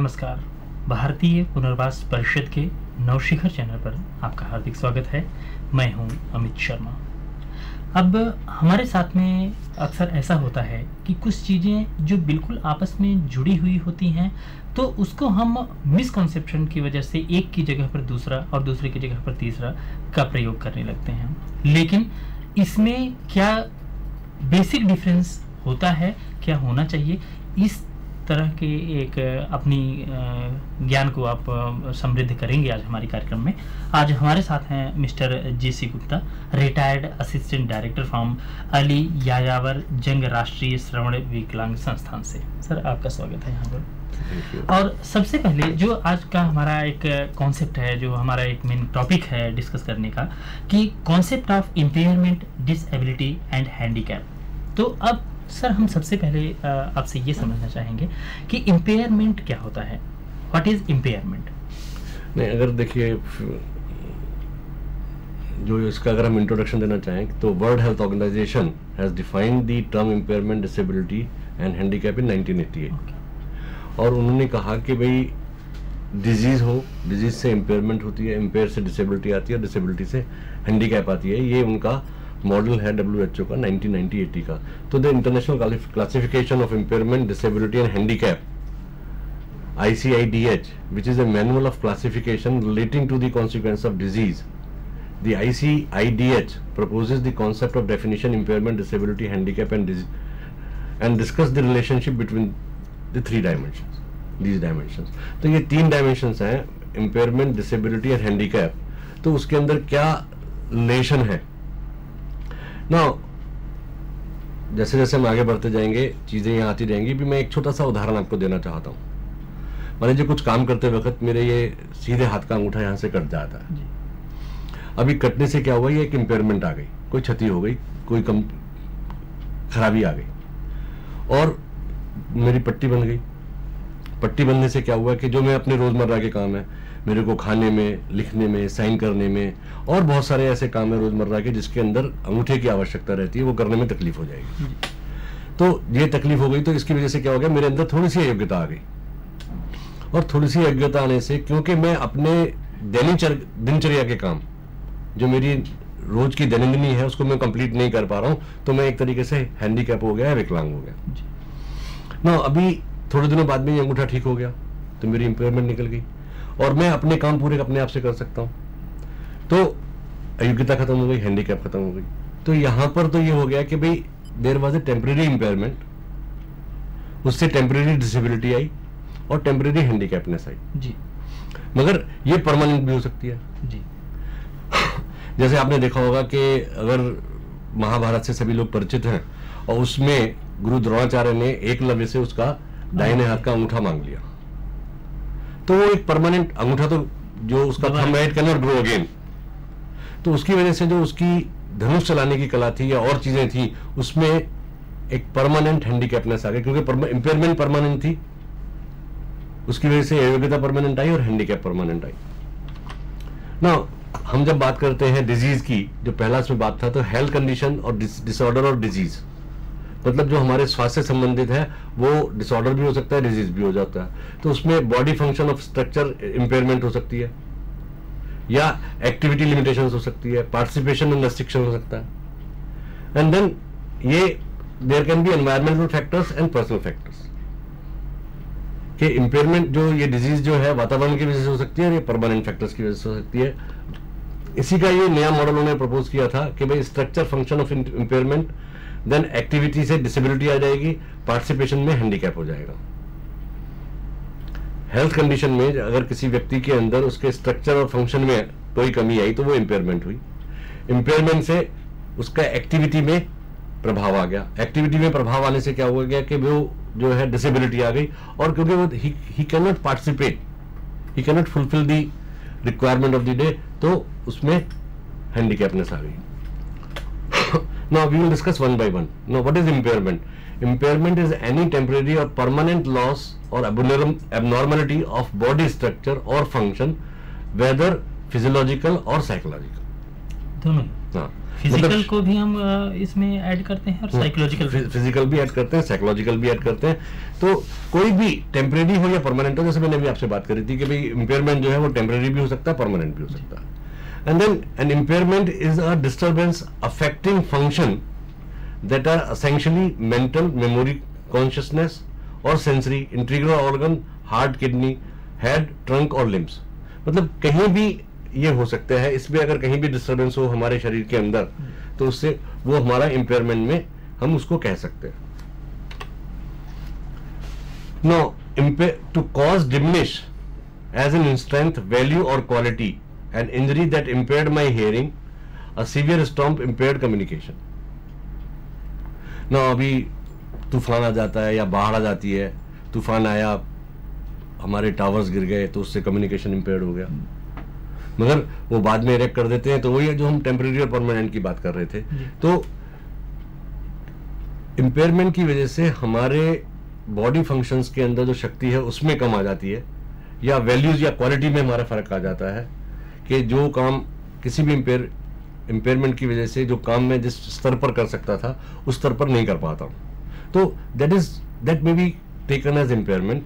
नमस्कार। भारतीय पुनर्वास परिषद के नवशिखर चैनल पर आपका हार्दिक स्वागत है। मैं हूं अमित शर्मा। अब हमारे साथ में अक्सर ऐसा होता है कि कुछ चीज़ें जो बिल्कुल आपस में जुड़ी हुई होती हैं तो उसको हम मिसकंसेप्शन की वजह से एक की जगह पर दूसरा और दूसरे की जगह पर तीसरा का प्रयोग करने लगते हैं। लेकिन इसमें क्या बेसिक डिफरेंस होता है, क्या होना चाहिए, इस तरह के एक अपनी ज्ञान को आप समृद्ध करेंगे आज हमारे कार्यक्रम में। आज हमारे साथ हैं mister JC Gupta, retired assistant director from Ali Yavar Jung राष्ट्रीय श्रवण विकलांग संस्थान से। सर, आपका स्वागत है यहाँ पर। और सबसे पहले जो आज का हमारा एक कॉन्सेप्ट है, जो हमारा एक मेन टॉपिक है डिस्कस करने का, कि concept of impairment, disability and handicap. तो अब सर, हम सबसे पहले आपसे ये समझना चाहेंगे कि इम्पेयरमेंट क्या होता है। What is impairment? नहीं, अगर देखिए जो इसका अगर हम इंट्रोडक्शन देना चाहें तो World Health Organization has defined the term impairment, disability and handicap in 1988। और उन्होंने कहा कि भाई डिजीज हो, डिजीज से इम्पेयरमेंट होती है, इम्पेयर से डिसेबिलिटी आती है, डिसेबिलिटी से हैंडीकैप आती है। ये उनका मॉडल है WHO का 1980 का। तो the international classification of impairment, disability and handicap ICIDH, which is a manual of classification relating to the consequence of disease. The ICIDH proposes the concept of definition, impairment, disability, handicap and discuss the relationship between the three dimensions, these dimensions. तो ये तीन dimensions हैं, impairment, disability and handicap। तो उसके अंदर क्या relation है? Now, जैसे जैसे हम आगे बढ़ते जाएंगे चीज़ें यहाँ आती रहेंगी। भी मैं एक छोटा सा उदाहरण आपको देना चाहता हूँ। मान लीजिए कुछ काम करते वक्त मेरे ये सीधे हाथ का अंगूठा यहाँ से कट जाता है। अभी कटने से क्या हुआ, ये एक इम्पेयरमेंट आ गई, कोई क्षति हो गई, कोई खराबी आ गई और मेरी पट्टी बन गई। पट्टी बनने से क्या हुआ कि जो मैं अपने रोज़मर्रा के काम है, मेरे को खाने में, लिखने में, साइन करने में और बहुत सारे ऐसे काम है रोजमर्रा के जिसके अंदर अंगूठे की आवश्यकता रहती है, वो करने में तकलीफ हो जाएगी। तो ये तकलीफ हो गई, तो इसकी वजह से क्या हो गया, मेरे अंदर थोड़ी सी अयोग्यता आ गई। और थोड़ी सी अयोग्यता आने से, क्योंकि मैं अपने दिनचर्या के काम, जो मेरी रोज की दैनंदिनी है, उसको मैं कंप्लीट नहीं कर पा रहा हूँ, तो मैं एक तरीके से हैंडीकैप हो गया, विकलांग हो गया ना। अभी थोड़े दिनों बाद में ये अंगूठा ठीक हो गया तो मेरी इम्पेयरमेंट निकल गई और मैं अपने काम पूरे अपने आप से कर सकता हूँ। तो अयोग्यता खत्म हो गई, हैंडीकैप खत्म हो गई। तो यहाँ पर तो ये हो गया कि भाई there was a temporary impairment, उससे टेम्परेरी डिसेबिलिटी आई और टेम्परेरी हैंडीकैपनेस आई जी। मगर ये परमानेंट भी हो सकती है जी। जैसे आपने देखा होगा कि अगर महाभारत से सभी लोग परिचित हैं और उसमें गुरु द्रोणाचार्य ने एकलव्य से उसका दाहिने हाथ का अंगूठा मांग लिया, तो वो एक परमानेंट अंगूठा, तो जो उसका थंब है, it can not grow again. तो उसकी वजह से जो उसकी धनुष चलाने की कला थी या और चीजें थी, उसमें एक परमानेंट हैंडीकैपनेस आ गई, क्योंकि इम्पेयरमेंट परमानेंट थी, उसकी वजह से अयोग्यता परमानेंट आई और हैंडीकैप परमानेंट आई ना। हम जब बात करते हैं डिजीज की, जो पहला इसमें बात था, तो हेल्थ कंडीशन और डिसऑर्डर और डिजीज, मतलब जो हमारे स्वास्थ्य से संबंधित है वो डिसऑर्डर भी हो सकता है, डिजीज भी हो जाता है। तो उसमें body function of structure impairment हो सकती है, या एक्टिविटी लिमिटेशन हो सकती है, पार्टिसिपेशन में रेस्ट्रिक्शन हो सकता है। एंड देन ये there can be environmental factors and personal factors कि इम्पेयरमेंट, जो ये डिजीज जो है वातावरण की वजह से हो सकती है और ये परमानेंट फैक्टर्स की वजह से हो सकती है। इसी का ये नया मॉडल उन्होंने प्रपोज किया था कि भाई structure function of impairment, then activity से डिसेबिलिटी आ जाएगी, पार्टिसिपेशन में हैंडीकैप हो जाएगा। हेल्थ कंडीशन में अगर किसी व्यक्ति के अंदर उसके स्ट्रक्चर और फंक्शन में कोई कमी आई तो वो इम्पेयरमेंट हुई। इम्पेयरमेंट से उसका एक्टिविटी में प्रभाव आ गया, एक्टिविटी में प्रभाव आने से क्या हो गया कि वो जो है डिसेबिलिटी आ गई, और क्योंकि वो he can not participate, he can not fulfil the requirement of the day, तो उसमें हैंडीकैपनेस आ गई। Now we will discuss one by one. Now what is impairment? Impairment is any temporary or permanent loss or abnormality of body structure or function, whether physiological or psychological. दोनों। हाँ, physical को भी हम इसमें add करते हैं और psychological physical भी ऐड करते हैं, साइकोलॉजिकल भी ऐड करते हैं। तो कोई भी टेम्परेरी हो या परमानेंट हो, जैसे मैंने भी आपसे बात करी थी कि भाई इम्पेयरमेंट जो है वो टेम्परेरी भी हो सकता है, परमानेंट भी हो सकता है। And then an impairment is a disturbance affecting function that are essentially mental, memory, consciousness और sensory, integral organ, heart, kidney, head, trunk और लिम्स। मतलब कहीं भी ये हो सकते हैं, इसमें अगर कहीं भी डिस्टर्बेंस हो हमारे शरीर के अंदर तो उससे वो हमारा इम्पेयरमेंट में हम उसको कह सकते हैं। No to cause diminish as an strength, value और quality an injury that impaired my hearing, a severe storm, impaired communication. ना अभी तूफान आ जाता है या बाढ़ आ जाती है, तूफान आया, हमारे टावर्स गिर गए तो उससे कम्युनिकेशन इम्पेयर्ड हो गया, मगर वो बाद में इरेक्ट कर देते हैं। तो वही है जो हम टेम्परेरी और परमानेंट की बात कर रहे थे। तो इम्पेयरमेंट की वजह से हमारे बॉडी फंक्शंस के अंदर जो शक्ति है उसमें कम आ जाती है, या वैल्यूज या क्वालिटी में हमारा फर्क आ जाता है कि जो काम किसी भी इम्पेयरमेंट की वजह से जो काम मैं जिस स्तर पर कर सकता था उस स्तर पर नहीं कर पाता हूँ, तो that may be taken as impairment.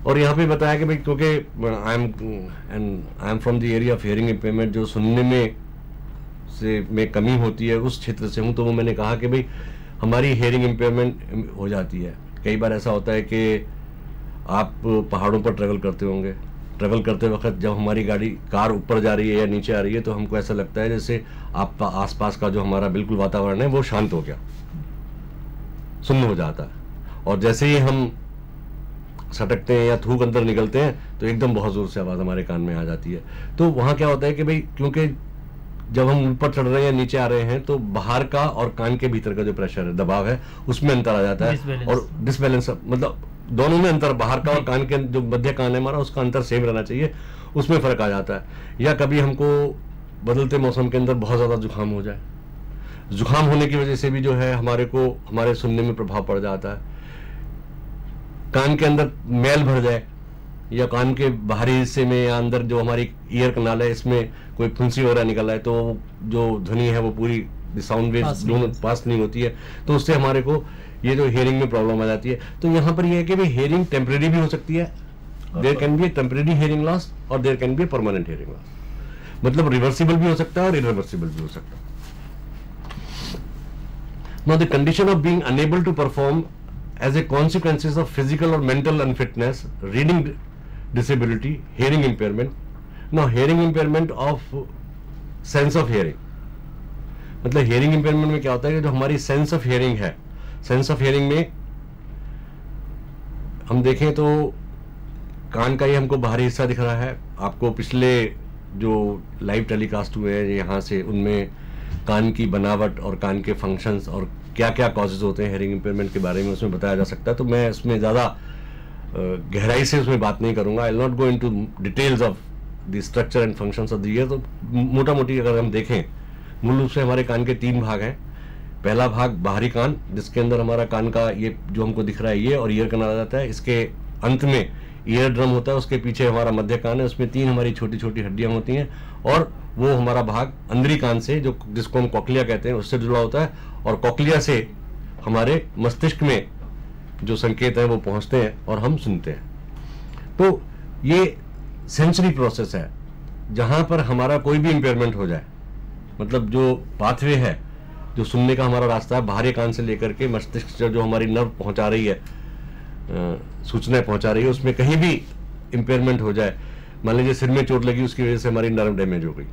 और यहाँ पे बताया कि भाई क्योंकि I am from the area of hearing impairment, जो सुनने में कमी होती है उस क्षेत्र से हूँ, तो वो मैंने कहा कि भाई हमारी हियरिंग इम्पेयरमेंट हो जाती है। कई बार ऐसा होता है कि आप पहाड़ों पर ट्रैवल करते होंगे, ट्रैवल करते वक्त जब हमारी कार ऊपर जा रही है या नीचे आ रही है तो हमको ऐसा लगता है जैसे आप आसपास का जो हमारा बिल्कुल वातावरण है वो शांत हो गया, शून्य हो जाता है। और जैसे ही हम सटकते हैं या थूक अंदर निकलते हैं तो एकदम बहुत जोर से आवाज हमारे कान में आ जाती है। तो वहां क्या होता है कि भाई क्योंकि जब हम ऊपर चढ़ रहे हैं या नीचे आ रहे हैं तो बाहर का और कान के भीतर का जो प्रेशर है, दबाव है, उसमें अंतर आ जाता है और डिसबैलेंस, मतलब दोनों में अंतर, बाहर का और कान के जो मध्य कान है हमारा उसका अंतर सेम रहना चाहिए, उसमें फर्क आ जाता है। या कभी हमको बदलते मौसम के अंदर बहुत ज्यादा जुकाम हो जाए, जुकाम होने की वजह से भी जो है हमारे सुनने में प्रभाव पड़ जाता है। कान के अंदर मैल भर जाए या कान के बाहरी हिस्से में या अंदर जो हमारी ईयर कनाल है इसमें कोई फुंसी वगैरह निकल है तो जो ध्वनि है वो पूरी साउंड वेव्स दोनों पास नहीं होती है, तो उससे हमारे को ये जो हियरिंग में प्रॉब्लम आ जाती है। तो यहाँ पर ये है कि भाई हियरिंग टेम्परेरी भी हो सकती है, there can be a temporary hearing loss और there can be a permanent hearing loss. मतलब रिवर्सिबल भी हो सकता है और इरिवर्सिबल भी हो सकता है। Now the condition of being unable to perform as a consequences of physical or mental unfitness, reading disability, hearing impairment. Now hearing impairment of sense of hearing, मतलब hearing impairment में क्या होता है कि जो हमारी sense of hearing है, sense of hearing में हम देखें तो कान का ही हमको बाहरी हिस्सा दिख रहा है। आपको पिछले जो लाइव टेलीकास्ट हुए हैं यहाँ से, उनमें कान की बनावट और कान के फंक्शंस और क्या क्या कॉजेज होते हैं हेयरिंग इम्पेयरमेंट के बारे में उसमें बताया जा सकता है। तो मैं उसमें ज़्यादा गहराई से उसमें बात नहीं करूंगा। I will not go into details of the structure and functions of the year. तो मोटा मोटी अगर हम देखें, मूल रूप से हमारे कान के 3 भाग हैं। पहला भाग बाहरी कान, जिसके अंदर हमारा कान का ये जो हमको दिख रहा है ये और ईयर कनाल आ जाता है। इसके अंत में ईयर ड्रम होता है, उसके पीछे हमारा मध्य कान है, उसमें 3 हमारी छोटी छोटी हड्डियां होती हैं और वो हमारा भाग अंदरी कान से जो जिसको हम कॉक्लिया कहते हैं उससे जुड़ा होता है और कॉक्लिया से हमारे मस्तिष्क में जो संकेत हैं वो पहुंचते हैं और हम सुनते हैं। तो ये सेंसरी प्रोसेस है जहां पर हमारा कोई भी इंपेयरमेंट हो जाए, मतलब जो पाथवे है, जो सुनने का हमारा रास्ता है बाहरी कान से लेकर के मस्तिष्क से जो हमारी नर्व पहुंचा रही है, सूचनाएं पहुंचा रही है, उसमें कहीं भी इंपेयरमेंट हो जाए, मान लीजिए सिर में चोट लगी, उसकी वजह से हमारी नर्व डैमेज हो गई,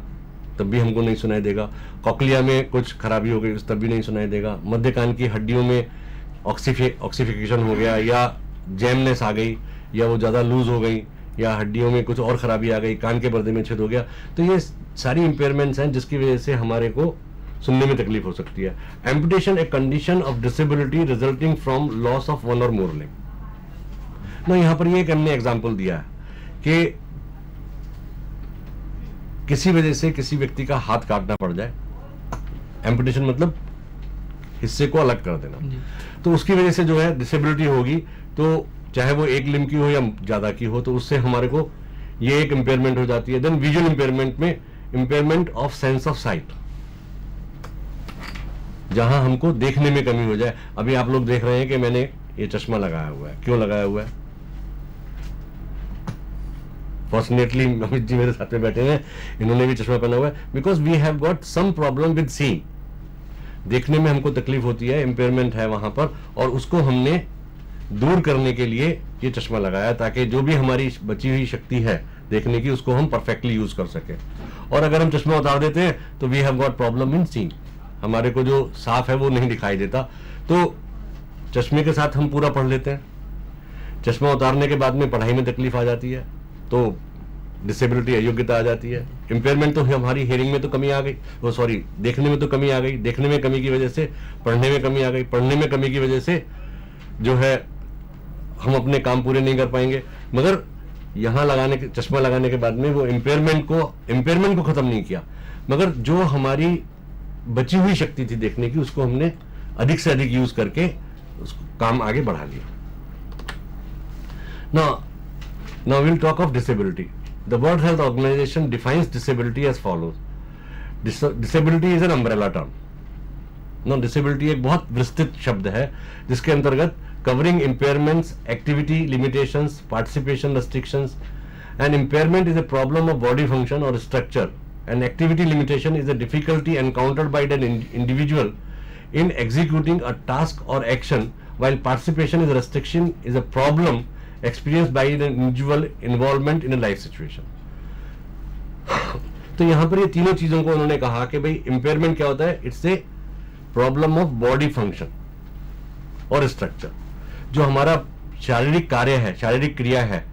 तब भी हमको नहीं सुनाई देगा। कॉक्लिया में कुछ खराबी हो गई, तब भी नहीं सुनाई देगा। मध्य कान की हड्डियों में ऑक्सीफिकेशन हो गया या जैमनेस आ गई या वो ज़्यादा लूज हो गई या हड्डियों में कुछ और खराबी आ गई, कान के पर्दे में छेद हो गया, तो ये सारी इंपेयरमेंट्स हैं जिसकी वजह से हमारे को सुनने में तकलीफ हो सकती है। Amputation, a condition of disability resulting from loss of one और मोर लिम्ब। ना यहाँ पर ये एक हमने एग्जाम्पल दिया है कि किसी वजह से किसी व्यक्ति का हाथ काटना पड़ जाए, एम्पुटेशन मतलब हिस्से को अलग कर देना, तो उसकी वजह से जो है डिसेबिलिटी होगी, तो चाहे वो एक लिम्ब की हो या ज्यादा की हो, तो उससे हमारे को ये एक इंपेयरमेंट हो जाती है। देन विजुअल इंपेयरमेंट में impairment of sense of site, जहां हमको देखने में कमी हो जाए। अभी आप लोग देख रहे हैं कि मैंने ये चश्मा लगाया हुआ है, क्यों लगाया हुआ है? फॉर्चुनेटली अमित जी मेरे साथ में बैठे हैं, इन्होंने भी चश्मा पहना हुआ है, because we have got some problem with seeing. देखने में हमको तकलीफ होती है, इंपेयरमेंट है वहां पर, और उसको हमने दूर करने के लिए ये चश्मा लगाया, ताकि जो भी हमारी बची हुई शक्ति है देखने की, उसको हम परफेक्टली यूज कर सके। और अगर हम चश्मा उतार देते हैं तो we have got problem in seeing, हमारे को जो साफ है वो नहीं दिखाई देता। तो चश्मे के साथ हम पूरा पढ़ लेते हैं, चश्मा उतारने के बाद में पढ़ाई में तकलीफ आ जाती है, तो डिसेबिलिटी, अयोग्यता आ जाती है। इंपेयरमेंट तो हमारी हियरिंग में तो कमी आ गई, वो सॉरी देखने में तो कमी आ गई, देखने में कमी की वजह से पढ़ने में कमी आ गई, पढ़ने में कमी की वजह से जो है हम अपने काम पूरे नहीं कर पाएंगे। मगर यहाँ लगाने के, चश्मा लगाने के बाद में वो इंपेयरमेंट को खत्म नहीं किया, मगर जो हमारी बची हुई शक्ति थी देखने की, उसको हमने अधिक से अधिक यूज करके उसको काम आगे बढ़ा लिया। Now we'll talk of disability. The World Health Organization defines disability as follows. Disability is an umbrella term. Now disability एक बहुत विस्तृत शब्द है, जिसके अंतर्गत covering impairments, activity limitations, participation restrictions. An impairment is a problem of body function or structure. An activity limitation is a difficulty encountered by an individual in executing a task or action, while participation is a restriction is a problem experienced by an individual involvement in a life situation. तो यहां पर ये तीनों चीजों को उन्होंने कहा कि भाई इंपेयरमेंट क्या होता है, it's a problem of body function और स्ट्रक्चर। जो हमारा शारीरिक कार्य है, शारीरिक क्रिया है,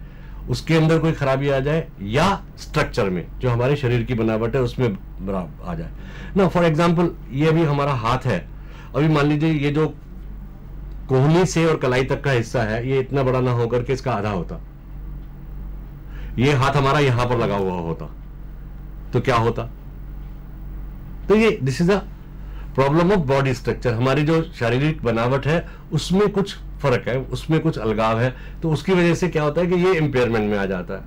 उसके अंदर कोई खराबी आ जाए, या स्ट्रक्चर में जो हमारे शरीर की बनावट है उसमें आ जाए ना। फॉर एग्जाम्पल ये अभी हमारा हाथ है, अभी मान लीजिए ये जो कोहनी से और कलाई तक का हिस्सा है, ये इतना बड़ा ना होकर के इसका आधा होता, ये हाथ हमारा यहां पर लगा हुआ होता, तो क्या होता? तो ये this is a problem of body structure. हमारी जो शारीरिक बनावट है उसमें कुछ फर्क है, उसमें कुछ अलगाव है, तो उसकी वजह से क्या होता है कि ये इंपेयरमेंट में आ जाता है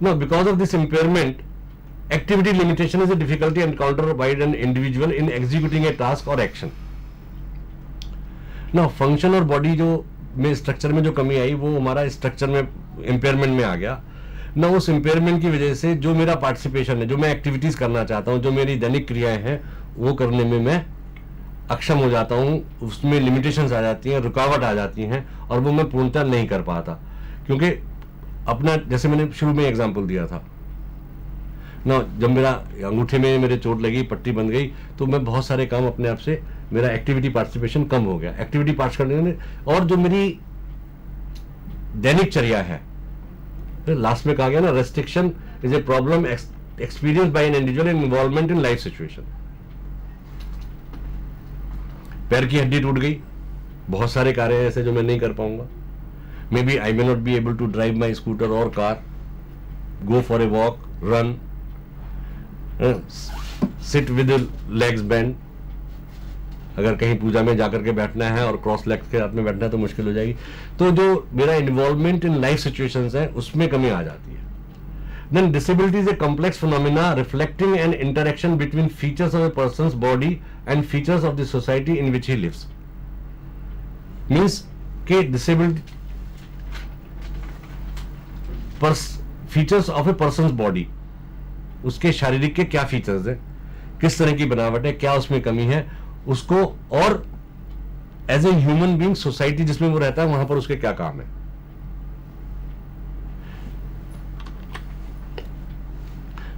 ना। Because of this impairment, activity limitation is a difficulty encountered by an individual in executing a task और एक्शन ना। फंक्शन और बॉडी जो में स्ट्रक्चर में जो कमी आई, वो हमारा स्ट्रक्चर में इंपेयरमेंट में आ गया ना। उस इंपेयरमेंट की वजह से जो मेरा पार्टिसिपेशन है, जो मैं एक्टिविटीज करना चाहता हूं, जो मेरी दैनिक क्रियाएं हैं, वो करने में मैं अक्षम हो जाता हूं, उसमें लिमिटेशंस आ जाती हैं, रुकावट आ जाती हैं, और वो मैं पूर्णतः नहीं कर पाता। क्योंकि अपना, जैसे मैंने शुरू में एग्जाम्पल दिया था ना, जब मेरा अंगूठे में मेरे चोट लगी, पट्टी बन गई, तो मैं बहुत सारे काम अपने आप से, मेरा एक्टिविटी पार्टिसिपेशन कम हो गया। एक्टिविटी पार्ट करने में, और जो मेरी दैनिक चर्या है, लास्ट में कहा गया ना, restriction is a problem experience by an individual in involvement in life situation. पैर की हड्डी टूट गई, बहुत सारे कार्य हैं ऐसे जो मैं नहीं कर पाऊंगा। Maybe I may not be able to drive my scooter और car, go for a walk, run, sit with legs bend. अगर कहीं पूजा में जाकर के बैठना है और क्रॉस लेग्स के साथ में बैठना है तो मुश्किल हो जाएगी। तो जो मेरा इन्वॉल्वमेंट इन लाइफ सिचुएशंस है, उसमें कमी आ जाती है। Then disability is a complex phenomena reflecting an interaction between features of a person's body and features of the society in which he lives. Means कि disability features of a person's body, उसके शारीरिक के क्या features हैं, किस तरह की बनावट है, क्या उसमें कमी है, उसको, और as a human being society जिसमें वो रहता है वहां पर उसके क्या काम है।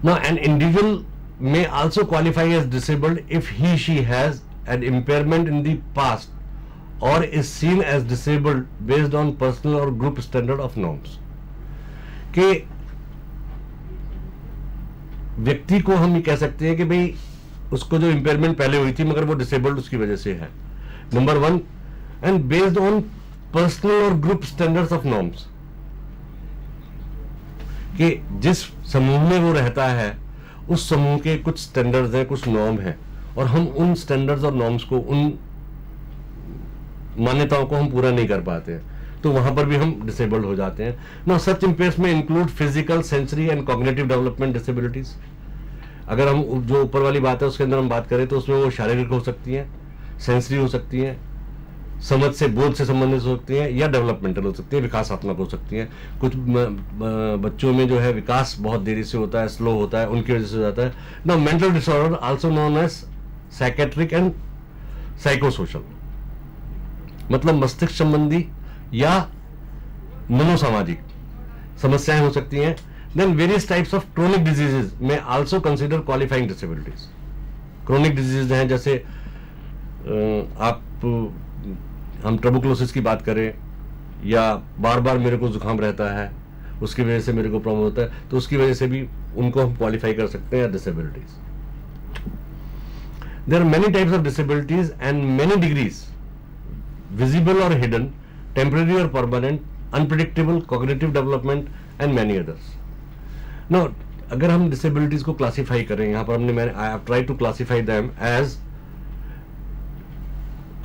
Now, an individual may also qualify as disabled if he/she has an impairment in the past or is seen as disabled based on personal or group standard of norms. कि व्यक्ति को हम ये कह सकते हैं कि भाई उसको जो इम्पेयरमेंट पहले हुई थी मगर वो डिसेबल्ड उसकी वजह से है, number 1, and based on personal और ग्रुप स्टैंडर्ड्स ऑफ नॉर्म्स, कि जिस समूह में वो रहता है उस समूह के कुछ स्टैंडर्ड्स हैं, कुछ नॉर्म हैं, और हम उन स्टैंडर्ड्स और नॉर्म्स को, उन मान्यताओं को हम पूरा नहीं कर पाते हैं, तो वहां पर भी हम डिसेबल्ड हो जाते हैं। नाउ सच इम्पेयर्स में include physical, sensory and cognitive development disabilities. अगर हम जो ऊपर वाली बात है उसके अंदर हम बात करें तो उसमें वो शारीरिक हो सकती हैं, सेंसरी हो सकती हैं, समझ से बोध से संबंधित हो सकती हैं, या डेवलपमेंटल हो सकती हैं, विकासात्मक हो सकती हैं। कुछ बच्चों में जो है विकास बहुत देरी से होता है, स्लो होता है, उनकी वजह से हो जाता है। Now mental disorder also known as psychiatric and psychosocial, मतलब मस्तिष्क संबंधी या मनोसामाजिक समस्याएं हो सकती हैं। Then various types of chronic diseases में also consider qualifying disabilities. Chronic disease हैं जैसे हम ट्यूबरकुलोसिस की बात करें, या बार बार मेरे को जुकाम रहता है, उसकी वजह से मेरे को प्रॉब्लम होता है, तो उसकी वजह से भी उनको हम क्वालिफाई कर सकते हैं disabilities. There are many types of disabilities and many degrees, visible और हिडन, टेम्पररी और permanent, unpredictable, cognitive development and many others. No, अगर हम डिसेबिलिटीज को क्लासिफाई करें, यहां पर I have tried to classify them as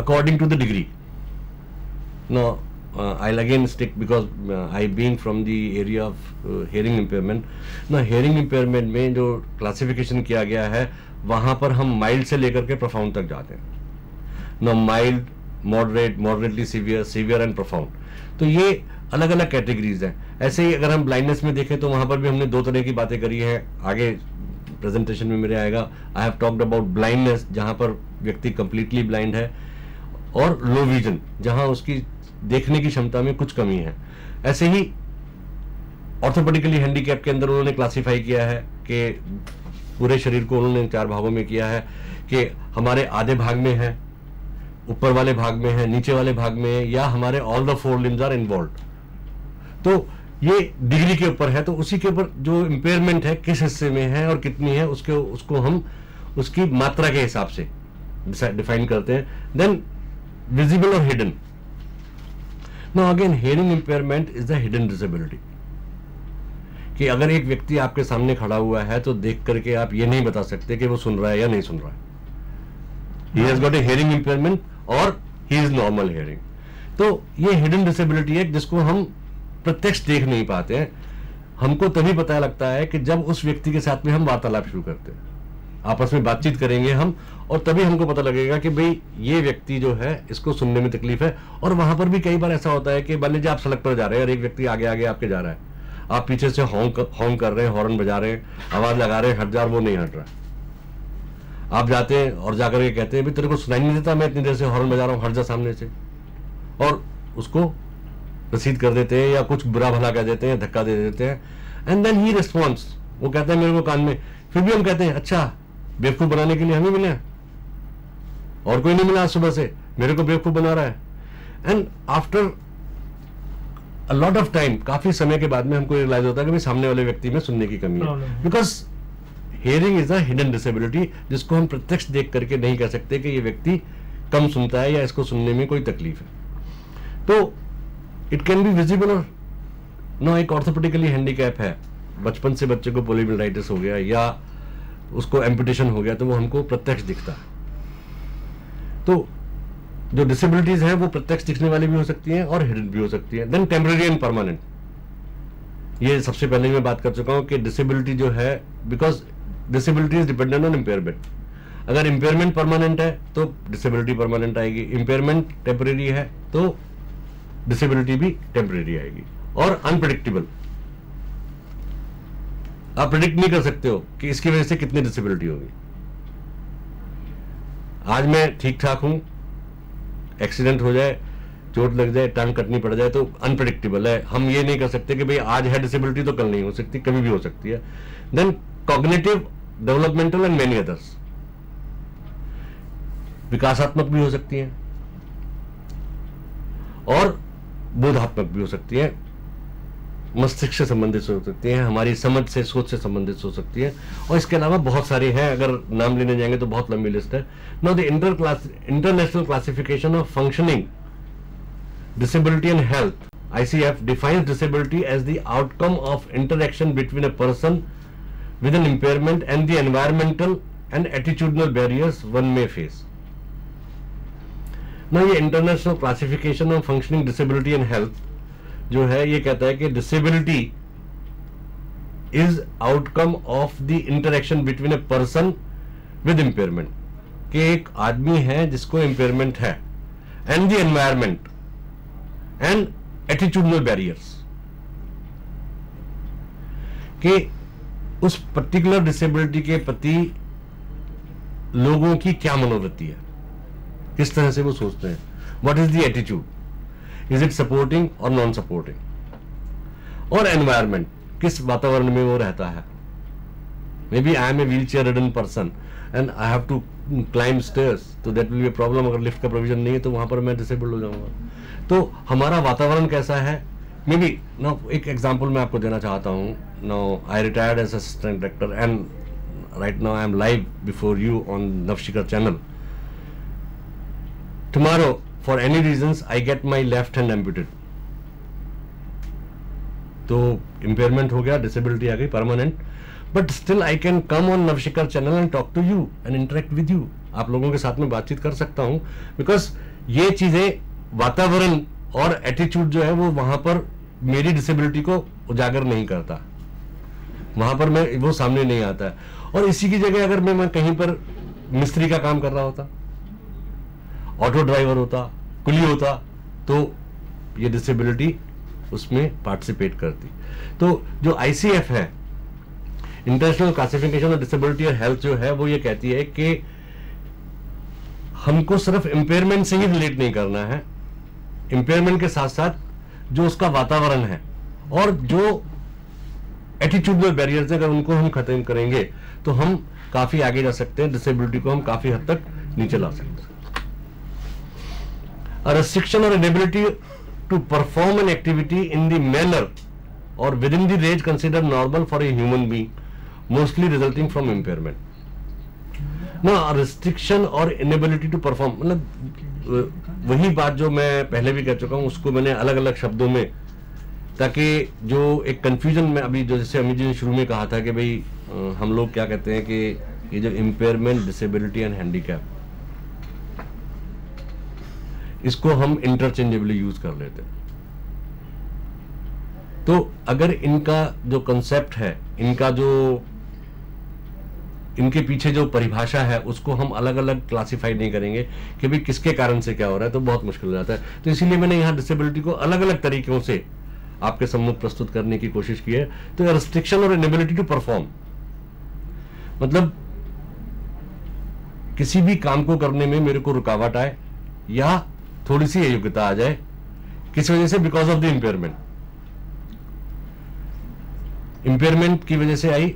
according to the degree. Now, I'll again stick because I being from the area of hearing impairment. Now, hearing impairment में जो classification किया गया है, वहाँ पर हम mild से लेकर के profound तक जाते हैं। Now, mild, moderate, moderately severe, severe and profound. तो ये अलग अलग कैटेगरीज हैं। ऐसे ही अगर हम ब्लाइंडनेस में देखें तो वहाँ पर भी हमने दो तरह की बातें करी है, आगे प्रेजेंटेशन में मेरे आएगा। I have talked about blindness, जहाँ पर व्यक्ति कंप्लीटली ब्लाइंड है, और लो विजन, जहां उसकी देखने की क्षमता में कुछ कमी है। ऐसे ही ऑर्थोपेडिकली हैंडीकैप के अंदर उन्होंने क्लासिफाई किया है कि पूरे शरीर को उन्होंने 4 भागों में किया है कि हमारे आधे भाग में है, ऊपर वाले भाग में है, नीचे वाले भाग में है, या हमारे all the 4 limbs are involve. तो ये डिग्री के ऊपर है, तो उसी के ऊपर जो इंपेयरमेंट है किस हिस्से में है और कितनी है, उसको हम उसकी मात्रा के हिसाब से डिफाइन करते हैं। Then visible or hidden. Now again, hearing impairment is the hidden disability. कि अगर एक व्यक्ति आपके सामने खड़ा हुआ है तो देख करके आप ये नहीं बता सकते कि वो सुन रहा है या नहीं सुन रहा है। He has got a hearing impairment और he is normal hearing. तो ये hidden disability है जिसको हम प्रत्यक्ष देख नहीं पाते हैं। हमको तभी पता लगता है कि जब उस व्यक्ति के साथ में हम वार्तालाप शुरू करते हैं, आपस में बातचीत करेंगे हम, और तभी हमको पता लगेगा कि भाई ये व्यक्ति जो है इसको सुनने में तकलीफ है। और वहां पर भी कई बार ऐसा होता है कि मान लीजिए आप सड़क पर जा रहे हैं और एक व्यक्ति आगे आगे आपके जा रहा है, आप पीछे से हॉर्न कर रहे हैं, हॉर्न बजा रहे हैं, आवाज लगा रहे हैं, हट जा, वो नहीं हट रहा। आप जाते हैं और जाकर के कहते हैं भाई तेरे को सुनाई नहीं देता, मैं इतनी देर से हॉर्न बजा रहा हूँ, हट जा सामने से, और उसको रसीद कर देते हैं या कुछ बुरा भला कह देते हैं, धक्का दे देते हैं। एंड देन ही रिस्पॉन्स, वो कहते हैं मेरे को कान में, फिर भी हम कहते हैं अच्छा बेवकूफ बनाने के लिए हमें मिले, और कोई नहीं मिला आज सुबह से, मेरे को बेवकूफ बना रहा है। And after a lot of time, काफी समय के बाद में हमको रियलाइज होता है कि भाई सामने वाले व्यक्ति में सुनने की कमी है, because hearing is a hidden disability, जिसको हम प्रत्यक्ष देख करके नहीं कह सकते कि ये व्यक्ति कम सुनता है या इसको सुनने में कोई तकलीफ है। तो इट कैन बी विजिबल। और नो, एक ऑर्थोपेडिकली हैंडीकैप है, बचपन से बच्चे को पोलियोमाइलाइटिस हो गया या उसको एम्पुटेशन हो गया, तो वो हमको प्रत्यक्ष दिखता है। तो जो डिसेबिलिटीज हैं वो प्रत्यक्ष दिखने वाली भी हो सकती हैं और हिडन भी हो सकती हैं। देन टेम्पररी एंड परमानेंट, ये सबसे पहले मैं बात कर चुका हूं कि डिसेबिलिटी जो है, because disability is dependent on impairment. अगर इम्पेयरमेंट परमानेंट है तो डिसेबिलिटी परमानेंट आएगी, इम्पेयरमेंट टेम्पररी है तो डिसेबिलिटी भी टेम्पररी आएगी। और अनप्रेडिक्टेबल, आप प्रेडिक्ट नहीं कर सकते हो कि इसकी वजह से कितनी डिसेबिलिटी होगी। आज मैं ठीक ठाक हूं, एक्सीडेंट हो जाए, चोट लग जाए, टांग कटनी पड़ जाए, तो अनप्रेडिक्टेबल है। हम ये नहीं कर सकते कि भाई आज है डिसेबिलिटी तो कल नहीं हो सकती, कभी भी हो सकती है। Then cognitive, developmental and many others, विकासात्मक भी हो सकती हैं और बोधात्मक भी हो सकती है, मस्तिष्क से संबंधित हो सकती है, हमारी समझ से, सोच से संबंधित हो सकती है, और इसके अलावा बहुत सारी हैं। अगर नाम लेने जाएंगे तो बहुत लंबी लिस्ट है। Now the international classification of functioning disability and health, ICF, defines disability as the outcome of interaction between a person with an impairment and the environmental and attitudinal barriers one may face. Now ये international classification of functioning disability and health जो है ये कहता है कि disability is outcome of the interaction between a person with impairment कि एक आदमी है जिसको इम्पेयरमेंट है, and the environment and attitudinal barriers, कि उस पर्टिकुलर डिसेबिलिटी के प्रति लोगों की क्या मनोवृत्ति है, किस तरह से वो सोचते हैं, what is the attitude, is it supporting और नॉन सपोर्टिंग, और एनवायरमेंट, किस वातावरण में वो रहता है. May be I am a wheel chair ridden person and I have to climb stairs, तो दैट विल बी प्रॉब्लम. अगर लिफ्ट का प्रोविजन नहीं है तो वहां पर मैं डिसेबल्ड हो जाऊंगा. तो हमारा वातावरण कैसा है. मे बी नाउ एक एग्जाम्पल मैं आपको देना चाहता हूँ. Now I retired as assistant director and right now I am live before you on Navshikhar channel. Tomorrow for any reasons I get my left hand amputated, तो इम्पेयरमेंट हो गया, डिसेबिलिटी आ गई permanent, but still I can come on Navshikhar channel and talk to you and interact with you. आप लोगों के साथ में बातचीत कर सकता हूं, बिकॉज ये चीजें, वातावरण और एटीट्यूड जो है वो वहां पर मेरी डिसेबिलिटी को उजागर नहीं करता, वहां पर मैं वो सामने नहीं आता है. और इसी की जगह अगर मैं कहीं पर मिस्त्री का काम कर रहा होता, ऑटो ड्राइवर होता, कुली होता, तो ये डिसेबिलिटी उसमें पार्टिसिपेट करती. तो जो आईसीएफ है, इंटरनेशनल क्लासिफिकेशन ऑफ डिसेबिलिटी और हेल्थ, जो है वो ये कहती है कि हमको सिर्फ इंपेयरमेंट से ही रिलेट नहीं करना है, इंपेयरमेंट के साथ साथ जो उसका वातावरण है और जो एटीट्यूडल बैरियर्स है, अगर उनको हम खत्म करेंगे तो हम काफी आगे जा सकते हैं, डिसेबिलिटी को हम काफी हद तक नीचे ला सकते हैं. A restriction or inability to perform an activity in the manner or within the range considered normal for a human being, mostly resulting from impairment. Now, a restriction or inability to perform, मतलब वही बात जो मैं पहले भी कह चुका हूँ, उसको मैंने अलग अलग शब्दों में, ताकि जो एक कंफ्यूजन में अभी, जो जैसे अमित जी ने शुरू में कहा था कि भाई हम लोग क्या कहते हैं कि ये जो इम्पेयरमेंट, डिसेबिलिटी एंड हैंडीकैप, इसको हम इंटरचेंजेबली यूज कर लेते हैं. तो अगर इनका जो कंसेप्ट है, इनका जो, इनके पीछे जो परिभाषा है, उसको हम अलग अलग क्लासिफाई नहीं करेंगे कि भाई किसके कारण से क्या हो रहा है, तो बहुत मुश्किल हो जाता है. तो इसीलिए मैंने यहाँ डिसेबिलिटी को अलग अलग तरीकों से आपके सम्मुख प्रस्तुत करने की कोशिश की है. तो रिस्ट्रिक्शन और इनेबिलिटी टू परफॉर्म, मतलब किसी भी काम को करने में मेरे को रुकावट आए या थोड़ी सी अयोग्यता आ जाए, किस वजह से, because of the impairment. Impairment की वजह से आई.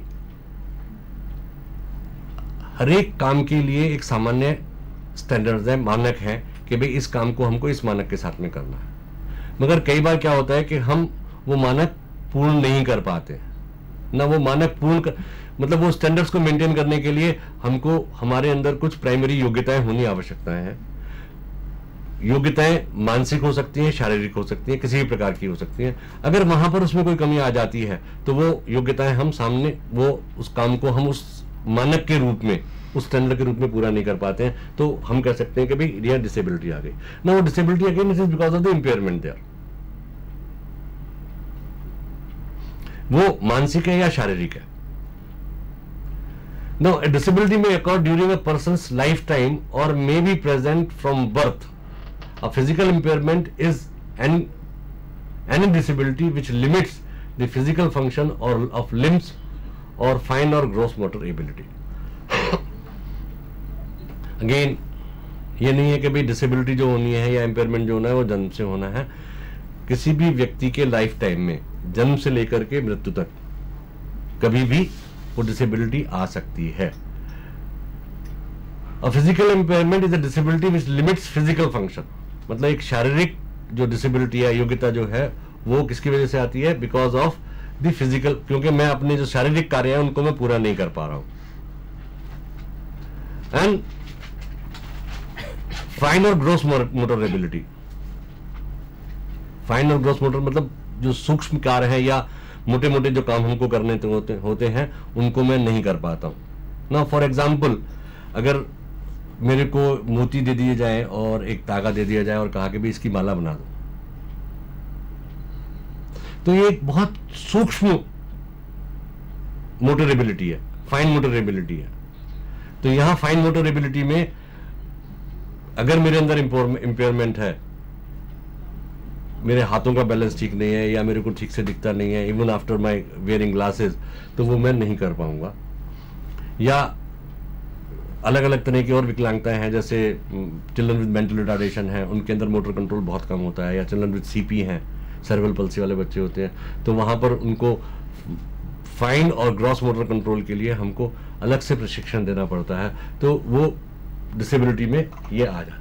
हर एक काम के लिए एक सामान्य स्टैंडर्ड्स है, मानक है कि भाई इस काम को हमको इस मानक के साथ में करना है. मगर कई बार क्या होता है कि हम वो मानक पूर्ण नहीं कर पाते ना, वो मानक मतलब वो स्टैंडर्ड्स को मेंटेन करने के लिए हमको हमारे अंदर कुछ प्राइमरी योग्यताएं होनी आवश्यकताएं हैं. योग्यताएं मानसिक हो सकती हैं, शारीरिक हो सकती हैं, किसी भी प्रकार की हो सकती हैं. अगर वहां पर उसमें कोई कमी आ जाती है तो वो योग्यताएं हम सामने, वो उस काम को हम उस मानक के रूप में, उस स्टैंडर्ड के रूप में पूरा नहीं कर पाते हैं, तो हम कह सकते हैं कि भाई ये डिसेबिलिटी आ गई ना. वो disability again it is because of the impairment there. वो मानसिक है या शारीरिक है. Now, a disability may occur during a person's lifetime or may be present from birth. A physical impairment is any disability which limits the physical function or of limbs or fine or gross motor ability. Again, ये नहीं है कि भाई disability जो होनी है या impairment जो होना है वो जन्म से होना है. किसी भी व्यक्ति के लाइफ टाइम में, जन्म से लेकर के मृत्यु तक, कभी भी वो डिसेबिलिटी आ सकती है. A physical impairment is a disability which limits physical function. मतलब एक शारीरिक जो डिसेबिलिटी है, योग्यता जो है, वो किसकी वजह से आती है, बिकॉज ऑफ द फिजिकल, क्योंकि मैं अपने जो शारीरिक कार्य है उनको मैं पूरा नहीं कर पा रहा हूं. एंड फाइन और ग्रोस मोटर एबिलिटी. फाइन और ग्रोस मोटर मतलब जो सूक्ष्म कार्य है या मोटे मोटे जो काम हमको करने होते हैं, उनको मैं नहीं कर पाता हूं ना. फॉर एग्जाम्पल, अगर मेरे को मोती दे दिए जाए और एक तागा दे दिया जाए और कहा कि भी इसकी माला बना दो, तो ये एक बहुत सूक्ष्म मोटर एबिलिटी है, फाइन मोटर एबिलिटी है. तो यहां फाइन मोटर एबिलिटी में अगर मेरे अंदर इम्पेयरमेंट है, मेरे हाथों का बैलेंस ठीक नहीं है या मेरे को ठीक से दिखता नहीं है, even after my wearing glasses, तो वो मैं नहीं कर पाऊंगा। या अलग अलग तरह की और विकलांगताएं हैं, जैसे चिल्ड्रन विद मेंटल रिटार्डेशन है, उनके अंदर मोटर कंट्रोल बहुत कम होता है, या चिल्ड्रन विद सीपी हैं, सेरेब्रल पल्सी वाले बच्चे होते हैं, तो वहाँ पर उनको फाइन और ग्रॉस मोटर कंट्रोल के लिए हमको अलग से प्रशिक्षण देना पड़ता है, तो वो डिसेबिलिटी में ये आ जाते हैं।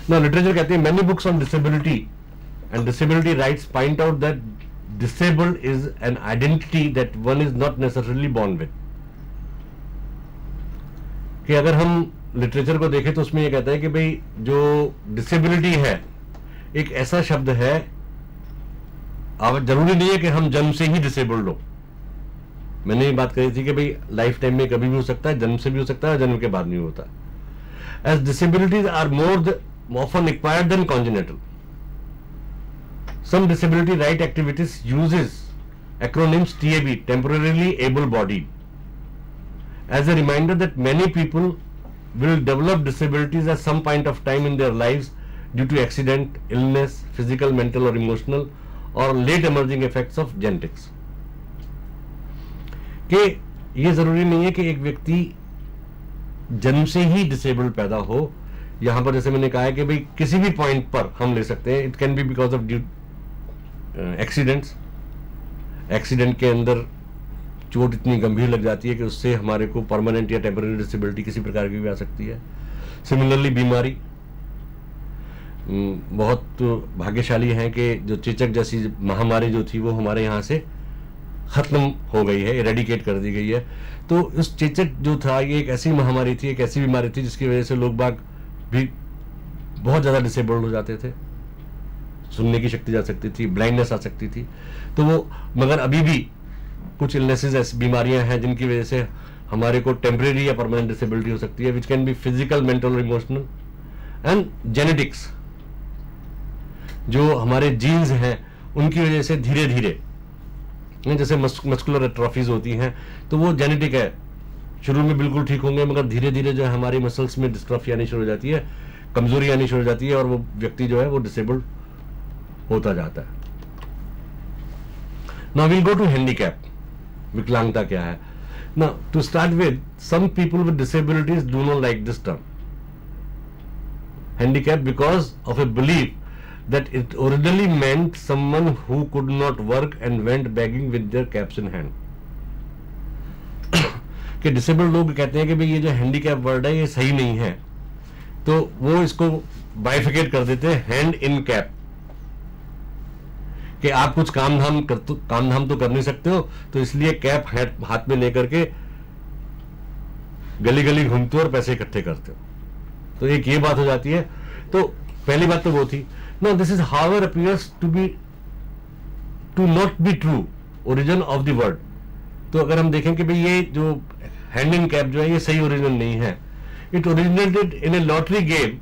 Now, literature कहते हैं many books on disability and disability rights point out that disabled is an identity that one is not necessarily born with. कि अगर हम लिटरेचर को देखें तो उसमें ये कहता है कि भाई जो डिसेबिलिटी है एक ऐसा शब्द है, अब जरूरी नहीं है कि हम जन्म से ही डिसेबल्ड हो। मैंने ये बात कही थी कि भाई लाइफ टाइम में कभी भी हो सकता है, जन्म से भी हो सकता है, जन्म के बाद नहीं होता। As disabilities are more often acquired than congenital. Some disability right activities uses acronyms TAB, temporarily able-bodied, as a reminder that many people will develop disabilities at some point of time in their lives due to accident, illness, physical, mental or emotional, or late emerging effects of genetics. कि ये जरूरी नहीं है कि एक व्यक्ति जन्म से ही डिसेबल्ड पैदा हो। यहां पर जैसे मैंने कहा है कि भाई किसी भी पॉइंट पर हम ले सकते हैं। It can B because of accidents, accident के अंदर चोट इतनी गंभीर लग जाती है कि उससे हमारे को परमानेंट या टेम्पररी डिसेबिलिटी किसी प्रकार की भी आ सकती है। सिमिलरली बीमारी, बहुत भाग्यशाली है कि जो चेचक जैसी महामारी जो थी वो हमारे यहाँ से खत्म हो गई है, इरेडिकेट कर दी गई है। तो उस चेचक जो था ये एक ऐसी महामारी थी, एक ऐसी बीमारी थी जिसकी वजह से लोग बाग भी बहुत ज़्यादा डिसेबल्ड हो जाते थे, सुनने की शक्ति जा सकती थी, ब्लाइंडनेस आ सकती थी। तो वो मगर अभी भी कुछ इलनेसेस ऐसी बीमारियां हैं जिनकी वजह से हमारे को टेम्परेरी या परमानेंट डिसेबिलिटी हो सकती है, which can be physical, mental और इमोशनल एंड जेनेटिक्स। जो हमारे जीन्स हैं उनकी वजह से धीरे धीरे, जैसे मस्कुलर एट्रोफीज होती हैं तो वो जेनेटिक है, शुरू में बिल्कुल ठीक होंगे मगर धीरे धीरे जो है हमारी मसल्स में डिस्ट्रॉफी आनी शुरू हो जाती है, कमजोरी आनी शुरू हो जाती है और वो व्यक्ति जो है वो डिसेबल्ड होता जाता है। Now we'll go to handicap. विकलांगता क्या है? Now to start with, some people with disabilities do not like this term handicap because of a belief that it originally meant someone who could not work and went begging with their caps in hand. कि disabled लोग कहते हैं कि भाई ये जो handicap word है ये सही नहीं है, तो वो इसको बाइफिकेट कर देते हैं हैंड इन कैप, कि आप कुछ काम धाम तो कर नहीं सकते हो, तो इसलिए कैप हाथ में लेकर के गली गली घूमते हो और पैसे इकट्ठे करते हो। तो एक ये बात हो जाती है। तो पहली बात तो वो थी। Now this is however appears to not be true origin of the word. तो अगर हम देखें कि भाई ये जो हैंड इन कैप जो है ये सही ओरिजिनल नहीं है। It originated in a lottery game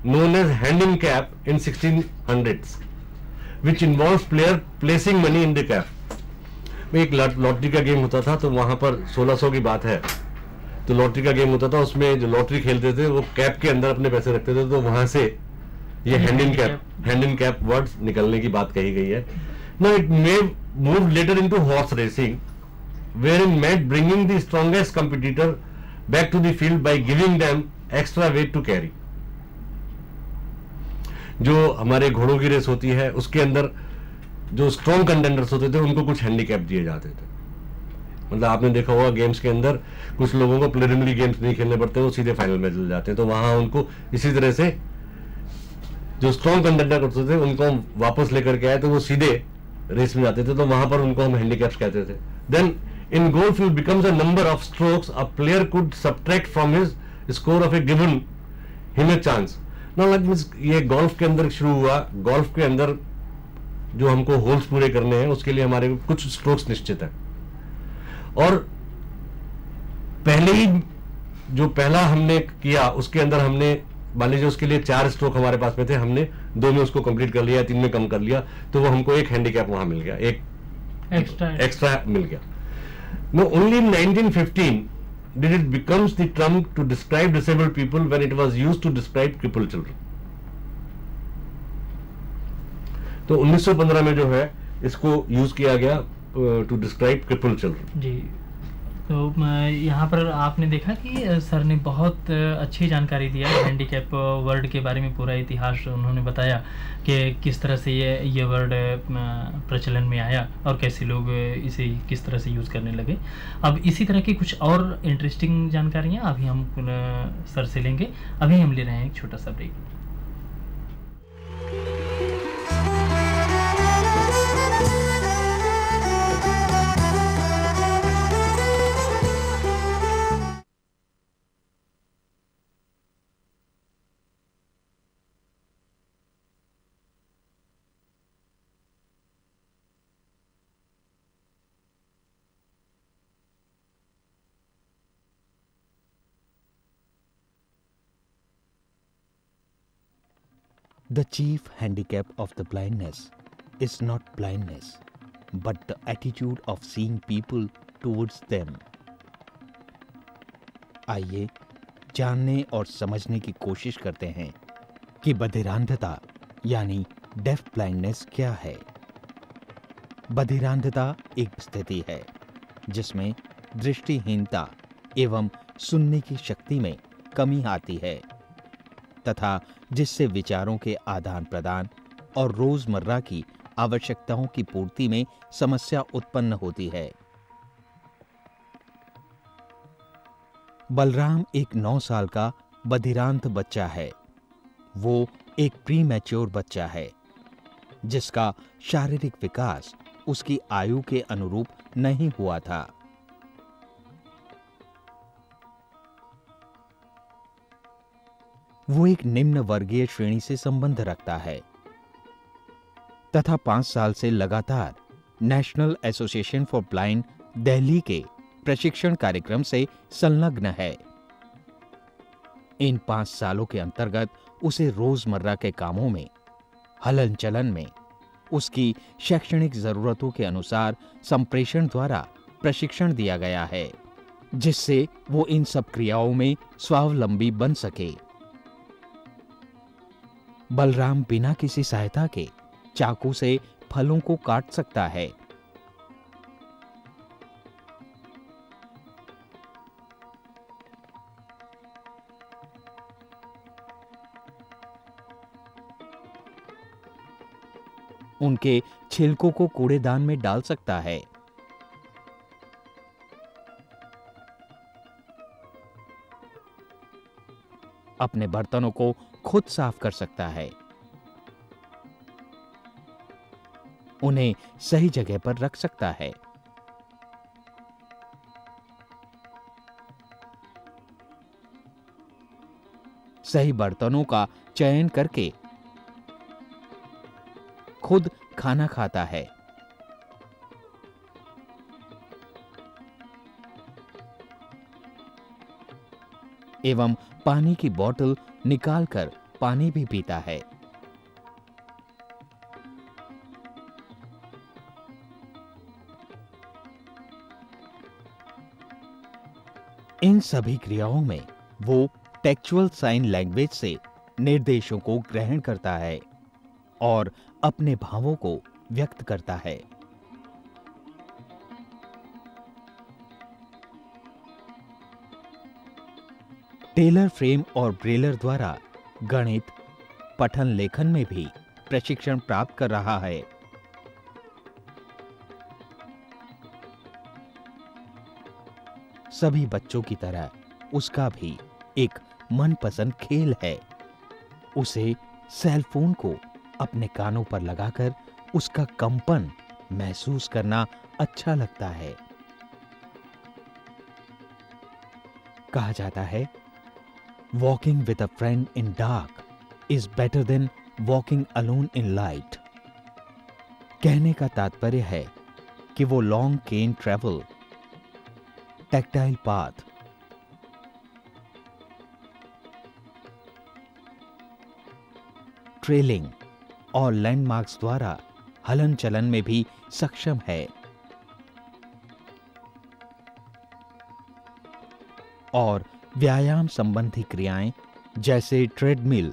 known as hand in cap in 1600s, which involves player placing money in the cap. एक लॉटरी का गेम होता था, तो वहां पर 1600 की बात है, तो लॉटरी का गेम होता था, उसमें जो लॉटरी खेलते थे वो कैप के अंदर अपने पैसे रखते थे, तो वहां से ये हैंड इन कैप वर्ड्स निकलने की बात कही गई है। Now it may move later into horse racing, where in met bringing the strongest competitor back to the field by giving them extra weight to carry. जो हमारे घोड़ों की रेस होती है उसके अंदर जो स्ट्रॉन्ग कंटेंडर्स होते थे उनको कुछ हैंडीकैप दिए जाते थे। मतलब आपने देखा होगा गेम्स के अंदर कुछ लोगों को प्रिलिमिनरी गेम्स नहीं खेलने पड़ते, वो सीधे फाइनल में चले जाते हैं, तो वहां उनको इसी तरह से जो स्ट्रॉन्ग कंटेंडर करते थे उनको हम वापस लेकर के आए तो वो सीधे रेस में जाते थे, तो वहां पर उनको हम हैंडीकैप्स कहते थे। Then in golf it becomes a number of strokes a player could subtract from his score of a given him a chance. ये गोल्फ के अंदर शुरू हुआ। गोल्फ के अंदर जो हमको होल्स पूरे करने हैं उसके लिए हमारे कुछ स्ट्रोक्स निश्चित है, और पहले ही जो पहला हमने किया उसके अंदर हमने मान लीजिए उसके लिए 4 स्ट्रोक हमारे पास में थे, हमने 2 में उसको कंप्लीट कर लिया, 3 में कम कर लिया, तो वो हमको एक हैंडीकैप वहां मिल गया, एक एक्स्ट्रा मिल गया। No only in 1915 did it becomes the term to describe disabled people when it was used to describe crippled children? तो 1915 में जो है इसको यूज किया गया टू डिस्क्राइब क्रिपल्ड चिल्ड्रन। जी, तो यहाँ पर आपने देखा कि सर ने बहुत अच्छी जानकारी दिया हैंडीकैप वर्ड के बारे में, पूरा इतिहास उन्होंने बताया कि किस तरह से ये वर्ड प्रचलन में आया और कैसे लोग इसे किस तरह से यूज़ करने लगे। अब इसी तरह की कुछ और इंटरेस्टिंग जानकारियाँ अभी हम सर से लेंगे। अभी हम ले रहे हैं एक छोटा सा break. The chief handicap of the blindness is not blindness, but the attitude of seeing people towards them. आइए जानने और समझने की कोशिश करते हैं कि बधिरांधता यानी डेफ ब्लाइंडनेस क्या है। बधिरांधता एक स्थिति है जिसमें दृष्टिहीनता एवं सुनने की शक्ति में कमी आती है तथा जिससे विचारों के आदान प्रदान और रोजमर्रा की आवश्यकताओं की पूर्ति में समस्या उत्पन्न होती है। बलराम एक 9 साल का बधिरांध बच्चा है। वो एक प्रीमैच्योर बच्चा है जिसका शारीरिक विकास उसकी आयु के अनुरूप नहीं हुआ था। वो एक निम्न वर्गीय श्रेणी से संबंध रखता है तथा 5 साल से लगातार national association for blind Delhi के प्रशिक्षण कार्यक्रम से संलग्न है। इन 5 सालों के अंतर्गत उसे रोजमर्रा के कामों में, हलन चलन में, उसकी शैक्षणिक जरूरतों के अनुसार संप्रेषण द्वारा प्रशिक्षण दिया गया है जिससे वो इन सब क्रियाओं में स्वावलंबी बन सके। बलराम बिना किसी सहायता के चाकू से फलों को काट सकता है। उनके छिलकों को कूड़ेदान में डाल सकता है। अपने बर्तनों को खुद साफ कर सकता है। उन्हें सही जगह पर रख सकता है। सही बर्तनों का चयन करके खुद खाना खाता है। एवं पानी की बोतल निकालकर पानी भी पीता है। इन सभी क्रियाओं में वो टेक्चुअल साइन लैंग्वेज से निर्देशों को ग्रहण करता है और अपने भावों को व्यक्त करता है। टेलर फ्रेम और ब्रेलर द्वारा गणित, पठन लेखन में भी प्रशिक्षण प्राप्त कर रहा है। सभी बच्चों की तरह उसका भी एक मनपसंद खेल है। उसे सेल फोन को अपने कानों पर लगाकर उसका कंपन महसूस करना अच्छा लगता है। कहा जाता है, walking with a friend in dark is better than walking alone in light. कहने का तात्पर्य है कि वो लॉन्ग केन ट्रेवल, टैक्टाइल पाथ, ट्रेलिंग और लैंडमार्क्स द्वारा हलन चलन में भी सक्षम है। और व्यायाम संबंधी क्रियाएं जैसे ट्रेडमिल,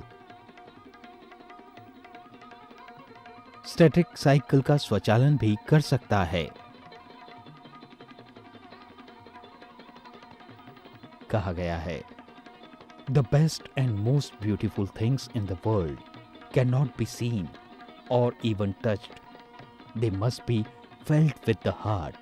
स्टैटिक साइकिल का स्वचालन भी कर सकता है। कहा गया है, the best and most beautiful things in the world can not be seen और even touched, they must be felt with the heart.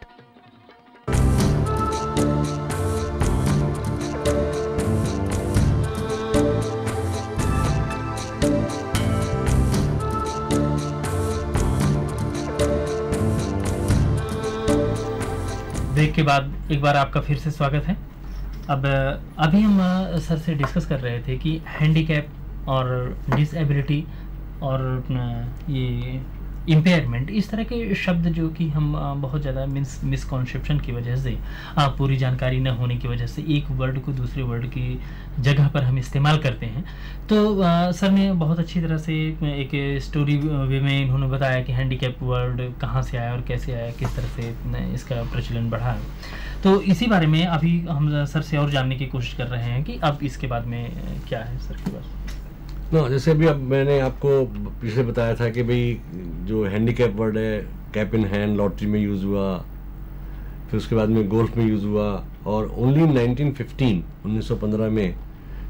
Break के बाद एक बार आपका फिर से स्वागत है। अब अभी हम सर से डिस्कस कर रहे थे कि हैंडीकैप और डिसेबिलिटी और ये इम्पेयरमेंट, इस तरह के शब्द जो कि हम बहुत ज़्यादा मिसकॉन्सेप्शन की वजह से, पूरी जानकारी न होने की वजह से एक वर्ड को दूसरे वर्ड की जगह पर हम इस्तेमाल करते हैं। तो सर ने बहुत अच्छी तरह से एक स्टोरी वे में इन्होंने बताया कि हैंडीकैप वर्ड कहाँ से आया और कैसे आया, किस तरह से इसका प्रचलन बढ़ा। तो इसी बारे में अभी हम सर से और जानने की कोशिश कर रहे हैं कि अब इसके बाद में क्या है सर के पास। जैसे अभी अब मैंने आपको पीछे बताया था कि भाई जो हैंडीकैप वर्ड है, कैप इन हैंड लॉटरी में यूज़ हुआ, फिर उसके बाद में गोल्फ में यूज़ हुआ, और ओनली 1915 में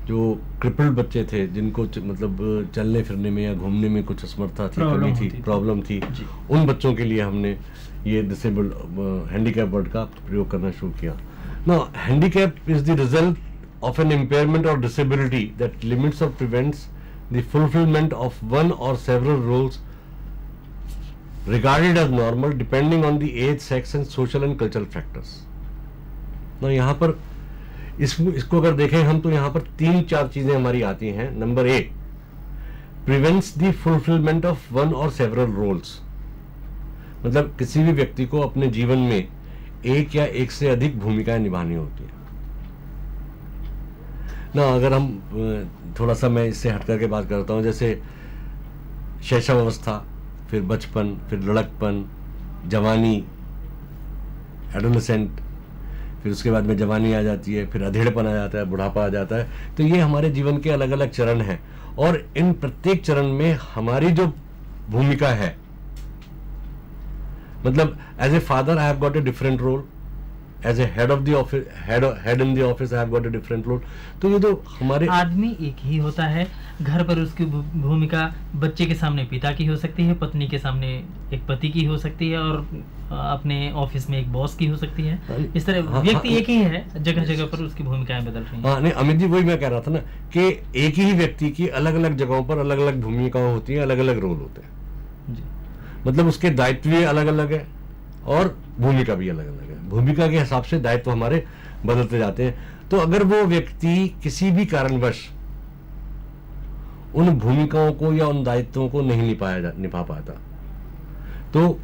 जो क्रिपल्ड बच्चे थे जिनको मतलब चलने फिरने में या घूमने में कुछ असमर्थता थी, कमी थी, प्रॉब्लम थी, उन बच्चों के लिए हमने ये डिसेबल्ड हैंडीकैप वर्ड का प्रयोग करना शुरू किया। Now handicap is the result of an impairment और डिसेबिलिटी दैट लिमिट्स और prevents the fulfillment of one or several roles regarded as normal depending on the age, sex and social and cultural factors. ना यहाँ पर इसको अगर देखें हम तो यहाँ पर 3-4 चीजें हमारी आती हैं। Number 1, prevents the fulfillment of one or several roles, मतलब किसी भी व्यक्ति को अपने जीवन में एक या एक से अधिक भूमिकाएं निभानी होती है ना। अगर हम थोड़ा सा मैं इससे हट करके बात करता हूँ, जैसे शैशव अवस्था, फिर बचपन, फिर लड़कपन, जवानी, एडोलेसेंट, फिर उसके बाद में जवानी आ जाती है, फिर अधेड़पन आ जाता है, बुढ़ापा आ जाता है। तो ये हमारे जीवन के अलग अलग चरण हैं और इन प्रत्येक चरण में हमारी जो भूमिका है, मतलब as a father I have got a different role, as a head of the office, head in the office I have got a different role. तो ये तो हमारे आदमी एक ही होता है, घर पर उसकी भूमिका बच्चे के सामने पिता की हो सकती है, पत्नी के सामने एक पति की हो सकती है और अपने ऑफिस में एक बॉस की हो सकती है। इस तरह व्यक्ति एक ही है, जगह जगह पर उसकी भूमिकाएं बदल रही हैं। नहीं अमित जी, वही मैं कह रहा था ना कि एक ही व्यक्ति की अलग अलग जगहों पर अलग अलग भूमिकाएं होती है, अलग अलग रोल होते हैं जी। मतलब उसके दायित्व भी अलग अलग है और भूमिका भी अलग अलग है। भूमिका के हिसाब से दायित्व हमारे बदलते जाते हैं। तो अगर वो व्यक्ति किसी भी कारणवश उन भूमिकाओं को या उन दायित्वों को नहीं निभा पाता, तो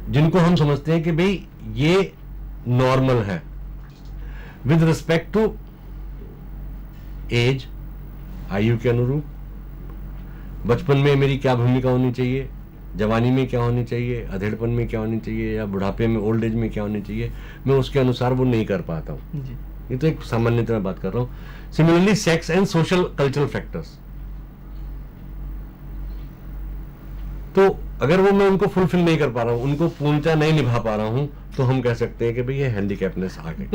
जिनको हम समझते हैं कि भाई ये नॉर्मल है विद रिस्पेक्ट टू एज, आयु के अनुरूप, बचपन में मेरी क्या भूमिका होनी चाहिए, जवानी में क्या होनी चाहिए, अधेड़पन में क्या होनी चाहिए, या बुढ़ापे में, ओल्ड एज में क्या होनी चाहिए, मैं उसके अनुसार वो नहीं कर पाता हूँ। ये तो एक सामान्यतः बात कर रहा हूँ। Similarly sex and social cultural factors, तो अगर वो मैं उनको फुलफिल नहीं कर पा रहा हूँ, उनको पूर्णतः नहीं निभा पा रहा हूँ, तो हम कह सकते हैं कि भाई ये हैंडीकैपनेस आ गई।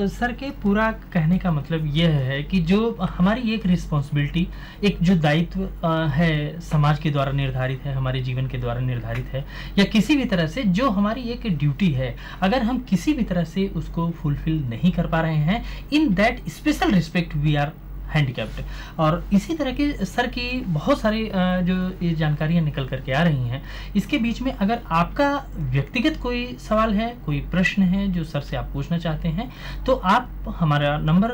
सर के पूरा कहने का मतलब यह है कि जो हमारी एक रिस्पॉन्सिबिलिटी, एक जो दायित्व है, समाज के द्वारा निर्धारित है, हमारे जीवन के द्वारा निर्धारित है, या किसी भी तरह से जो हमारी एक ड्यूटी है, अगर हम किसी भी तरह से उसको फुलफिल नहीं कर पा रहे हैं, in that special respect we are handicapped. और इसी तरह के सर की बहुत सारी जो ये जानकारियाँ निकल करके आ रही हैं, इसके बीच में अगर आपका व्यक्तिगत कोई सवाल है, कोई प्रश्न है जो सर से आप पूछना चाहते हैं, तो आप हमारा नंबर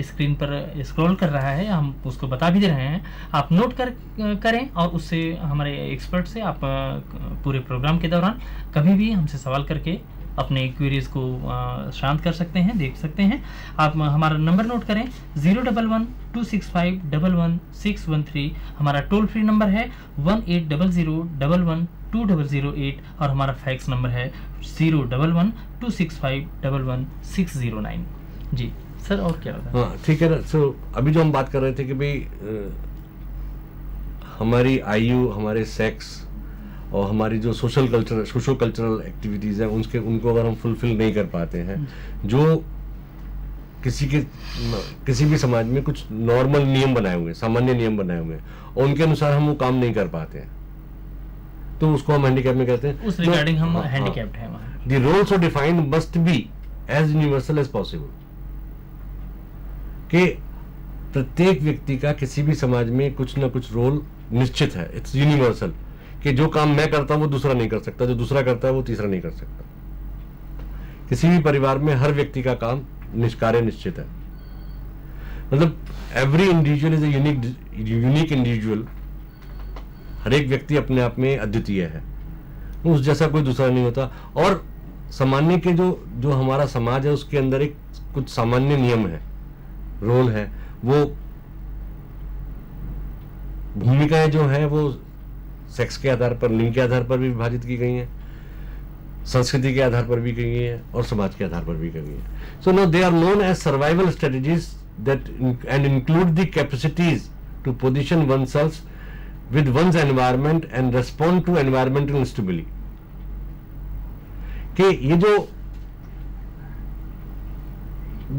स्क्रीन पर स्क्रॉल कर रहा है, हम उसको बता भी दे रहे हैं, आप नोट करें और उससे हमारे एक्सपर्ट से आप पूरे प्रोग्राम के दौरान कभी भी हमसे सवाल करके अपने क्वेरीज को शांत कर सकते हैं, देख सकते हैं। आप हमारा नंबर नोट करें 011-265-11613, हमारा टोल फ्री नंबर है 1800-11-2008 और हमारा फैक्स नंबर है 011-265-11609। जी सर और क्या होता है? हाँ ठीक है ना। सो अभी जो हम बात कर रहे थे कि भाई हमारी आयु, हमारे सेक्स और हमारी जो सोशल कल्चरल एक्टिविटीज़ हैं उनको अगर हम फुलफिल नहीं कर पाते हैं, जो किसी भी समाज में कुछ नॉर्मल नियम बनाए हुए, सामान्य नियम बनाए हुए हैं और उनके अनुसार हम वो काम नहीं कर पाते हैं, तो उसको हम हैंडीकैप में कहते हैं। उस रिगार्डिंग हम हैंडीकैप्ड हैं वहाँ। The roles so defined must be as universal as possible, कि प्रत्येक व्यक्ति का किसी भी समाज में कुछ ना कुछ रोल निश्चित है, इट्स यूनिवर्सल, कि जो काम मैं करता हूं वो दूसरा नहीं कर सकता, जो दूसरा करता है वो तीसरा नहीं कर सकता। किसी भी परिवार में हर व्यक्ति का काम कार्य निश्चित है, मतलब every individual is a unique individual. हर एक व्यक्ति अपने आप में अद्वितीय है, उस जैसा कोई दूसरा नहीं होता। और सामान्य के जो हमारा समाज है उसके अंदर एक कुछ सामान्य नियम है, रोल है, वो भूमिकाएं जो है वो सेक्स के आधार पर, लिंग के आधार पर भी विभाजित की गई हैं, संस्कृति के आधार पर भी की गई है और समाज के आधार पर भी की गई है। So now they are known as survival strategies that and include the capacities to position oneself with one's environment and respond to environmental stimuli। कि ये जो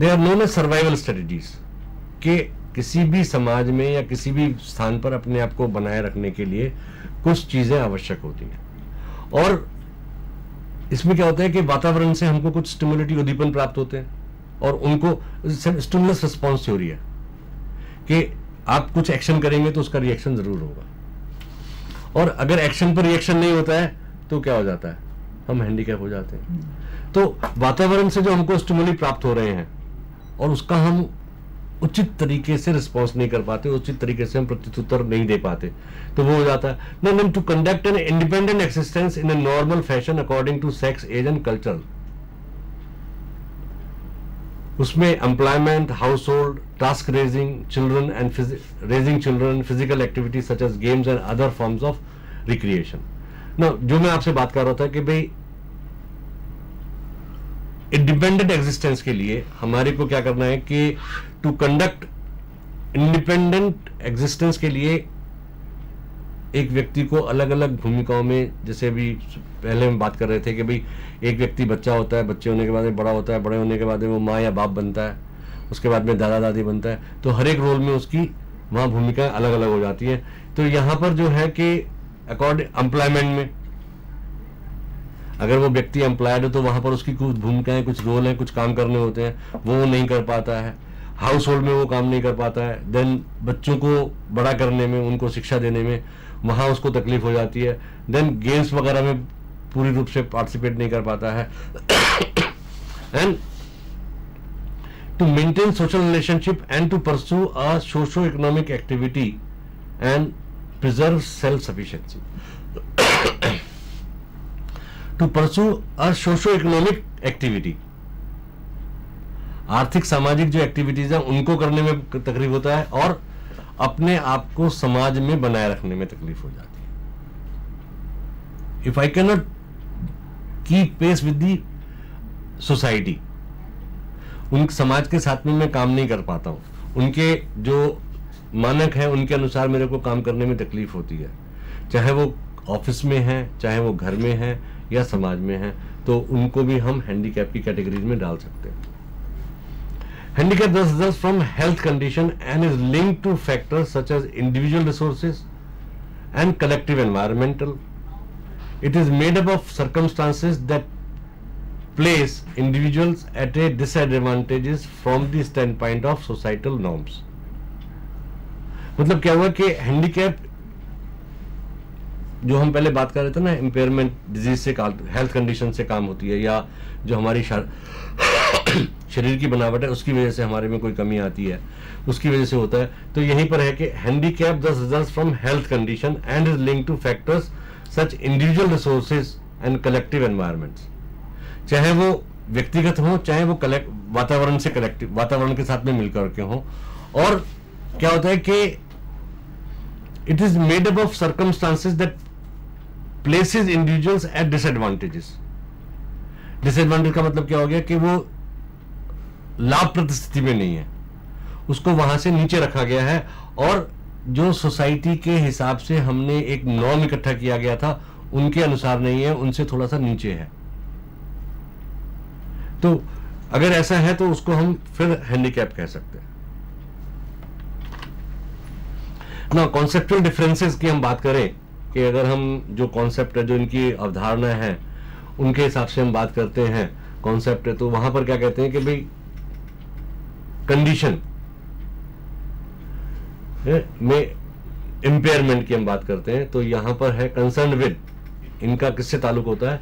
they are known as survival strategies, कि किसी भी समाज में या किसी भी स्थान पर अपने आप को बनाए रखने के लिए कुछ चीजें आवश्यक होती हैं। और इसमें क्या होता है कि वातावरण से हमको कुछ स्टिमुलेटिव उद्दीपन प्राप्त होते हैं और उनको स्टिमुलस रिस्पॉन्स थ्योरी है कि आप कुछ एक्शन करेंगे तो उसका रिएक्शन जरूर होगा, और अगर एक्शन पर रिएक्शन नहीं होता है तो क्या हो जाता है, हम हैंडीकैप हो जाते हैं। तो वातावरण से जो हमको स्टिमुली प्राप्त हो रहे हैं और उसका हम उचित तरीके से रिस्पॉन्स नहीं कर पाते, उचित तरीके से हम प्रत्युत्तर नहीं दे पाते, तो वो हो जाता है ना to conduct an independent existence in a normal fashion according to sex, age and culture. उसमें employment, household, task raising children and physical activities such as games and other forms of recreation. ना जो मैं आपसे बात कर रहा था कि भाई इंडिपेंडेंट एग्जिस्टेंस के लिए हमारे को क्या करना है कि टू कंडक्ट इंडिपेंडेंट एग्जिस्टेंस के लिए एक व्यक्ति को अलग अलग भूमिकाओं में, जैसे अभी पहले हम बात कर रहे थे कि भाई एक व्यक्ति बच्चा होता है, बच्चे होने के बाद में बड़ा होता है, बड़े होने के बाद में वो माँ या बाप बनता है, उसके बाद में दादा दादी बनता है, तो हर एक रोल में उसकी वहाँ भूमिकाएं अलग अलग हो जाती है। तो यहाँ पर जो है कि अकॉर्डिंग एम्प्लॉयमेंट में अगर वो व्यक्ति एम्प्लॉयड है तो वहाँ पर उसकी कुछ भूमिकाएं, कुछ रोल हैं, कुछ काम करने होते हैं, वो नहीं कर पाता है। हाउस होल्ड में वो काम नहीं कर पाता है। देन बच्चों को बड़ा करने में, उनको शिक्षा देने में वहाँ उसको तकलीफ हो जाती है। देन गेम्स वगैरह में पूरी रूप से पार्टिसिपेट नहीं कर पाता है। And to maintain social relationship and to pursue a socio economic activity and preserve self sufficiency. To pursue a socio economic activity, आर्थिक सामाजिक जो एक्टिविटीज है उनको करने में तकलीफ होता है और अपने आप को समाज में बनाए रखने में तकलीफ हो जाती है। If I can not keep pace with the society, उन समाज के साथ में मैं काम नहीं कर पाता हूं, उनके जो मानक है उनके अनुसार मेरे को काम करने में तकलीफ होती है, चाहे वो ऑफिस में है, चाहे वो घर में है या समाज में है, तो उनको भी हम हैंडीकैप की कैटेगरीज में डाल सकते हैं। Handicap thus results from health condition and is linked to factors such as individual resources and collective environmental. It is made up of circumstances that place individuals at a disadvantages from the standpoint of societal norms. मतलब क्या हुआ कि handicap जो हम पहले बात कर रहे थे ना, इम्पेयरमेंट डिजीज से, हेल्थ कंडीशन से काम होती है, या जो हमारी शरीर की बनावट है उसकी वजह से हमारे में कोई कमी आती है, उसकी वजह से होता है। तो यहीं पर है कि हैंडीकैप दस results from health condition and is linked two factors such individual resources and collective environments. चाहे वो व्यक्तिगत हो, चाहे वो वातावरण से कलेक्टिव, वातावरण के साथ में मिलकर के हो। और क्या होता है कि it is made up of circumstances that places individuals at disadvantages. Disadvantage का मतलब क्या हो गया कि वो लाभप्रद स्थिति में नहीं है, उसको वहां से नीचे रखा गया है, और जो सोसाइटी के हिसाब से हमने एक नॉर्म इकट्ठा किया गया था उनके अनुसार नहीं है, उनसे थोड़ा सा नीचे है। तो अगर ऐसा है तो उसको हम फिर हैंडीकैप कह सकते हैं ना। कॉन्सेप्चुअल डिफरेंसेस की हम बात करें कि अगर हम जो कॉन्सेप्ट है, जो इनकी अवधारणा है, उनके हिसाब से हम बात करते हैं कॉन्सेप्ट है, तो वहां पर क्या कहते हैं कि भाई कंडीशन में इंपेयरमेंट की हम बात करते हैं, तो यहां पर है कंसर्न विद, इनका किससे ताल्लुक होता है,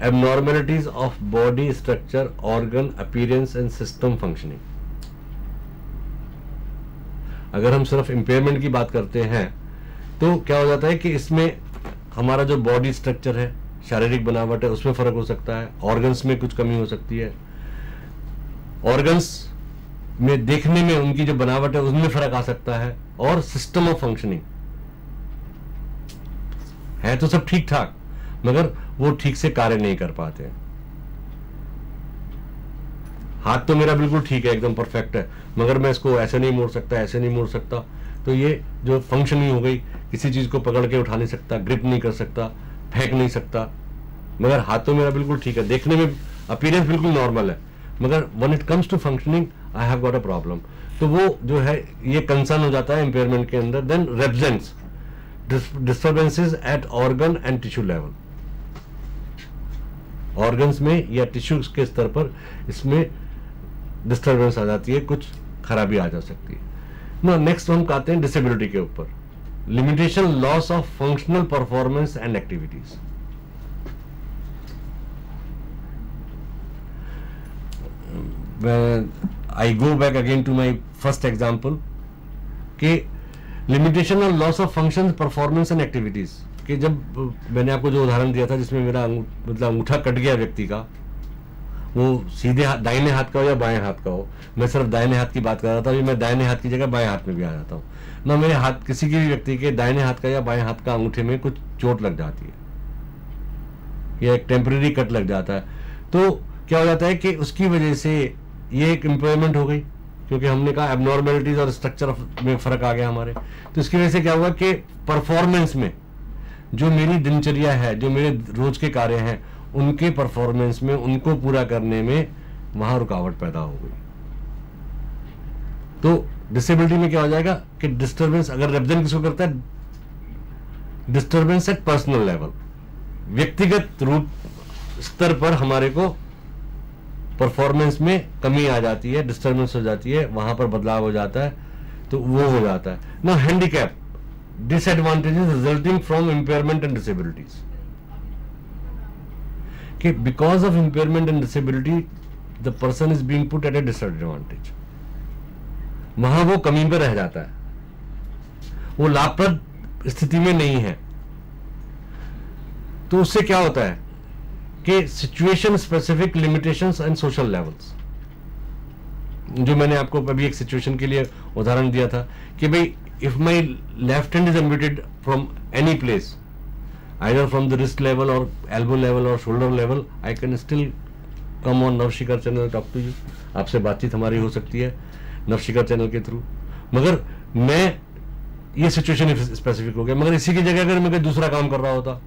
abnormalities of body structure, organ, appearance and system functioning. अगर हम सिर्फ इंपेयरमेंट की बात करते हैं तो क्या हो जाता है कि इसमें हमारा जो बॉडी स्ट्रक्चर है, शारीरिक बनावट है, उसमें फर्क हो सकता है, ऑर्गन्स में कुछ कमी हो सकती है, ऑर्गन्स में देखने में उनकी जो बनावट है उसमें फर्क आ सकता है, और सिस्टम ऑफ फंक्शनिंग है तो सब ठीक ठाक मगर वो ठीक से कार्य नहीं कर पाते हैं। हाथ तो मेरा बिल्कुल ठीक है, एकदम परफेक्ट है, मगर मैं इसको ऐसे नहीं मोड़ सकता, ऐसे नहीं मोड़ सकता, तो ये जो फंक्शनिंग हो गई, किसी चीज को पकड़ के उठा नहीं सकता, ग्रिप नहीं कर सकता, फेंक नहीं सकता, मगर हाथ तो मेरा बिल्कुल ठीक है, देखने में अपीयरेंस बिल्कुल नॉर्मल है, मगर when it comes to functioning I have got a problem. तो वो जो है ये कंसर्न हो जाता है इंपेयरमेंट के अंदर। Then represents disturbances at organ and tissue level, organs में या टिश्यूज के स्तर पर इसमें डिस्टर्बेंस आ जाती है, कुछ खराबी आ जा सकती है ना। नेक्स्ट हम आते हैं डिसेबिलिटी के ऊपर, limitation, loss of functional performance and activities. I go back again to my first example कि लिमिटेशन और loss of functions, performance and activities कि जब मैंने आपको जो उदाहरण दिया था जिसमें मेरा मतलब अंगूठा कट गया व्यक्ति का, वो सीधे हाथ, दाहिने हाथ का हो या बाएं हाथ का हो, मैं सिर्फ दाहिने हाथ की बात कर रहा था, अभी मैं दाहिने हाथ की जगह बाएं हाथ में भी आ जाता हूँ ना। मेरे हाथ, किसी के भी व्यक्ति के दाहिने हाथ का या बाएं हाथ का अंगूठे में कुछ चोट लग जाती है या एक टेम्परेरी कट लग जाता है, तो क्या हो जाता है कि उसकी वजह से ये एक इंप्रूवमेंट हो गई, क्योंकि हमने कहा एबनॉर्मेलिटीज और स्ट्रक्चर में फर्क आ गया हमारे। तो इसकी वजह से क्या हुआ कि परफॉर्मेंस में, जो मेरी दिनचर्या है, जो मेरे रोज के कार्य हैं, उनके परफॉर्मेंस में, उनको पूरा करने में वहां रुकावट पैदा हो गई। तो डिसेबिलिटी में क्या हो जाएगा कि डिस्टर्बेंस, अगर रिप्रेजेंट किसको करता है, डिस्टर्बेंस एट पर्सनल लेवल, व्यक्तिगत रूप स्तर पर हमारे को परफॉर्मेंस में कमी आ जाती है, डिस्टर्बेंस हो जाती है, वहां पर बदलाव हो जाता है, तो वो हो जाता है ना। Handicap, disadvantages resulting from impairment and disabilities, कि because of impairment and disability the person is being put at a disadvantage, वहां वो कमी पर रह जाता है, वो लाभप्रद स्थिति में नहीं है। तो उससे क्या होता है कि situation specific limitations and social levels, जो मैंने आपको अभी एक सिचुएशन के लिए उदाहरण दिया था कि भाई if my left hand is amputated from any place, either from the wrist level और एल्बो लेवल और shoulder level, I can still come on Navshikhar channel talk to you, आपसे बातचीत हमारी हो सकती है नवशिखर चैनल के थ्रू। मगर मैं, ये सिचुएशन स्पेसिफिक हो गया, मगर इसी की जगह अगर मैं कोई दूसरा काम कर रहा होता,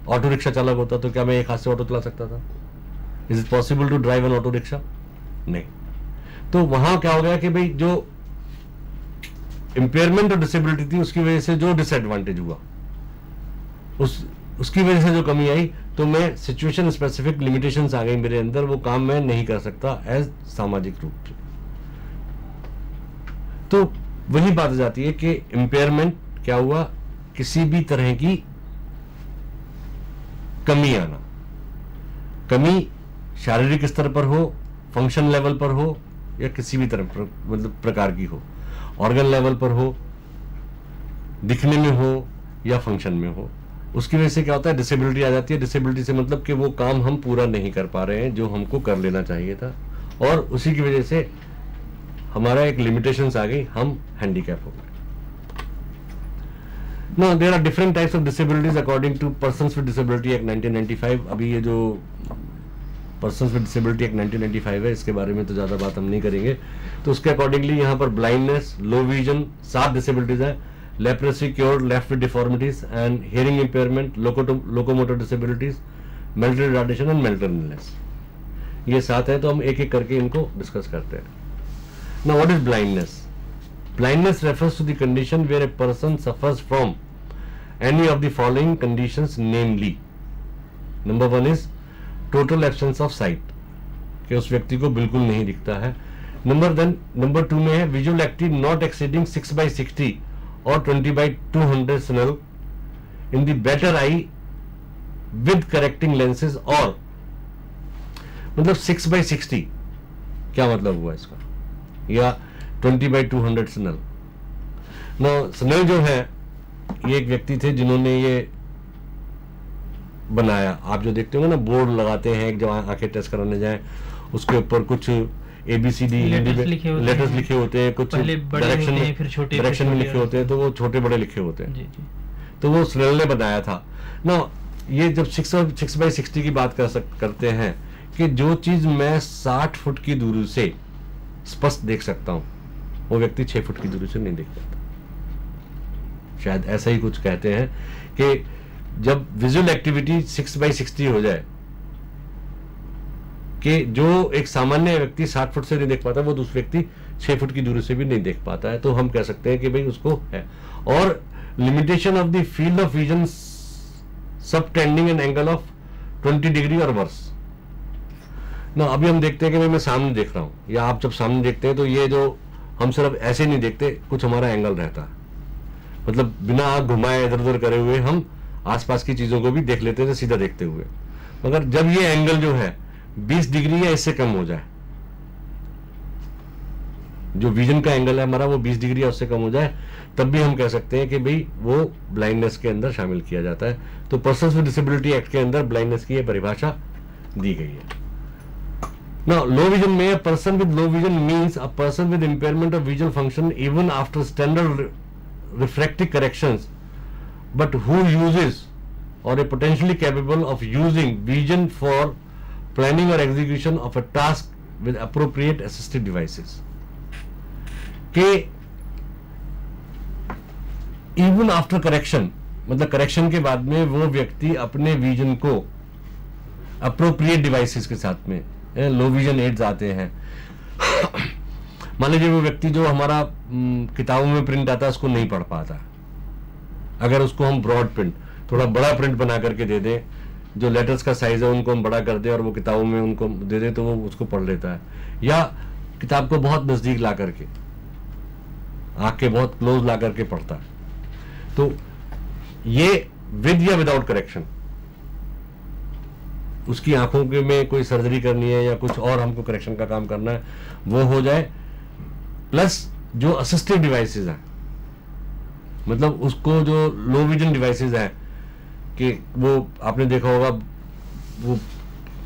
ऑटो रिक्शा चालक होता, तो क्या मैं एक हाथ से ऑटो चला सकता था? Is it possible to drive an auto rickshaw? नहीं। तो वहां क्या हो गया कि भाई जो इंपेयरमेंट और डिसेबिलिटी थी, उसकी वजह से जो डिसएडवांटेज हुआ, उसकी वजह से जो कमी आई, तो मैं सिचुएशन स्पेसिफिक लिमिटेशंस आ गई मेरे अंदर, वो काम मैं नहीं कर सकता एज सामाजिक रूप से। तो वही बात आ जाती है कि इंपेयरमेंट क्या हुआ, किसी भी तरह की कमी आना, कमी शारीरिक स्तर पर हो, फंक्शन लेवल पर हो, या किसी भी तरह मतलब प्रकार की हो, ऑर्गन लेवल पर हो, दिखने में हो या फंक्शन में हो, उसकी वजह से क्या होता है, डिसेबिलिटी आ जाती है। डिसेबिलिटी से मतलब कि वो काम हम पूरा नहीं कर पा रहे हैं जो हमको कर लेना चाहिए था, और उसी की वजह से हमारा एक लिमिटेशंस आ गई, हम हैंडीकैप हो गए। Now there are different types of disabilities according to Persons with Disability Act 1995। अभी ये जो पर्सन्स विद डिसेबिलिटी एक्ट 1995 है, इसके बारे में तो ज़्यादा बात हम नहीं करेंगे। तो उसके अकॉर्डिंगली यहाँ पर ब्लाइंडनेस, लो विजन, 7 डिसेबिलिटीज है, leprosy cured, left with deformities and hearing impairment, locomotor disabilities, mental retardation and mental illness, ये 7 है। तो हम एक एक करके इनको डिस्कस करते हैं। Now what is blindness? Blindness refers to the condition where a person suffers from any of the following conditions, namely, number 1 is total absence of sight, कि उस व्यक्ति को बिल्कुल नहीं दिखता है। नंबर 2 में है visual activity not exceeding 6/60 और 20/200 snell in the better eye with correcting lenses, और मतलब 6/60 क्या मतलब हुआ इसका, या 20/200 स्नेल। स्नेल जो है ये एक व्यक्ति थे जिन्होंने ये बनाया। आप जो देखते होंगे ना, बोर्ड लगाते हैं, एक जब आंखें टेस्ट कराने जाए उसके ऊपर कुछ ABCD लेटर्स लिखे होते हैं, कुछ डायरेक्शन में लिखे होते हैं, तो वो छोटे बड़े लिखे होते हैं। तो वो स्नेल ने बनाया था ना। ये जब 6/60 की बात करते हैं कि जो चीज मैं 60 फुट की दूरी से स्पष्ट देख सकता हूं, वो व्यक्ति 6 फुट की दूरी से नहीं देख पाता। शायद ऐसा ही कुछ कहते हैं कि जब विजुअल एक्टिविटी 6/60 हो जाए, कि जो एक सामान्य व्यक्ति 60 फुट से नहीं देख पाता, वो दूसरे व्यक्ति 6 फुट की दूरी से भी नहीं देख पाता है, तो हम कह सकते हैं कि भाई उसको है। और limitation of the field of vision subtending an angle of 20 degree और वर्स ना। अभी हम देखते हैं कि भाई मैं सामने देख रहा हूं, या आप जब सामने देखते हैं तो ये जो हम सिर्फ ऐसे नहीं देखते, कुछ हमारा एंगल रहता है, मतलब बिना आंख घुमाए इधर उधर करे हुए हम आसपास की चीजों को भी देख लेते हैं सीधा देखते हुए। मगर जब ये एंगल जो है 20 डिग्री या इससे कम हो जाए, जो विजन का एंगल है हमारा वो 20 डिग्री या उससे कम हो जाए, तब भी हम कह सकते हैं कि भाई वो ब्लाइंडनेस के अंदर शामिल किया जाता है। तो पर्सन्स विद डिसेबिलिटी एक्ट के अंदर ब्लाइंडनेस की यह परिभाषा दी गई है। Now, low vision में, a person with low vision means a person with impairment of visual function even after standard refractive corrections, but who uses or is potentially capable of using vision for planning or execution of a task with appropriate assistive devices. कि even after correction, मतलब correction के बाद में वो व्यक्ति अपने vision को appropriate devices के साथ में, लो विजन एड्स आते हैं। मान लीजिए वो व्यक्ति जो हमारा किताबों में प्रिंट आता है उसको नहीं पढ़ पाता, अगर उसको हम ब्रॉड प्रिंट, थोड़ा बड़ा प्रिंट बना करके दे दें, जो लेटर्स का साइज है उनको हम बड़ा कर दें और वो किताबों में उनको दे दें, तो वो उसको पढ़ लेता है। या किताब को बहुत नजदीक ला करके, आंख के बहुत क्लोज ला करके पढ़ता है। तो ये विद या विदाउट करेक्शन, उसकी आंखों के में कोई सर्जरी करनी है या कुछ और हमको करेक्शन का काम करना है, वो हो जाए। प्लस जो असिस्टिव डिवाइसेस हैं, मतलब उसको जो लो विजन डिवाइसेस हैं, कि वो आपने देखा होगा, वो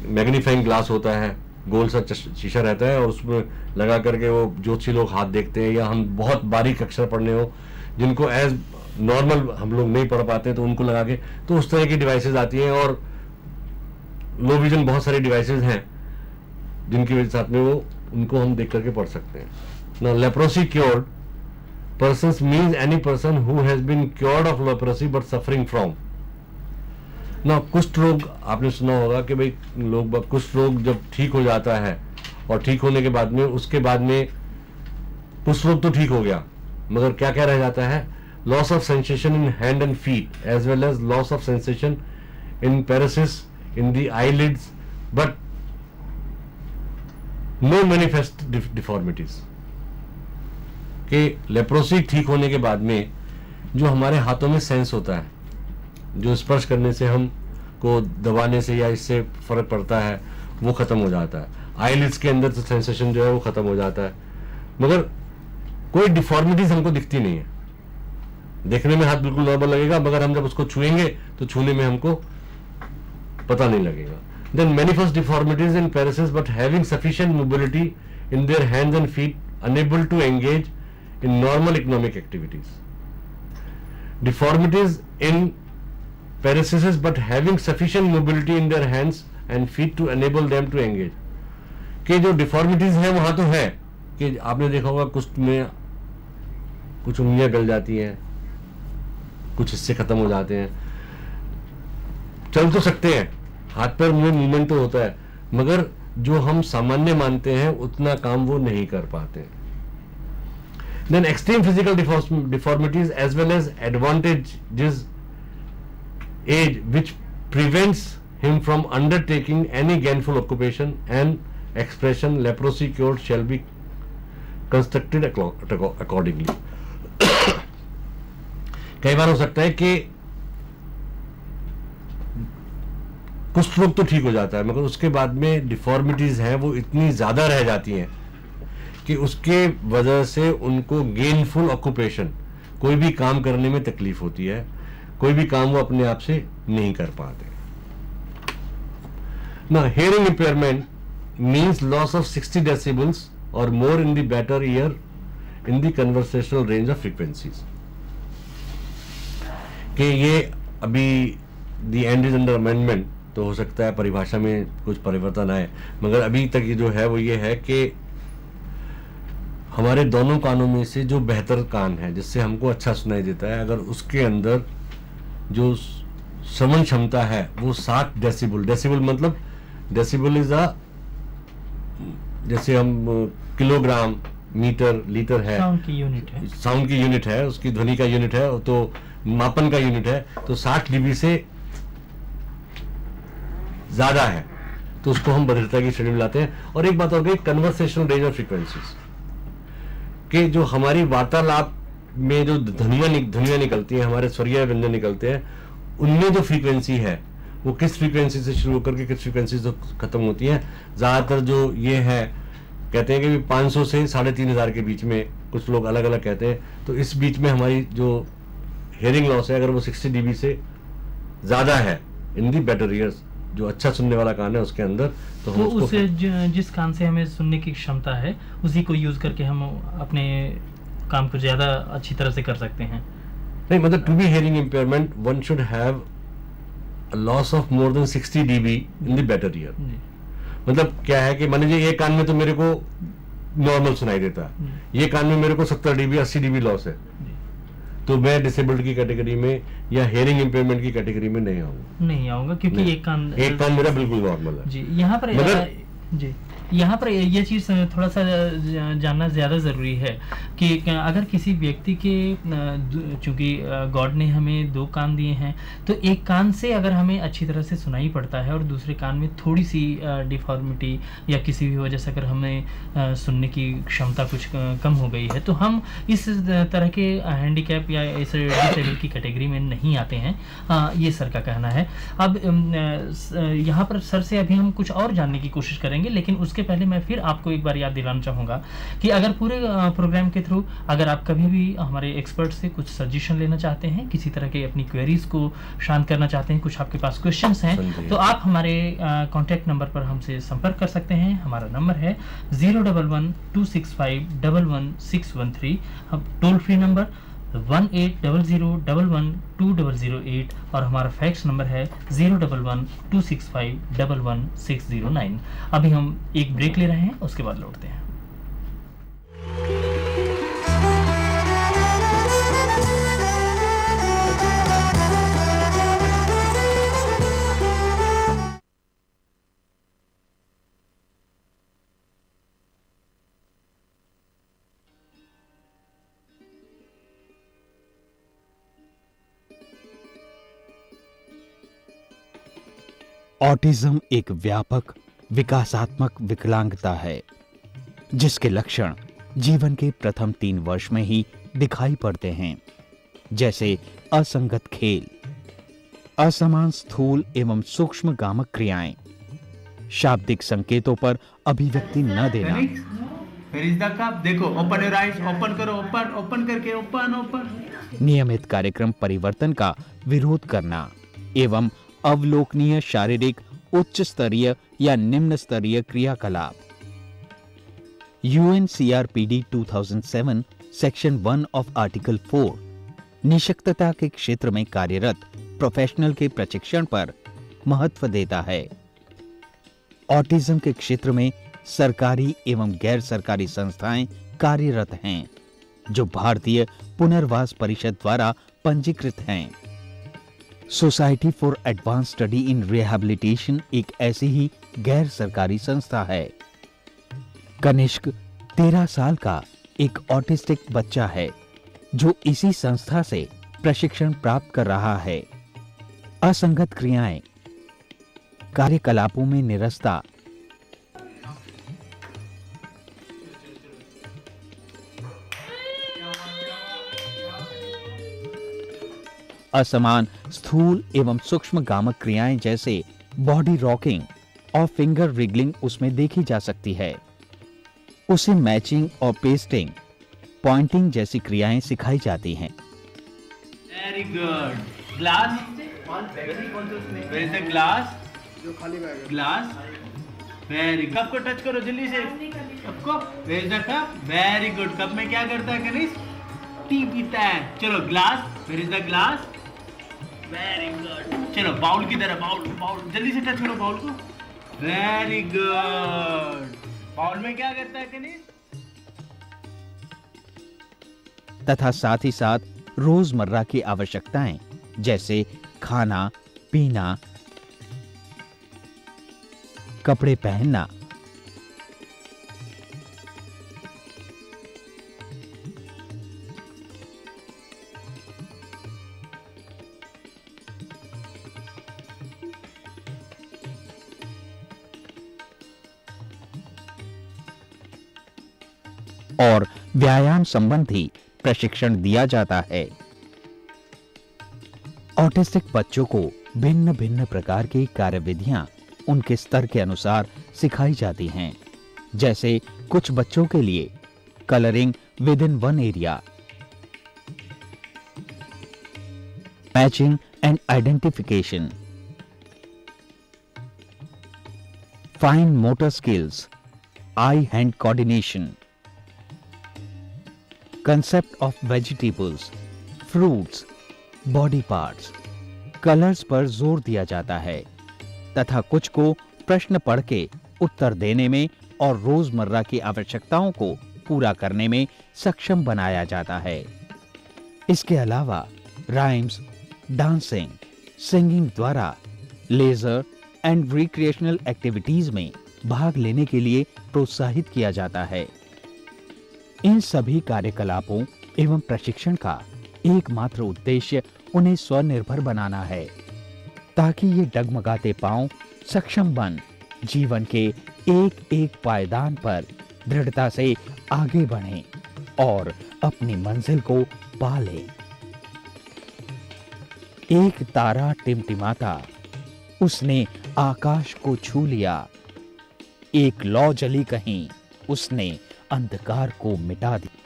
मैग्नीफाइंग ग्लास होता है, गोल सा शीशा रहता है और उसमें लगा करके वो ज्योतिषी लोग हाथ देखते हैं, या हम बहुत बारीक अक्षर पढ़ने हो जिनको एज नॉर्मल हम लोग नहीं पढ़ पाते तो उनको लगा के, तो उस तरह की डिवाइसेस आती हैं। और लो विजन बहुत सारे डिवाइसेस हैं जिनकी वजह साथ में वो उनको हम देख करके पढ़ सकते हैं ना। Leprosy cured persons means any person who has been cured of leprosy but suffering from। ना कुष्ठ रोग आपने सुना होगा कि भाई लोग कुष्ठ रोग जब ठीक हो जाता है और ठीक होने के बाद में, उसके बाद में कुष्ठ रोग तो ठीक हो गया, मगर क्या क्या रह जाता है, loss of sensation in hand and feet as well as loss of sensation in paresis in the eyelids but no manifest deformities. कि लेप्रोसी ठीक होने के बाद में जो हमारे हाथों में सेंस होता है, जो स्पर्श करने से हम को दबाने से या इससे फर्क पड़ता है, वो खत्म हो जाता है। आईलिड्स के अंदर सेंसेशन जो है वो खत्म हो जाता है, मगर कोई डिफॉर्मिटीज हमको दिखती नहीं है। देखने में हाथ बिल्कुल नॉर्मल लगेगा, मगर हम जब उसको छुएंगे तो छूने में हमको पता नहीं लगेगा। Then manifest deformities in paresis but having sufficient mobility in their hands and feet, unable to engage in normal economic activities. Deformities in paresis but having sufficient mobility in their hands and feet to enable them to engage. कि जो deformities हैं वहां तो है कि आपने देखा होगा कुछ में कुछ उंगलियां गल जाती हैं, कुछ हिस्से खत्म हो जाते हैं, चल तो सकते हैं, हाथ पैर में मूवमेंट तो होता है, मगर जो हम सामान्य मानते हैं उतना काम वो नहीं कर पाते. Then extreme physical deformities as well as advantages age which prevents him from undertaking any gainful occupation and expression leprosy cure shall be constructed accordingly. कई बार हो सकता है कि कुछ लोग तो ठीक हो जाता है, मगर उसके बाद में डिफॉर्मिटीज हैं वो इतनी ज्यादा रह जाती हैं कि उसके वजह से उनको गेनफुल ऑक्यूपेशन, कोई भी काम करने में तकलीफ होती है, कोई भी काम वो अपने आप से नहीं कर पाते. Now, hearing impairment means loss of 60 decibels or more in the better ear in the conversational range of frequencies. कि ये अभी the end is under amendment, तो हो सकता है परिभाषा में कुछ परिवर्तन आए, मगर अभी तक ये जो है वो ये है कि हमारे दोनों कानों में से जो बेहतर कान है जिससे हमको अच्छा सुनाई देता है, अगर उसके अंदर जो श्रवण क्षमता है वो 60 डेसिबल, डेसिबल मतलब डेसिबल इज अ, जैसे हम किलोग्राम मीटर लीटर है, साउंड की यूनिट है, साउंड की यूनिट है, उसकी ध्वनि का यूनिट है, तो मापन का यूनिट है, तो 60 डीबी से ज्यादा है तो उसको हम बधिरता की श्रेणी में लाते हैं. और एक बात हो गई कन्वर्सेशनल रेंज ऑफ फ्रीक्वेंसीज, कि जो हमारी वार्तालाप में जो ध्वनियां निकलती हैं, हमारे स्वरीय व्यंजन निकलते हैं, उनमें जो फ्रीक्वेंसी है वो किस फ्रीक्वेंसी से शुरू होकर के किस फ्रीक्वेंसी से खत्म होती है. ज्यादातर जो ये है कहते हैं कि 500 से 3500 के बीच में, कुछ लोग अलग अलग कहते हैं, तो इस बीच में हमारी जो हियरिंग लॉस है अगर वो 60 डीबी से ज्यादा है इन दी बेटर ईयर्स, जो अच्छा सुनने वाला कान है उसके अंदर, तो हम उसको उसे जिस कान से हमें सुनने की क्षमता है उसी को यूज करके हम अपने काम को ज्यादा अच्छी तरह से कर सकते हैं. नहीं, मतलब to be hearing impairment one should have a loss of more than 60 dB in the better ear. मतलब क्या है कि मान लीजिए एक कान में तो मेरे को नॉर्मल सुनाई देता है, ये कान में मेरे को 70 डीबी 80 डीबी लॉस है, तो मैं डिसेबल्ड की कैटेगरी में या हियरिंग इम्पेयरमेंट की कैटेगरी में नहीं आऊंगा क्योंकि नहीं। एक कान मेरा बिल्कुल नॉर्मल है. जी, यहाँ पर ये चीज़ थोड़ा सा जानना ज़्यादा ज़रूरी है कि अगर किसी व्यक्ति के, चूँकि गॉड ने हमें 2 कान दिए हैं, तो एक कान से अगर हमें अच्छी तरह से सुनाई पड़ता है और दूसरे कान में थोड़ी सी डिफॉर्मिटी या किसी भी वजह से अगर हमें सुनने की क्षमता कुछ कम हो गई है, तो हम इस तरह के हैंडीकैप या इस डिसेबल की कैटेगरी में नहीं आते हैं. ये सर का कहना है. अब यहाँ पर सर से अभी हम कुछ और जानने की कोशिश करेंगे, लेकिन उसके पहले मैं फिर आपको एक बार याद दिलाना चाहूँगा कि अगर पूरे प्रोग्राम के थ्रू अगर आप कभी भी हमारे एक्सपर्ट से कुछ सजेशन लेना चाहते हैं, किसी तरह के अपनी क्वेरीज को शांत करना चाहते हैं, कुछ आपके पास क्वेश्चंस हैं, तो आप हमारे कॉन्टैक्ट नंबर पर हमसे संपर्क कर सकते हैं. हमारा नंबर है 011-265-11613, टोल फ्री नंबर 1800112008 और हमारा फैक्स नंबर है 011-265-11609. अभी हम एक ब्रेक ले रहे हैं, उसके बाद लौटते हैं. ऑटिज्म एक व्यापक विकासात्मक विकलांगता है जिसके लक्षण जीवन के प्रथम 3 वर्ष में ही दिखाई पड़ते हैं, जैसे असंगत खेल, असमान स्थूल एवं सूक्ष्म गामक क्रियाएं, शाब्दिक संकेतों पर अभिव्यक्ति न देना. देखो, ओपन योर आईज, ओपन करो, ओपन करके ओपन. नियमित कार्यक्रम परिवर्तन का विरोध करना एवं अवलोकनीय शारीरिक उच्च स्तरीय या निम्न स्तरीय क्रियाकलाप. UNCRPD 2007 सेक्शन 1 ऑफ आर्टिकल 4 निशक्तता के क्षेत्र में कार्यरत प्रोफेशनल के प्रशिक्षण पर महत्व देता है. ऑटिज्म के क्षेत्र में सरकारी एवं गैर सरकारी संस्थाएं कार्यरत हैं, जो भारतीय पुनर्वास परिषद द्वारा पंजीकृत हैं। Society for advance study in rehabilitation एक ऐसी ही गैर सरकारी संस्था है। कनिष्क 13 साल का एक ऑटिस्टिक बच्चा है, जो इसी संस्था से प्रशिक्षण प्राप्त कर रहा है। असंगत क्रियाएं, कार्यकलापों में निरस्ता, असमान स्थूल एवं सूक्ष्म गामक क्रियाएं जैसे बॉडी रॉकिंग और फिंगर रिगलिंग उसमें देखी जा सकती है। उसे मैचिंग और पेस्टिंग, पॉइंटिंग जैसी क्रियाएं सिखाई जाती हैं। Very good. Glass, where is the glass? जो खाली बैग है। Glass, very. कप को टच करो जल्दी से। कप को, where is the cup? Very good. Cup में क्या करता है कनिष्क? टी पीता है। चलो glass, where is the glass? Very good. चलो बाउल की तरह, बाउल बाउल जल्दी से टच करो बाउल को। Very good. बाउल में क्या करता है कनिष्क? तथा साथ ही साथ रोजमर्रा की आवश्यकताएं जैसे खाना, पीना, कपड़े पहनना, और व्यायाम संबंधी प्रशिक्षण दिया जाता है। ऑटिस्टिक बच्चों को भिन्न भिन्न प्रकार की कार्यविधियां उनके स्तर के अनुसार सिखाई जाती हैं, जैसे कुछ बच्चों के लिए colouring with in one area, matching and identification, fine motor skills, I hand coordination, concept of vegetables, fruits, body parts, colours पर जोर दिया जाता है तथा कुछ को प्रश्न पढ़ के उत्तर देने में और रोजमर्रा की आवश्यकताओं को पूरा करने में सक्षम बनाया जाता है। इसके अलावा राइम्स, डांसिंग, सिंगिंग द्वारा लेजर एंड रिक्रिएशनल एक्टिविटीज में भाग लेने के लिए प्रोत्साहित किया जाता है। इन सभी कार्यकलापों एवं प्रशिक्षण का एकमात्र उद्देश्य उन्हें स्वनिर्भर बनाना है, ताकि ये डगमगाते पांव सक्षम बन जीवन के एक एक पायदान पर दृढ़ता से आगे बढ़ें और अपनी मंजिल को पा लें। एक तारा टिमटिमाता, उसने आकाश को छू लिया। एक लौ जली कहीं, उसने अंधकार को मिटा दिया।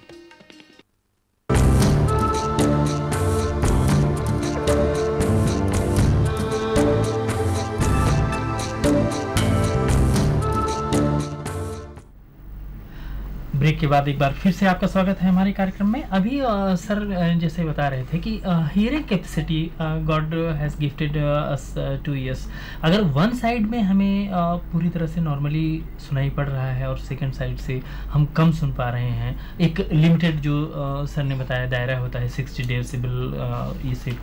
ब्रेक के बाद एक बार फिर से आपका स्वागत है हमारे कार्यक्रम में। अभी सर जैसे बता रहे थे कि hearing capacity God has gifted us 2 years। अगर वन साइड में हमें पूरी तरह से नॉर्मली सुनाई पड़ रहा है और सेकंड साइड से हम कम सुन पा रहे हैं, एक लिमिटेड जो सर ने बताया दायरा होता है 60 डेसिबल, इससे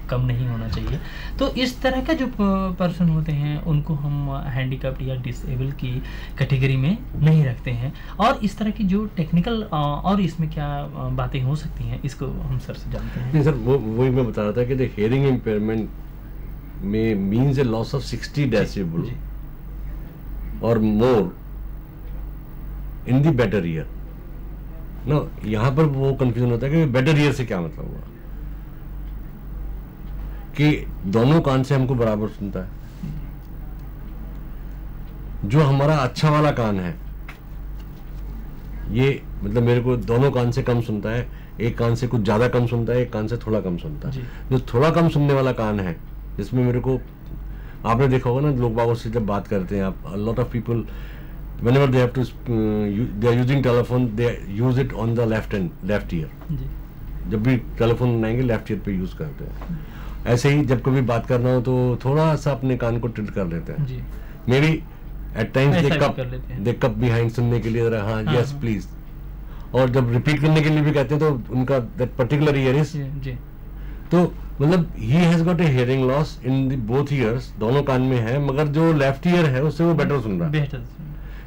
कम नहीं होना चाहिए। तो इस तरह का जो पर्सन होते हैं उनको हम हैंडीकैप्ड या डिसेबल की कैटेगरी में नहीं रखते हैं। और इस तरह की जो टेक्निकल और इसमें क्या बातें हो सकती हैं, इसको हम सर से जानते हैं। नहीं सर, वही मैं बता रहा था कि हियरिंग इम्पेयरमेंट में means A loss of 60 decibel और मोर इन द बेटर ईयर ना। यहाँ पर वो कंफ्यूजन होता है कि बेटर ईयर से क्या मतलब हुआ, कि दोनों कान से हमको बराबर सुनता है। जो हमारा अच्छा वाला कान है ये मतलब मेरे को दोनों कान से कम सुनता है, एक कान से कुछ ज्यादा कम सुनता है, एक कान से थोड़ा कम सुनता है। जो थोड़ा कम सुनने वाला कान है, जिसमें मेरे को, आपने देखा होगा ना, लोग बागों से जब बात करते हैं, आप lot of people whenever they have to they are using telephone, they use it on the left ear। जब भी टेलीफोन बनाएंगे लेफ्ट ईयर पे यूज करते हैं। ऐसे ही जब कभी बात करना हो तो थोड़ा सा अपने कान को टिल्ट कर लेते हैं। मे बी एट टाइम्स ऐसा भी कर लेते हैं। दे कप बिहाइंड सुनने के लिए हाँ हाँ, यस हाँ। प्लीज, और जब रिपीट करने के लिए भी कहते हैं तो उनका दैट पर्टिकुलर ईयर इज, जी जी तो मतलब he has got a hearing loss in the both years, दोनों कान में है, मगर जो लेफ्ट ईयर है उससे वो बेटर सुन रहा है। बेहतर।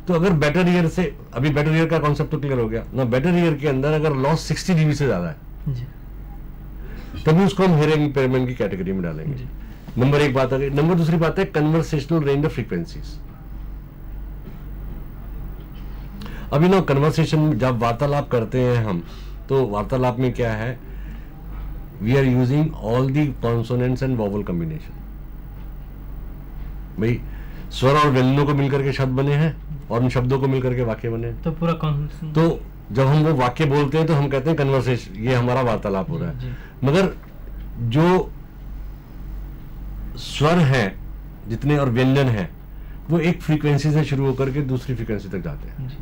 तो अगर बेटर ईयर से, अभी बेटर ईयर का कॉन्सेप्ट तो क्लियर हो गया ना, बेटर ईयर के अंदर अगर लॉस 60 dB से ज्यादा है जी तभी उसको हम हियरिंग इंपेयरमेंट की कैटेगरी में डालेंगे। जी नंबर एक बात आ गई। नंबर दूसरी बात है कन्वर्सेशनल रेंज ऑफ फ्रीक्वेंसीज। अभी ना कन्वर्सेशन जब वार्तालाप करते हैं हम, तो वार्तालाप में क्या है, we are using all the consonants and vowel combination. भाई स्वर और व्यंजनों को मिलकर के शब्द बने हैं और उन शब्दों को मिलकर के वाक्य बने हैं। तो पूरा तो जब हम वो वाक्य बोलते हैं तो हम कहते हैं कन्वर्सेशन, ये हमारा वार्तालाप हो रहा जी, है। मगर जो स्वर हैं जितने और व्यंजन हैं वो एक फ्रीक्वेंसी से शुरू होकर के दूसरी फ्रीक्वेंसी तक जाते हैं। जी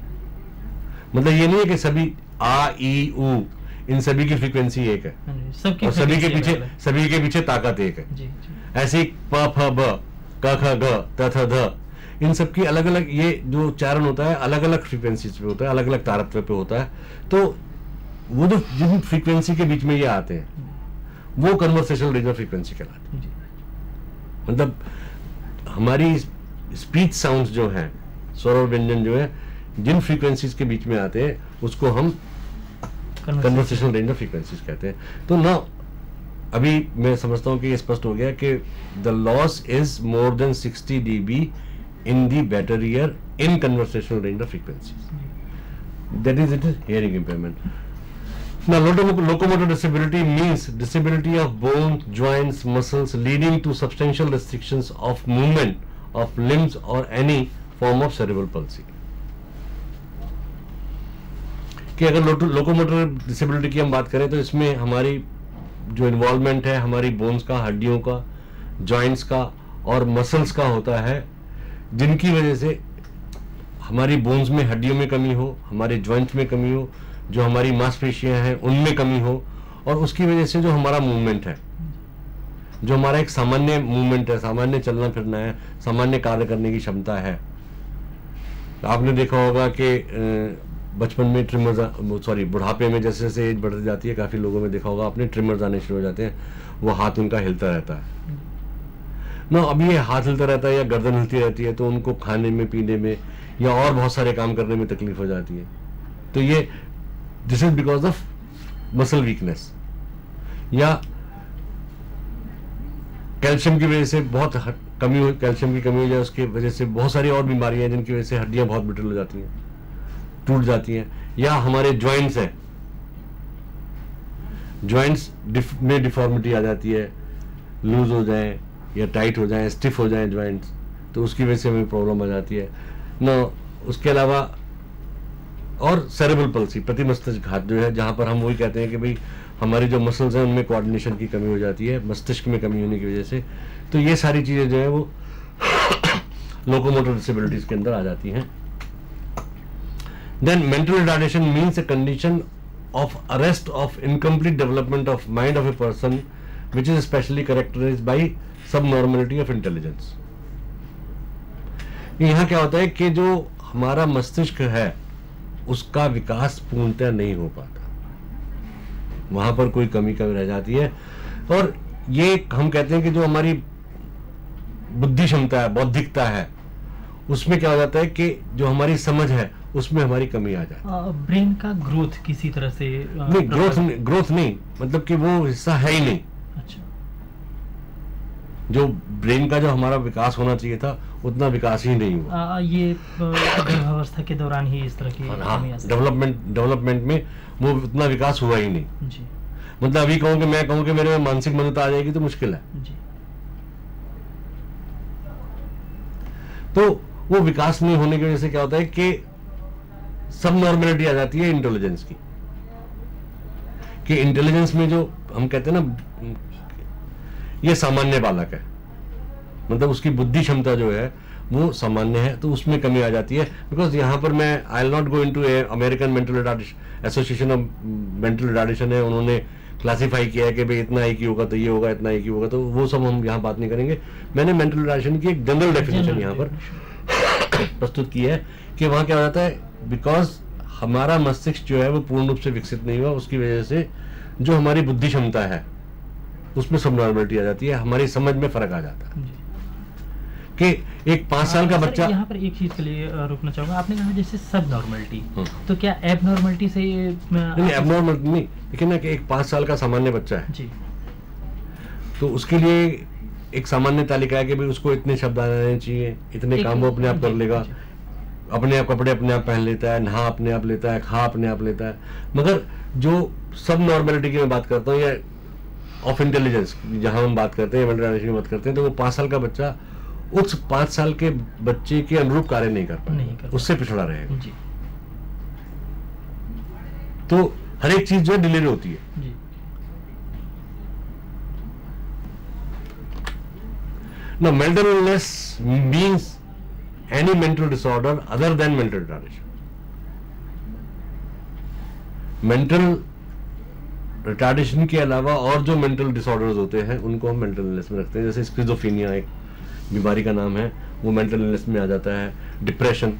मतलब ये नहीं है कि सभी आ ई उ इन सभी की फ्रीक्वेंसी एक है हाँ जी, सबकी और सभी के frequency पीछे अलग-अलग। सभी के पीछे ताकत एक है। जी जी ऐसे ही प फ ब क ख ग त थ ध, इन सब की अलग अलग ये जो उच्चारण होता है अलग अलग फ्रीक्वेंसीज पे होता है, अलग अलग तारत्व पे होता है। तो वो जो जिन फ्रीक्वेंसी के बीच में ये आते हैं वो कन्वर्सेशनल रेंज ऑफ फ्रीक्वेंसी कहलाते हैं। जी मतलब हमारी स्पीच साउंड्स जो हैं, स्वर और व्यंजन जो है जिन फ्रीक्वेंसीज के बीच में आते हैं उसको हम कन्वर्सेशनल रेंज ऑफ फ्रीक्वेंसीज कहते हैं। तो ना अभी मैं समझता हूं कि ये स्पष्ट हो गया कि the loss is more than 60 dB in the better year in conversational range of frequencies, that is it is hearing impairment. Now, locomotor disability means disability of bones, joints, muscles leading to substantial restrictions of movement of limbs or any form of cerebral palsy. कि अगर locomotor disability की हम बात करें तो इसमें हमारी जो इन्वॉल्वमेंट है हमारी बोन्स का, हड्डियों का, जॉइंट्स का और मसल्स का होता है, जिनकी वजह से हमारी बोन्स में, हड्डियों में कमी हो, हमारे जॉइंट्स में कमी हो, जो हमारी मांसपेशियां हैं उनमें कमी हो, और उसकी वजह से जो हमारा मूवमेंट है, जो हमारा एक सामान्य मूवमेंट है, सामान्य चलना फिरना है, सामान्य कार्य करने की क्षमता है। आपने देखा होगा कि बचपन में बुढ़ापे में जैसे जैसे एज बढ़ती जाती है, काफी लोगों में देखा होगा आपने, ट्रिमर्स आने शुरू हो जाते हैं, वो हाथ उनका हिलता रहता है ना। अभी ये हाथ हिलता रहता है या गर्दन हिलती रहती है तो उनको खाने में, पीने में या और बहुत सारे काम करने में तकलीफ हो जाती है। तो ये this is because of muscle weakness, या कैल्शियम की वजह से बहुत कैल्शियम की कमी हो जाए, उसकी वजह से बहुत सारी और बीमारियां हैं जिनकी वजह से हड्डियां बहुत ब्रिटल हो जाती हैं, टूट जाती हैं। या हमारे जॉइंट्स हैं, जॉइंट्स में डिफॉर्मिटी आ जाती है, लूज हो जाए या टाइट हो जाए, स्टिफ हो जाए जॉइंट्स, तो उसकी वजह से हमें प्रॉब्लम आ जाती है ना। उसके अलावा और सेरेब्रल पल्सी, प्रति मस्तिष्क घात जो है, जहां पर हम वही कहते हैं कि भाई हमारी जो मसल्स हैं उनमें कोऑर्डिनेशन की कमी हो जाती है, मस्तिष्क में कमी होने की वजह से। तो ये सारी चीजें जो है वो लोकोमोटर डिसेबिलिटीज के अंदर आ जाती हैं। Then mental retardation means a condition of arrest of incomplete development of mind of a person which is especially characterized by subnormality of intelligence. यहाँ क्या होता है कि जो हमारा मस्तिष्क है उसका विकास पूर्णतः नहीं हो पाता, वहां पर कोई कमी रह जाती है। और ये हम कहते हैं कि जो हमारी बुद्धि क्षमता है, बौद्धिकता है, उसमें क्या हो जाता है कि जो हमारी समझ है उसमें हमारी कमी आ जाती है। ब्रेन का ग्रोथ किसी तरह से नहीं, ग्रोथ नहीं, मतलब कि वो हिस्सा है ही नहीं। अच्छा, जो ब्रेन का जो हमारा विकास होना चाहिए था उतना विकास ही नहीं हुआ। ये गर्भावस्था के दौरान ही इस तरह की कमी आ सकती है। डेवलपमेंट में वो उतना विकास हुआ ही नहीं। जी मतलब अभी कहूँ कि मैं कहूँ कि मेरे में मानसिक मंदता आ जाएगी तो मुश्किल है। जी, तो वो विकास नहीं होने की वजह से क्या होता है कि सब नॉर्मेलिटी आ जाती है इंटेलिजेंस की, कि इंटेलिजेंस में जो हम कहते हैं ना, ये सामान्य बालक है, मतलब उसकी बुद्धि क्षमता जो है वो सामान्य है, तो उसमें कमी आ जाती है। बिकॉज यहाँ पर मैं I will not go into American mental retardation association of mental retardation है, उन्होंने क्लासिफाई किया है कि भाई इतना IQ होगा तो ये होगा, इतना IQ होगा, तो वो सब हम यहाँ बात नहीं करेंगे। मैंने मेंटल रिटार्डेशन की एक जनरल डेफिनेशन यहाँ पर प्रस्तुत की है कि वहाँ क्या हो जाता है, बिकॉज हमारा मस्तिष्क जो है वो पूर्ण रूप से विकसित नहीं हुआ, उसकी वजह से जो हमारी बुद्धि क्षमता है उसमें सब नॉर्मलिटी आ जाती है, हमारी समझ में फर्क आ जाता है कि एक 5 साल का बच्चा। यहाँ पर एक चीज के लिए रुकना चाहूंगा, आपने कहा जैसे सब नॉर्मलिटी, तो क्या एब नॉर्मलिटी से नहीं, एबनॉर्मल नहीं, देखिए ना कि एक 5 साल का सामान्य बच्चा है जी, तो उसके लिए एक सामान्य तालिका है कि भाई उसको इतने शब्द आने चाहिए, इतने काम वो अपने आप कर लेगा, अपने आप कपड़े अपने आप पहन लेता है, नहा अपने आप लेता है, खा अपने आप लेता है। मगर जो सब नॉर्मलिटी की मैं बात करता हूँ या ऑफ इंटेलिजेंस जहां हम बात करते हैं, मेंटल की बात करते हैं, तो वो 5 साल का बच्चा उस 5 साल के बच्चे के अनुरूप कार्य नहीं कर पाएगा, उससे पिछड़ा रहेगा जी। तो हर एक चीज जो है डिले होती है जी। Now, mental illness means any mental disorder other than mental retardation. Mental retardation के अलावा और जो mental disorders होते हैं उनको हम mental illness में रखते हैं। जैसे स्किज़ोफ्रेनिया एक बीमारी का नाम है, वो mental illness में आ जाता है। डिप्रेशन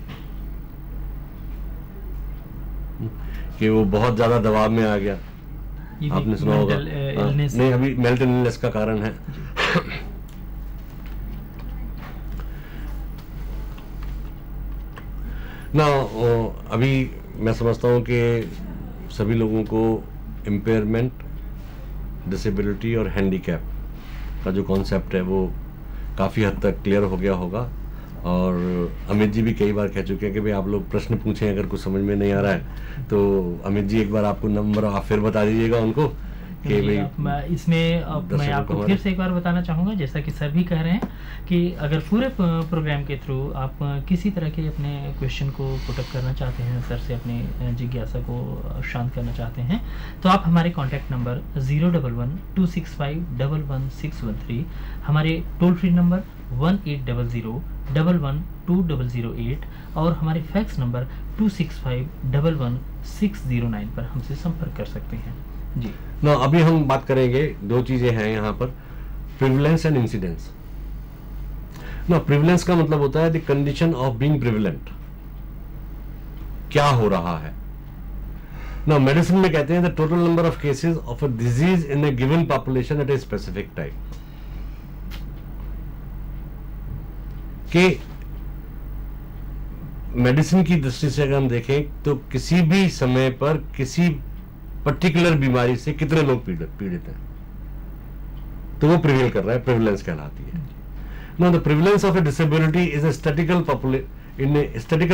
कि वो बहुत ज्यादा दबाव में आ गया, आपने सुना होगा। नहीं, अभी mental illness का कारण है। ना अभी मैं समझता हूँ कि सभी लोगों को इम्पेयरमेंट, डिसेबिलिटी और हैंडीकैप का जो कॉन्सेप्ट है वो काफ़ी हद तक क्लियर हो गया होगा। और अमित जी भी कई बार कह चुके हैं कि भाई आप लोग प्रश्न पूछें, अगर कुछ समझ में नहीं आ रहा है तो अमित जी एक बार आपको नंबर आप फिर बता दीजिएगा उनको कि भाई इसमें मैं आपको फिर से एक बार बताना चाहूँगा, जैसा कि सर भी कह रहे हैं कि अगर पूरे प्रोग्राम के थ्रू आप किसी तरह के अपने क्वेश्चन को पुटअप करना चाहते हैं, सर से अपनी जिज्ञासा को शांत करना चाहते हैं, तो आप हमारे कॉन्टैक्ट नंबर 011-265-11613, हमारे टोल फ्री नंबर 1800-11-2008 और हमारे फैक्स नंबर 265-11-609 पर हमसे संपर्क कर सकते हैं जी। ना अभी हम बात करेंगे, दो चीजें हैं यहाँ पर, प्रिविलेंस एंड इंसिडेंस। ना प्रिविलेंस का मतलब होता है the condition of being prevalent, क्या हो रहा है ना। मेडिसिन में कहते हैं the total number of cases of a disease in A given population at a specific time. कि मेडिसिन की दृष्टि से अगर हम देखें तो किसी भी समय पर किसी पर्टिकुलर बीमारी से कितने लोग पीड़ित हैं, तो वो प्रिवेल कर रहा है, प्रिविलेंस कहलाती है। Now the prevalence of a disability is a statistical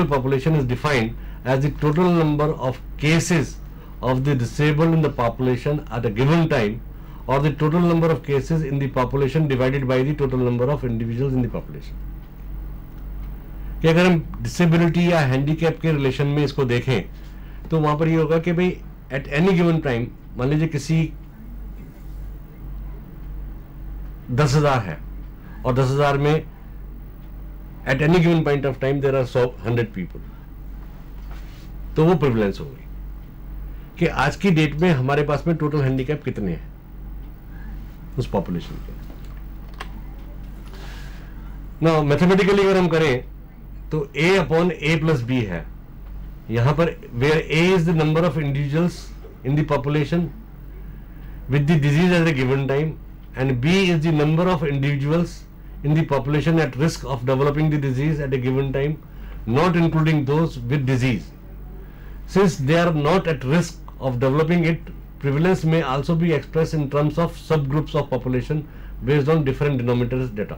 population is defined as the total number of cases of the disabled in the population at a given time, or the total number of cases in the population divided by the total number of individuals in the population. कि अगर हम disability या handicap के relation में इसको देखें तो वहां पर ये होगा कि भाई एट एनी गिवन टाइम, मान लीजिए किसी 10,000 है और 10,000 में at any given point of time there are 100 people, तो वो प्रिविलेंस हो गई कि आज की डेट में हमारे पास में टोटल हैंडीकैप कितने हैं उस पॉपुलेशन के। ना मैथमेटिकली अगर हम करें तो A upon A plus B है यहां पर, where A is the number of individuals in the population with the disease at a given time, and B is the number of individuals in the population at risk of developing the disease at a given time, not including those with disease. Since they are not at risk of developing it, prevalence may also be expressed in terms of subgroups of population based on different denominators data.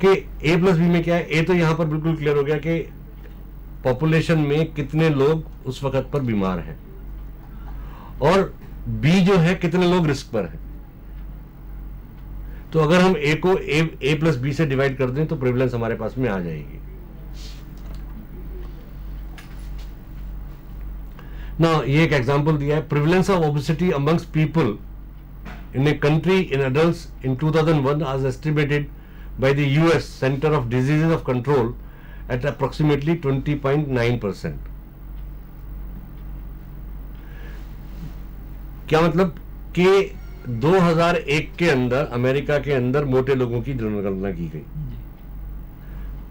कि A plus B में क्या है, A तो यहाँ पर बिल्कुल clear हो गया कि पॉपुलेशन में कितने लोग उस वक्त पर बीमार हैं, और B जो है कितने लोग रिस्क पर हैं। तो अगर हम A को A प्लस B से डिवाइड कर दें तो प्रिविलेंस हमारे पास में आ जाएगी। ना ये एक एग्जांपल दिया है, prevalence of obesity amongst people in a country in adults in 2001 as estimated by the US Center of Diseases of Control at approximately 20.9%. क्या मतलब कि 2001 के अंदर अमेरिका के अंदर मोटे लोगों की जनगणना की गई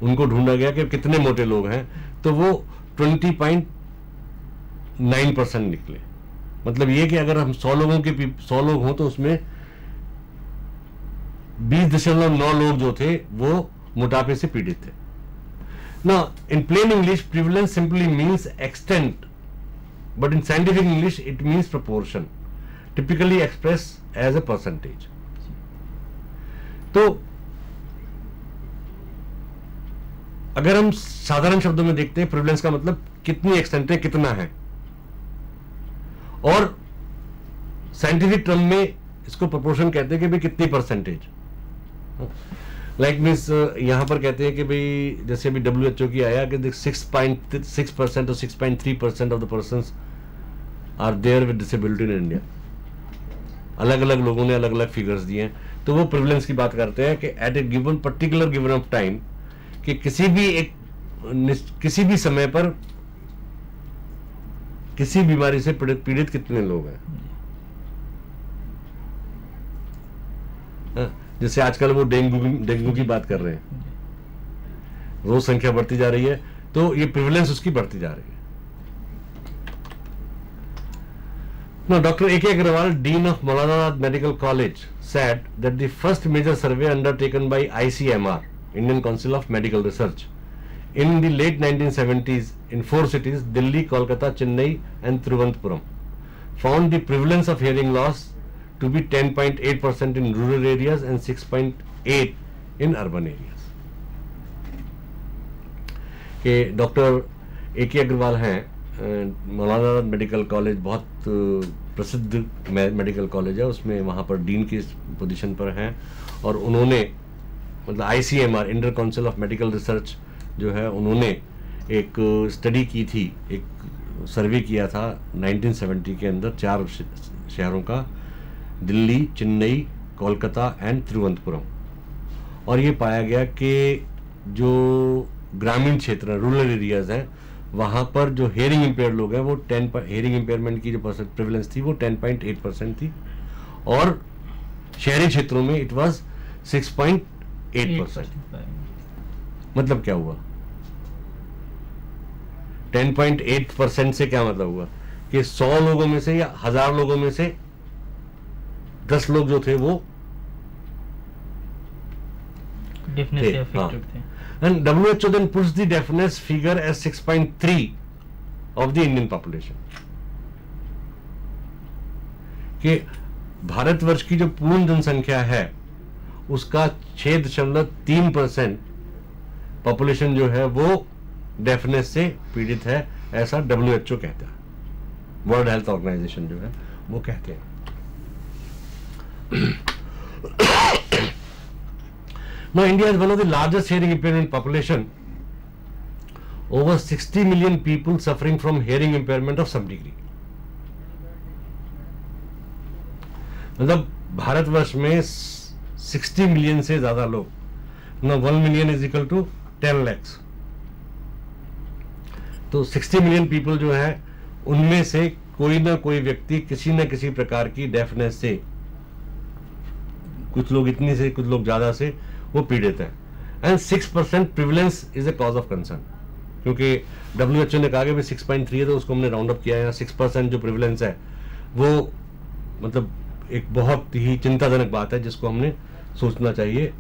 उनको ढूंढा गया कि कितने मोटे लोग हैं, तो वो 20.9% निकले। मतलब ये कि अगर हम 100 लोग हों तो उसमें 20.9 लोग जो थे वो मोटापे से पीड़ित थे। Now, in plain English, prevalence simply means extent, but in scientific English, it means proportion, typically expressed as a percentage. तो अगर हम साधारण शब्दों में देखते हैं, प्रिवलेंस का मतलब कितनी एक्सटेंट है, कितना है, और साइंटिफिक टर्म में इसको प्रोपोर्शन कहते हैं कि भाई कितनी परसेंटेज। लाइक मीन्स यहां पर कहते हैं कि भाई जैसे अभी WHO की आया कि 6.6% और 6.3% of the persons are there with disability in India. अलग अलग लोगों ने अलग अलग फिगर्स दिए हैं, तो वो प्रिवलेंस की बात करते हैं कि at a given particular given of time, कि किसी भी समय पर किसी बीमारी से पीड़ित कितने लोग हैं। जैसे आजकल वो डेंगू की बात कर रहे हैं, रोज संख्या बढ़ती जा रही है, तो ये प्रिवलेंस उसकी बढ़ती जा रही है। Now, Dr. A.K. Agrawal, Dean of Maulana Medical College, said that the first major survey undertaken by ICMR, Indian Council of Medical Research, in the late 1970s in 4 cities, Delhi, Kolkata, Chennai and Thiruvananthapuram, found the prevalence of hearing loss to be 10.8% in rural areas and 6.8% in urban areas. कि doctor A.K. Agarwal हैं, मौलाना medical college बहुत प्रसिद्ध medical college है, उसमें वहाँ पर dean की position पर हैं, और उन्होंने मतलब ICMR, Indian council of medical research जो है, उन्होंने एक स्टडी की थी, एक सर्वे किया था 1970 के अंदर 4 शहरों का, दिल्ली, चेन्नई, कोलकाता एंड तिरुवनंतपुरम, और ये पाया गया कि जो ग्रामीण क्षेत्र हैं, रूरल एरियाज हैं, वहाँ पर जो हेयरिंग इम्पेयर्ड लोग हैं वो हेयरिंग इम्पेयरमेंट की जो प्रेवलेंस थी वो 10.8% थी, और शहरी क्षेत्रों में इट वाज 6.8%। मतलब क्या हुआ? 10.8% से क्या मतलब हुआ कि 100 लोगों में से या 1000 लोगों में से 10 लोग जो थे वो deafness से affected थे। And WHO then puts the deafness figure as 6.3 of the Indian population. कि भारतवर्ष की जो पूर्ण जनसंख्या है उसका 6.3% पॉपुलेशन जो है वो डेफनेस से पीड़ित है, ऐसा WHO कहता है, वर्ल्ड हेल्थ ऑर्गेनाइजेशन जो है वो कहते हैं। Now, India is one of the largest hearing impairment population. Over 60 million people suffering from hearing impairment of some degree. मतलब भारतवर्ष में 60 मिलियन से ज्यादा लोग, ना 1 million is equal to 10 lakhs, तो 60 मिलियन पीपल जो है उनमें से कोई ना कोई व्यक्ति किसी न किसी प्रकार की डेफनेस से, कुछ लोग इतनी से कुछ लोग ज्यादा से वो पीड़ित है। And 6% prevalence is a cause of concern, क्योंकि WHO ने कहा कि 6.3 है तो उसको हमने राउंड अप किया है। 6% जो प्रिवलेंस है वो मतलब एक बहुत ही चिंताजनक बात है जिसको हमने सोचना चाहिए।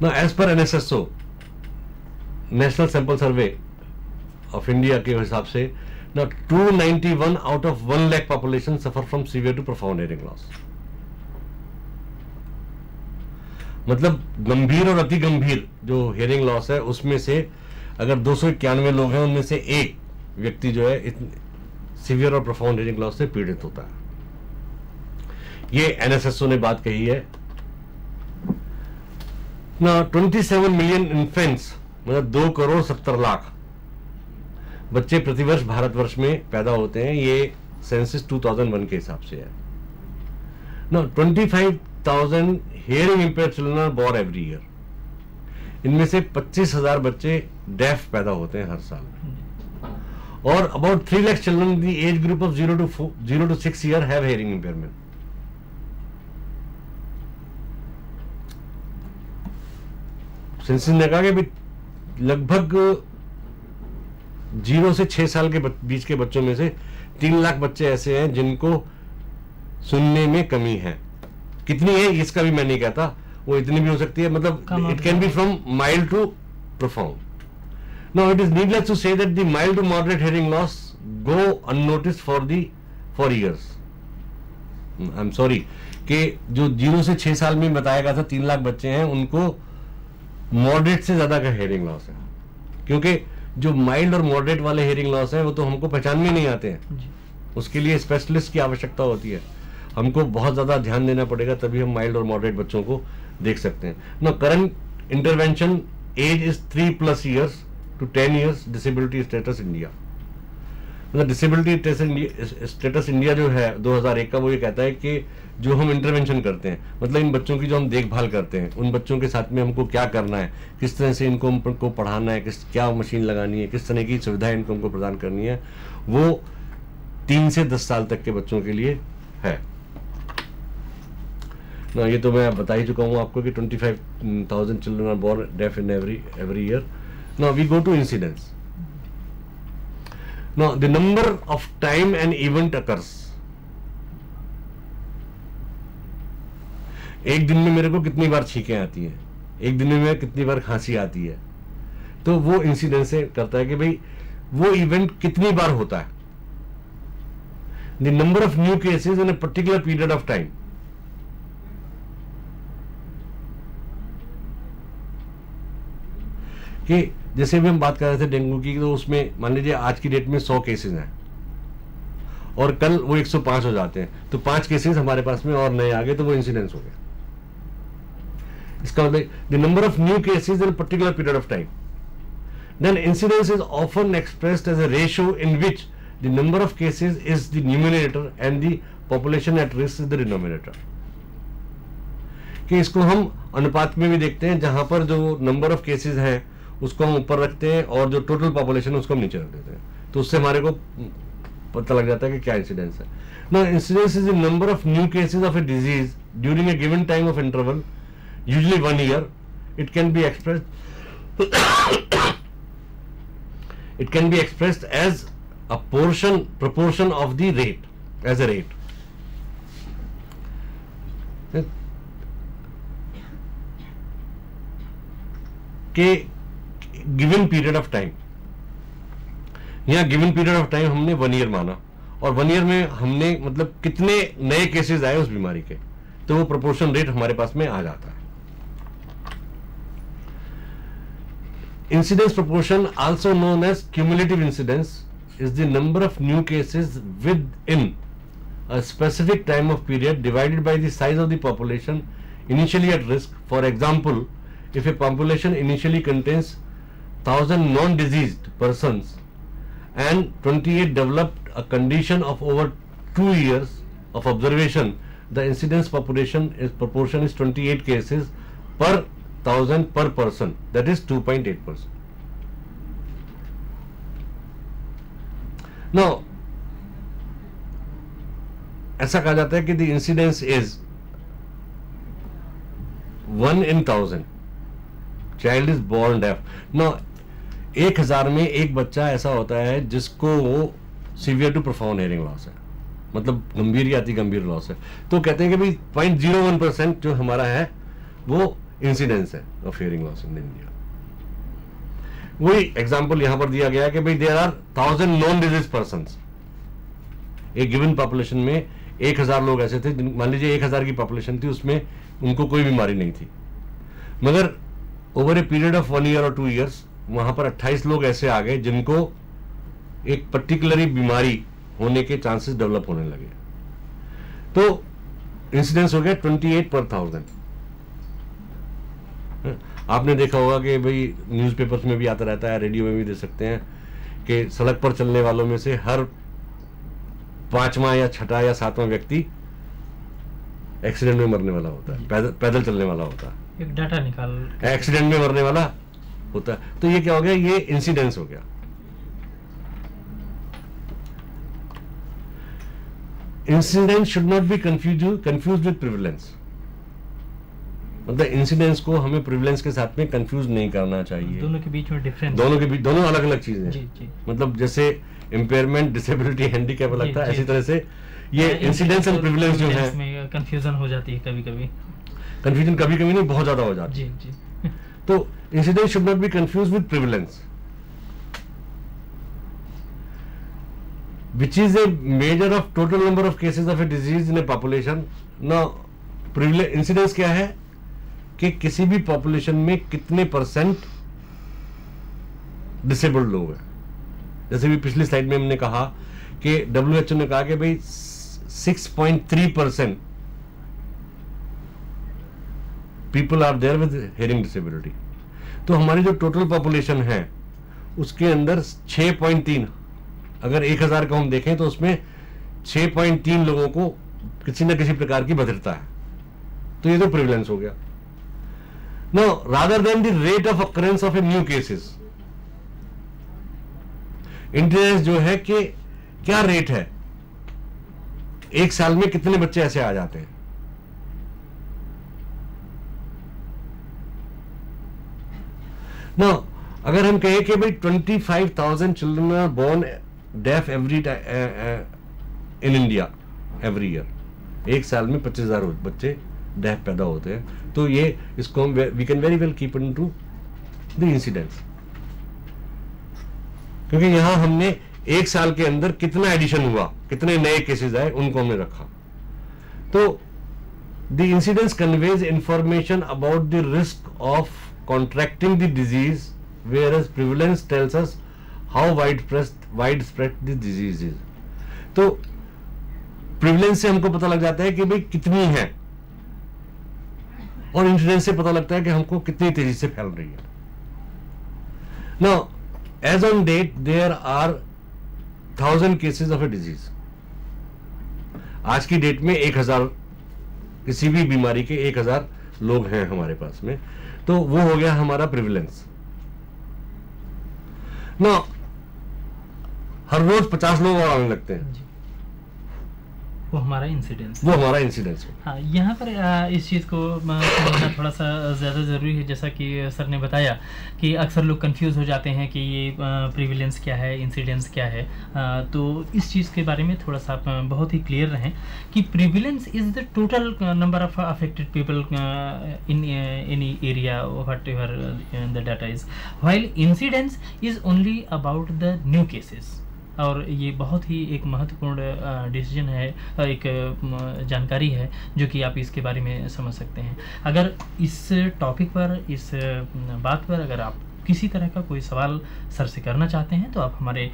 ना as per NSSO, national sample survey of India के हिसाब से ना 291 out of 1 lakh population suffer from severe to profound hearing loss. मतलब गंभीर और अति गंभीर जो हेयरिंग लॉस है उसमें से अगर 291 लोग हैं उनमें से एक व्यक्ति जो है सीवियर और प्रोफाउंड हेयरिंग लॉस से पीड़ित होता है। ये NSSO ने बात कही है ना। 27 मिलियन इन्फेंट्स मतलब 2 करोड़ 70 लाख बच्चे प्रतिवर्ष भारतवर्ष में पैदा होते हैं, ये सेंसस 2001 के हिसाब से है ना। 25,000 hearing impaired children are born every year. इनमें से 25,000 बच्चे डेफ पैदा होते हैं हर साल, और about 3 lakh children in the age group of 0 to 6 year have hearing impairment. Census ने कहा कि भी लगभग 0 से 6 साल के बीच के बच्चों में से 3 लाख बच्चे ऐसे हैं जिनको सुनने में कमी है। कितनी है इसका भी मैं नहीं कहता, वो इतनी भी हो सकती है, मतलब it can be from mild to profound. Now it is needless to say that the mild to moderate hearing loss go unnoticed for years. I am sorry कि जो 0 से 6 साल में बताया गया था 3 लाख बच्चे हैं, उनको मॉडरेट से ज्यादा का हियरिंग लॉस है, क्योंकि जो माइल्ड और मॉडरेट वाले हियरिंग लॉस है वो तो हमको पहचान में नहीं आते हैं, उसके लिए स्पेशलिस्ट की आवश्यकता होती है, हमको बहुत ज्यादा ध्यान देना पड़ेगा, तभी हम माइल्ड और मॉडरेट बच्चों को देख सकते हैं। No current intervention age is 3+ years to 10 years disability status India. मतलब डिसेबिलिटी स्टेटस इंडिया जो है 2001 का, वो ये कहता है कि जो हम इंटरवेंशन करते हैं, मतलब इन बच्चों की जो हम देखभाल करते हैं, उन बच्चों के साथ में हमको क्या करना है, किस तरह से इनको पढ़ाना है, क्या मशीन लगानी है, किस तरह की सुविधाएं हमको प्रदान करनी है, वो 3 से 10 साल तक के बच्चों के लिए है ना। ये तो मैं बता ही चुका हूँ आपको कि 25,000 children are born deaf in every year. Now we go to incidence. Now the number of time an event occurs. एक दिन में मेरे को कितनी बार छींकें आती है, एक दिन में कितनी बार खांसी आती है, तो वो इंसिडेंस से करता है कि भाई वो इवेंट कितनी बार होता है। The number of new cases in a particular period of time. कि जैसे भी हम बात कर रहे थे डेंगू की, तो उसमें मान लीजिए आज की डेट में 100 केसेस हैं और कल वो 105 हो जाते हैं, तो 5 केसेस हमारे पास में और नए आ गए, तो वो इंसिडेंस हो गया। इसका मतलब the number of new cases in particular period of time. Then incidence is often expressed as a ratio in which the number of cases is the numerator and the population at risk is the denominator. कि इसको हम अनुपात में भी देखते हैं, जहां पर जो नंबर ऑफ केसेस हैं उसको हम ऊपर रखते हैं और जो टोटल पॉपुलेशन है उसको हम नीचे रख देते हैं, तो उससे हमारे को पता लग जाता है कि क्या इंसिडेंस है। Now incidence is the number of new cases of a disease during a given time of interval, usually 1 year. It can be expressed as a proportion of the rate, as a rate. के given period of time, यहाँ given period of time हमने 1 year माना, और 1 year में हमने मतलब कितने नए केसेस आए उस बीमारी के, तो वो प्रोपोर्शन रेट हमारे पास में आ जाता है। Incidence proportion, also known as cumulative incidence, is the number of new cases within a specific time of period divided by the size of the population initially at risk. For example, if a population initially contains 1,000 non-diseased persons and 28 developed a condition of over 2 years of observation, the incidence proportion is 28 cases per 1,000 per person, that is 2.8%. Now, ऐसा कहा जाता है कि the incidence is 1 in 1,000 child is born deaf. Now 1,000 में एक बच्चा ऐसा होता है जिसको वो severe to profound hearing loss है, मतलब गंभीर या अति गंभीर लॉस है, तो कहते हैं कि भाई 0.01% जो हमारा है वो इंसिडेंस है of hearing loss in India. वही एग्जाम्पल यहां पर दिया गया है कि भाई there are 1,000 non disease person. एक गिवन पॉपुलेशन में 1,000 लोग ऐसे थे, मान लीजिए 1,000 की पॉपुलेशन थी, उसमें उनको कोई बीमारी नहीं थी, मगर over a period of 1 year और 2 years वहां पर 28 लोग ऐसे आ गए जिनको एक पर्टिकुलर बीमारी होने के चांसेस डेवलप होने लगे, तो इंसिडेंस हो गया 28 per 1,000। आपने देखा होगा कि भाई न्यूज़पेपर्स में भी आता रहता है, रेडियो में भी दे सकते हैं कि सड़क पर चलने वालों में से हर 5वां या 6वां या 7वां व्यक्ति एक्सीडेंट में मरने वाला होता है, पैदल चलने वाला होता है, एक डाटा निकाल एक्सीडेंट में मरने वाला होता है। तो ये क्या हो गया, ये इंसिडेंस हो गया। Incidence should not be confused with prevalence. मतलब इंसिडेंस को हमें प्रिविलेंस के साथ में कंफ्यूज नहीं करना चाहिए। दोनों के बीच में डिफरेंस, दोनों अलग अलग चीजें हैं। जी जी। मतलब जैसे इम्पेयरमेंट, डिसेबिलिटी, हैंडीकैप लगता है, जी। ऐसी तरह से ये इंसिडेंस एंड प्रिविलेंस जो है, में कंफ्यूजन हो जाती है कभी कभी। कंफ्यूजन कभी कभी नहीं, बहुत ज्यादा हो जाती है। जी जी। तो incidence should not be confuse with prevalence, which is a measure of total number of cases of a disease in a population. Now, incidence क्या है कि किसी भी पॉपुलेशन में कितने % डिसेबल्ड लोग हैं। जैसे भी पिछली स्लाइड में हमने कहा कि WHO ने कहा कि भाई 6.3% people are there with hearing disability. तो हमारी जो टोटल पॉपुलेशन है उसके अंदर 6.3, अगर 1000 को हम देखें तो उसमें 6.3 लोगों को किसी न किसी प्रकार की बधिरता है। तो ये तो प्रिविलेंस हो गया। No, rather than the rate of occurrence of a new cases, incidence जो है कि क्या रेट है, एक साल में कितने बच्चे ऐसे आ जाते हैं। नो, अगर हम कहें कि भाई 25,000 children are born deaf every in India every year, एक साल में 25,000 बच्चे डेफ पैदा होते हैं, तो ये इसको हम we can very well keep into the incidence, क्योंकि यहां हमने एक साल के अंदर कितना एडिशन हुआ, कितने नए केसेस आए, उनको हमने रखा। तो the incidence conveys information about the risk of contracting the disease, whereas prevalence tells us how widespread the disease is. तो प्रिविलेंस से हमको पता लग जाता है कि भाई कितनी है, और इंसिडेंस से पता लगता है कि हमको कितनी तेजी से फैल रही है। Now, as on date, there are 1000 cases of a disease. आज की डेट में 1000, किसी भी बीमारी के 1000 लोग हैं हमारे पास में, तो वो हो गया हमारा प्रिविलेंस। ना, हर रोज 50 लोग और आने लगते हैं, वो हमारा इंसिडेंस, वो हमारा इंसिडेंस। हाँ, यहाँ पर इस चीज़ को समझना थोड़ा सा ज़्यादा ज़रूरी है। जैसा कि सर ने बताया कि अक्सर लोग कंफ्यूज हो जाते हैं कि ये प्रिविलेंस क्या है, इंसिडेंस क्या है। तो इस चीज़ के बारे में थोड़ा सा आप बहुत ही क्लियर रहें कि prevalence is the total number of affected people in any area what ever the data is, while incidence is only about the new cases. और ये बहुत ही एक महत्वपूर्ण डिसीजन है, एक जानकारी है जो कि आप इसके बारे में समझ सकते हैं। अगर इस टॉपिक पर, इस बात पर अगर आप किसी तरह का कोई सवाल सर से करना चाहते हैं तो आप हमारे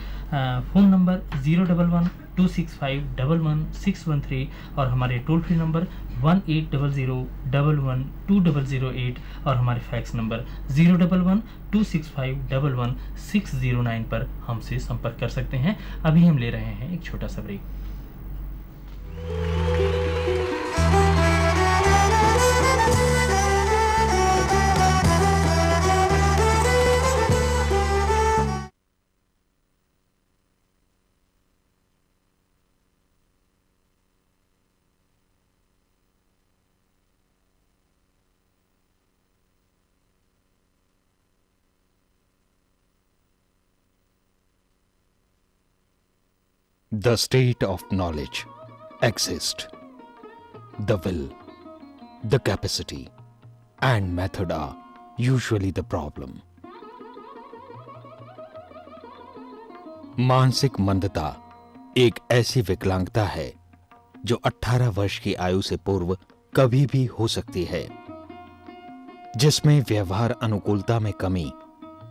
फ़ोन नंबर 011-265-11613 और हमारे टोल फ्री नंबर 1800-11-2008 और हमारे फैक्स नंबर 011-265-11609 पर हमसे संपर्क कर सकते हैं। अभी हम ले रहे हैं एक छोटा सा break. The state of knowledge exists. The will, the capacity, and method are usually the problem. मानसिक मंदता एक ऐसी विकलांगता है जो 18 वर्ष की आयु से पूर्व कभी भी हो सकती है, जिसमें व्यवहार अनुकूलता में कमी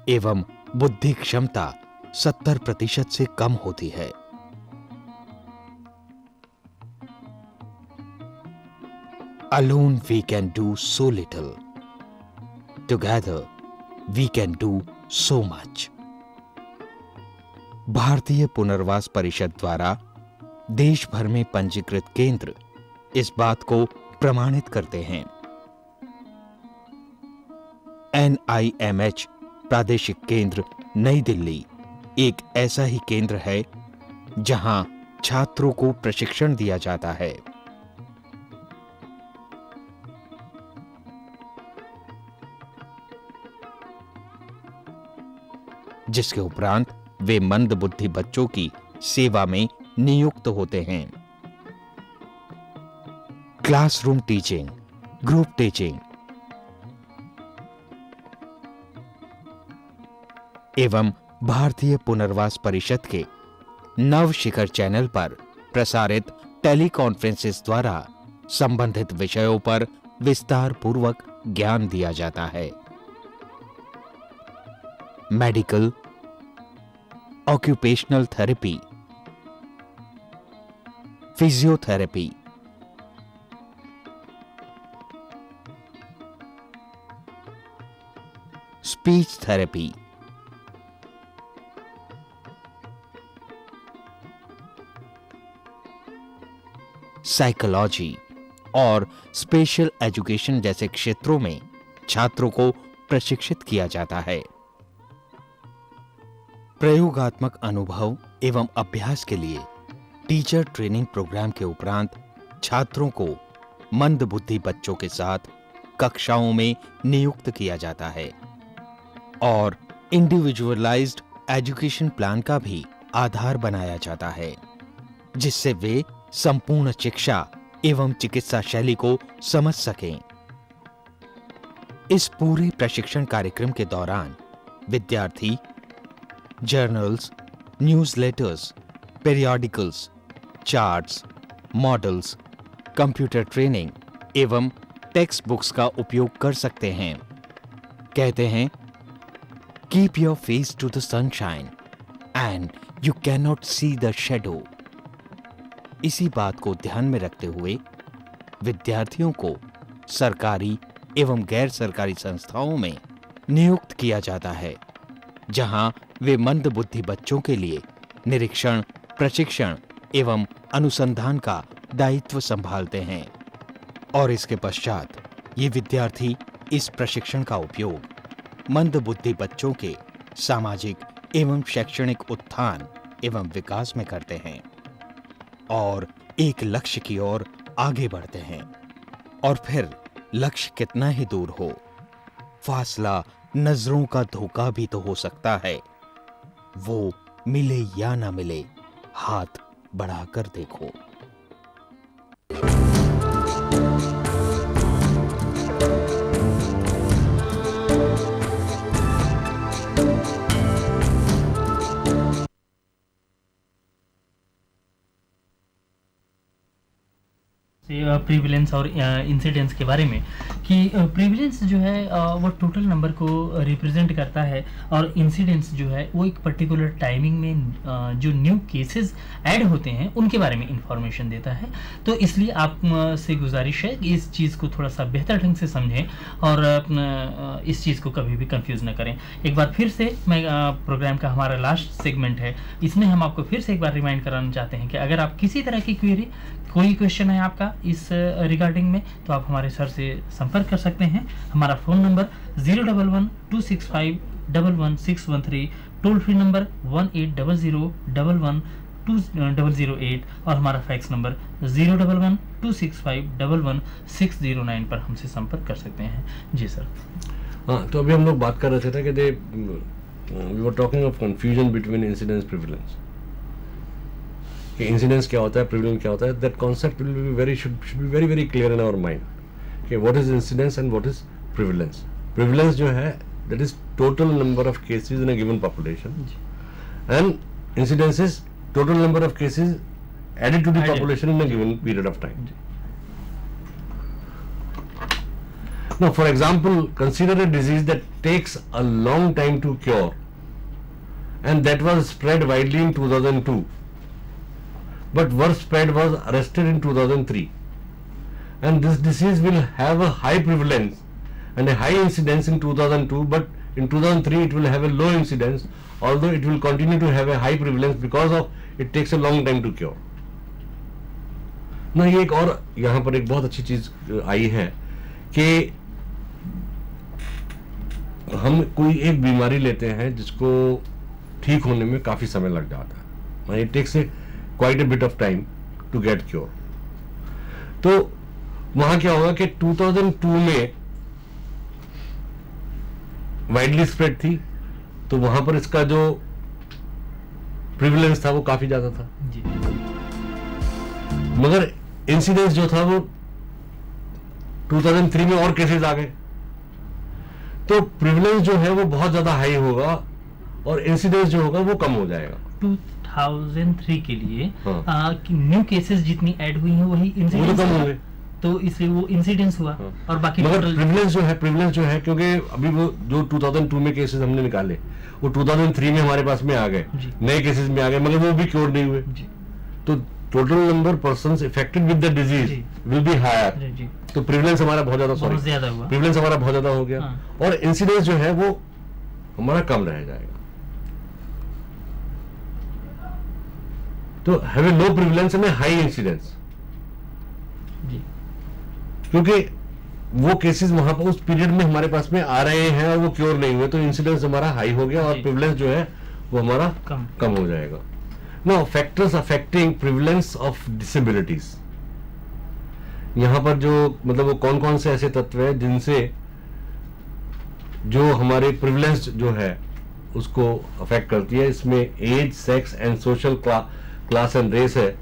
एवं बुद्धि क्षमता 70% से कम होती है। Alone we can do so little. Together we can do so much. भारतीय पुनर्वास परिषद द्वारा देश भर में पंजीकृत केंद्र इस बात को प्रमाणित करते हैं। NIMH प्रादेशिक केंद्र नई दिल्ली एक ऐसा ही केंद्र है जहां छात्रों को प्रशिक्षण दिया जाता है। जिसके उपरांत वे मंदबुद्धि बच्चों की सेवा में नियुक्त होते हैं। क्लासरूम टीचिंग, ग्रुप टीचिंग एवं भारतीय पुनर्वास परिषद के नव शिखर चैनल पर प्रसारित टेलीकॉन्फ्रेंसेस द्वारा संबंधित विषयों पर विस्तार पूर्वक ज्ञान दिया जाता है। Medical, occupational therapy, physiotherapy, speech therapy, psychology और स्पेशल एजुकेशन जैसे क्षेत्रों में छात्रों को प्रशिक्षित किया जाता है। प्रयोगात्मक अनुभव एवं अभ्यास के लिए टीचर ट्रेनिंग प्रोग्राम के उपरांत छात्रों को मंदबुद्धि बच्चों के साथ कक्षाओं में नियुक्त किया जाता है और इंडिविजुअलाइज्ड एजुकेशन प्लान का भी आधार बनाया जाता है, जिससे वे संपूर्ण शिक्षा एवं चिकित्सा शैली को समझ सकें। इस पूरे प्रशिक्षण कार्यक्रम के दौरान विद्यार्थी journals, newsletters, periodicals, charts, models, computer training एवं टेक्स्ट बुक्स का उपयोग कर सकते हैं। कहते हैं, keep your face to the sunshine and you can not see the shadow. इसी बात को ध्यान में रखते हुए विद्यार्थियों को सरकारी एवं गैर सरकारी संस्थाओं में नियुक्त किया जाता है, जहां वे मंदबुद्धि बच्चों के लिए निरीक्षण, प्रशिक्षण एवं अनुसंधान का दायित्व संभालते हैं और इसके पश्चात ये विद्यार्थी इस प्रशिक्षण का उपयोग मंदबुद्धि बच्चों के सामाजिक एवं शैक्षणिक उत्थान एवं विकास में करते हैं और एक लक्ष्य की ओर आगे बढ़ते हैं। और फिर लक्ष्य कितना ही दूर हो, फासला नजरों का धोखा भी तो हो सकता है। वो मिले या ना मिले, हाथ बढ़ाकर देखो। प्रीविलेंस और इंसिडेंस के बारे में कि प्रीविलेंस जो है वो टोटल नंबर को रिप्रेजेंट करता है और इंसिडेंस जो है वो एक पर्टिकुलर टाइमिंग में जो न्यू केसेस ऐड होते हैं उनके बारे में इंफॉर्मेशन देता है। तो इसलिए आप से गुजारिश है कि इस चीज़ को थोड़ा सा बेहतर ढंग से समझें और इस चीज़ को कभी भी कंफ्यूज ना करें। एक बार फिर से मैं प्रोग्राम का हमारा लास्ट सेगमेंट है, इसमें हम आपको फिर से एक बार रिमाइंड कराना चाहते हैं कि अगर आप किसी तरह की क्वेरी, कोई क्वेश्चन है आपका इस रिगार्डिंग में, तो आप हमारे सर से संपर्क कर सकते हैं। हमारा phone number 011-265-11613, toll free number 1800-11-2008 और हमारा फैक्स नंबर 011-265-11609 पर हमसे संपर्क कर सकते हैं। जी सर। हाँ, तो अभी हम लोग बात कर रहे थे कि we were talking of confusion between incidence prevalence, कि इंसिडेंस क्या होता है, प्रिविलेंस क्या होता है। That concept will be very should be very very clear in our mind कि what is incidence and what is prevalence. Prevalence जो है that is total number of cases in a given population and incidence is total number of cases added to the population in a given period of time. Now, for example, consider a disease that takes a long time to cure and that was spread widely in 2002, but worst spread was arrested in 2003, and this disease will have a high prevalence and a high incidence in 2002, but in 2003 it will have a low incidence, although it will continue to have a high prevalence because of it takes a long time to cure. ना ये एक और यहाँ पर एक बहुत अच्छी चीज आई है कि हम कोई एक बीमारी लेते हैं जिसको ठीक होने में काफी समय लग जाता है, it takes quite a bit of time to get cure. तो वहां क्या होगा कि 2002 में वाइडली स्प्रेड थी तो वहां पर इसका जो प्रिविलेंस था वो काफी ज्यादा था, जी मगर इंसिडेंस जो था वो 2003 में और केसेस आ गए, तो प्रिविलेंस जो है वो बहुत ज्यादा हाई होगा और इंसिडेंस जो होगा वो कम हो जाएगा। 2003 के लिए हाँ। न्यू केसेस जितनी ऐड हुई हैं वही वो तो इंसिडेंस कम होंगे, तो इसलिए वो इंसिडेंस हुआ। हाँ। और बाकी मगर टोटल प्रिविलेंस जो है क्योंकि अभी वो जो 2002 में केसेस हमने निकाले वो 2003 में हमारे पास में आ गए, जी। नए केसेस में आ गए, मगर वो भी क्योर नहीं हुए, जी तो total number persons affected with the disease जी। विल बी हायर, जी जी तो प्रिविलेंस हमारा बहुत ज्यादा बहुत ज्यादा हुआ। प्रिविलेंस हमारा बहुत ज्यादा हो गया, हाँ। और इंसिडेंस जो है वो हमारा कम रह जाएगा। तो have a low prevalence and high incidence, जी क्योंकि वो केसेस वहां पर उस पीरियड में हमारे पास में आ रहे हैं और वो क्योर नहीं हुए, तो इंसिडेंस हमारा हाई हो गया और जी। प्रिविलेंस जो है वो हमारा कम हो जाएगा। Now factors affecting prevalence of disabilities, यहां पर जो मतलब वो कौन कौन से ऐसे तत्व है जिनसे जो हमारे प्रिविलेंस जो है उसको अफेक्ट करती है, इसमें age, sex and social class and race है।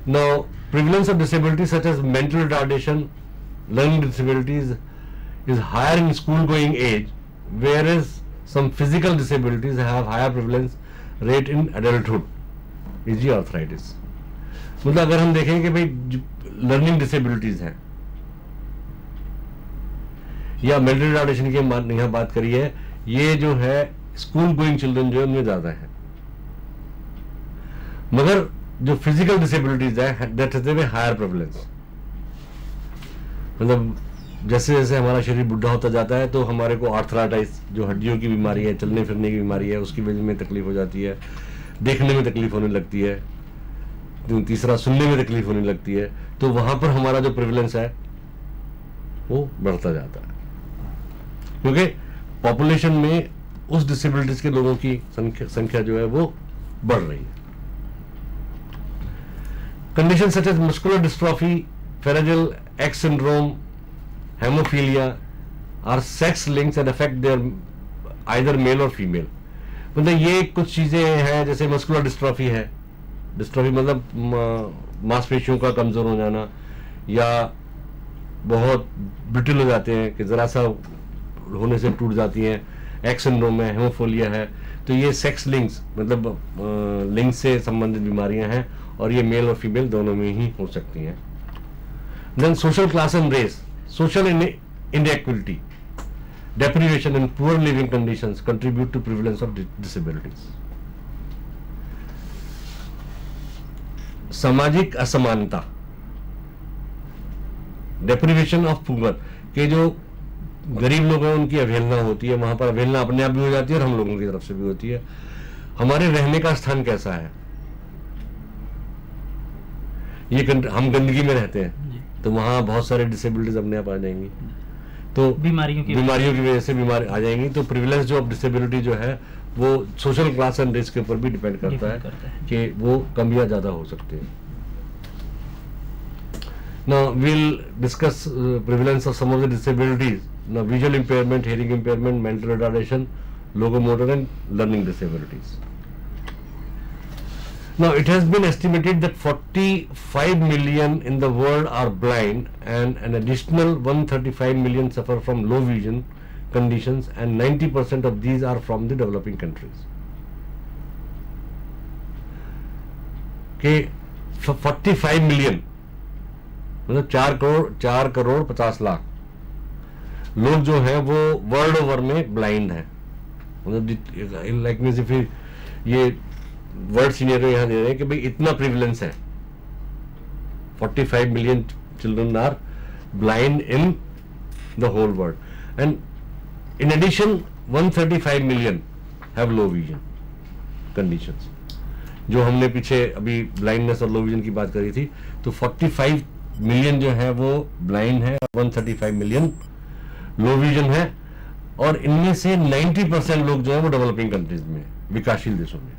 Now prevalence of disability such as mental retardation, learning disabilities is higher in school going age, whereas some physical disabilities have higher prevalence rate in adulthood, e.g. arthritis। मतलब अगर हम देखें कि भाई learning disabilities हैं या mental retardation की यहाँ बात करी है, ये जो है स्कूल गोइंग चिल्ड्रन जो है उनमें ज्यादा है, मगर जो फिजिकल डिसेबिलिटीज है that is a higher prevalence. मतलब जैसे जैसे हमारा शरीर बुढ़ा होता जाता है तो हमारे को आर्थराइटिस जो हड्डियों की बीमारी है, चलने फिरने की बीमारी है, उसकी वजह में तकलीफ हो जाती है, देखने में तकलीफ होने लगती है, तीसरा सुनने में तकलीफ होने लगती है, तो वहां पर हमारा जो प्रिविलेंस है वो बढ़ता जाता है, क्योंकि पॉपुलेशन में उस डिसेबिलिटीज के लोगों की संख्या जो है वो बढ़ रही है। Condition such as muscular dystrophy, Fragile X syndrome, hemophilia are sex links and affect their either male or female। मतलब ये कुछ चीजें हैं, जैसे मस्कुलर डिस्ट्रॉफी है, डिस्ट्रॉफी मतलब मांसपेशियों का कमजोर हो जाना या बहुत ब्रिटल हो जाते हैं कि जरा सा होने से टूट जाती हैं, एक्स सिंड्रोम है, हेमोफिलिया है, तो ये सेक्स लिंक्स मतलब लिंक से संबंधित बीमारियां हैं और ये मेल और फीमेल दोनों में ही हो सकती हैं। Then social class and race, social inequality, deprivation and poor living conditions contribute to prevalence of disabilities। सामाजिक असमानता, deprivation of poor, के जो गरीब लोग हैं उनकी अवहेलना होती है, वहां पर अवहेलना अपने आप भी हो जाती है और हम लोगों की तरफ से भी होती है। हमारे रहने का स्थान कैसा है, ये हम गंदगी में रहते हैं तो वहां बहुत सारे डिसेबिलिटीज अपने आप आ जाएंगी, तो बीमारियों की वजह से बीमारी आ जाएंगी, तो प्रिविलेंस जो डिसेबिलिटी जो है वो सोशल क्लास एंड रेस के ऊपर भी डिपेंड करता है कि वो कम या ज्यादा हो सकते हैं। Now we'll discuss prevalence of some of the disabilities. Now visual impairment, hearing impairment, mental retardation, locomotor and learning disabilities. Now it has been estimated that 45 million in the world are blind and an additional 135 million suffer from low vision conditions and 90% of these are from the developing countries। के 45 million मतलब 4 करोड़ 50 लाख लोग जो हैं वो world over में blind हैं। मतलब like means if ये वर्ड सीनियर यहां दे रहे हैं कि भाई इतना प्रिविलेंस है, 45 million children are blind in the whole world and in addition 135 million have low vision conditions. जो हमने पीछे अभी ब्लाइंडनेस और लो विजन की बात करी थी, तो 45 मिलियन जो है वो ब्लाइंड है, 135 मिलियन लो विजन है, और इनमें से 90% लोग जो है वो डेवलपिंग कंट्रीज में, विकासशील देशों में,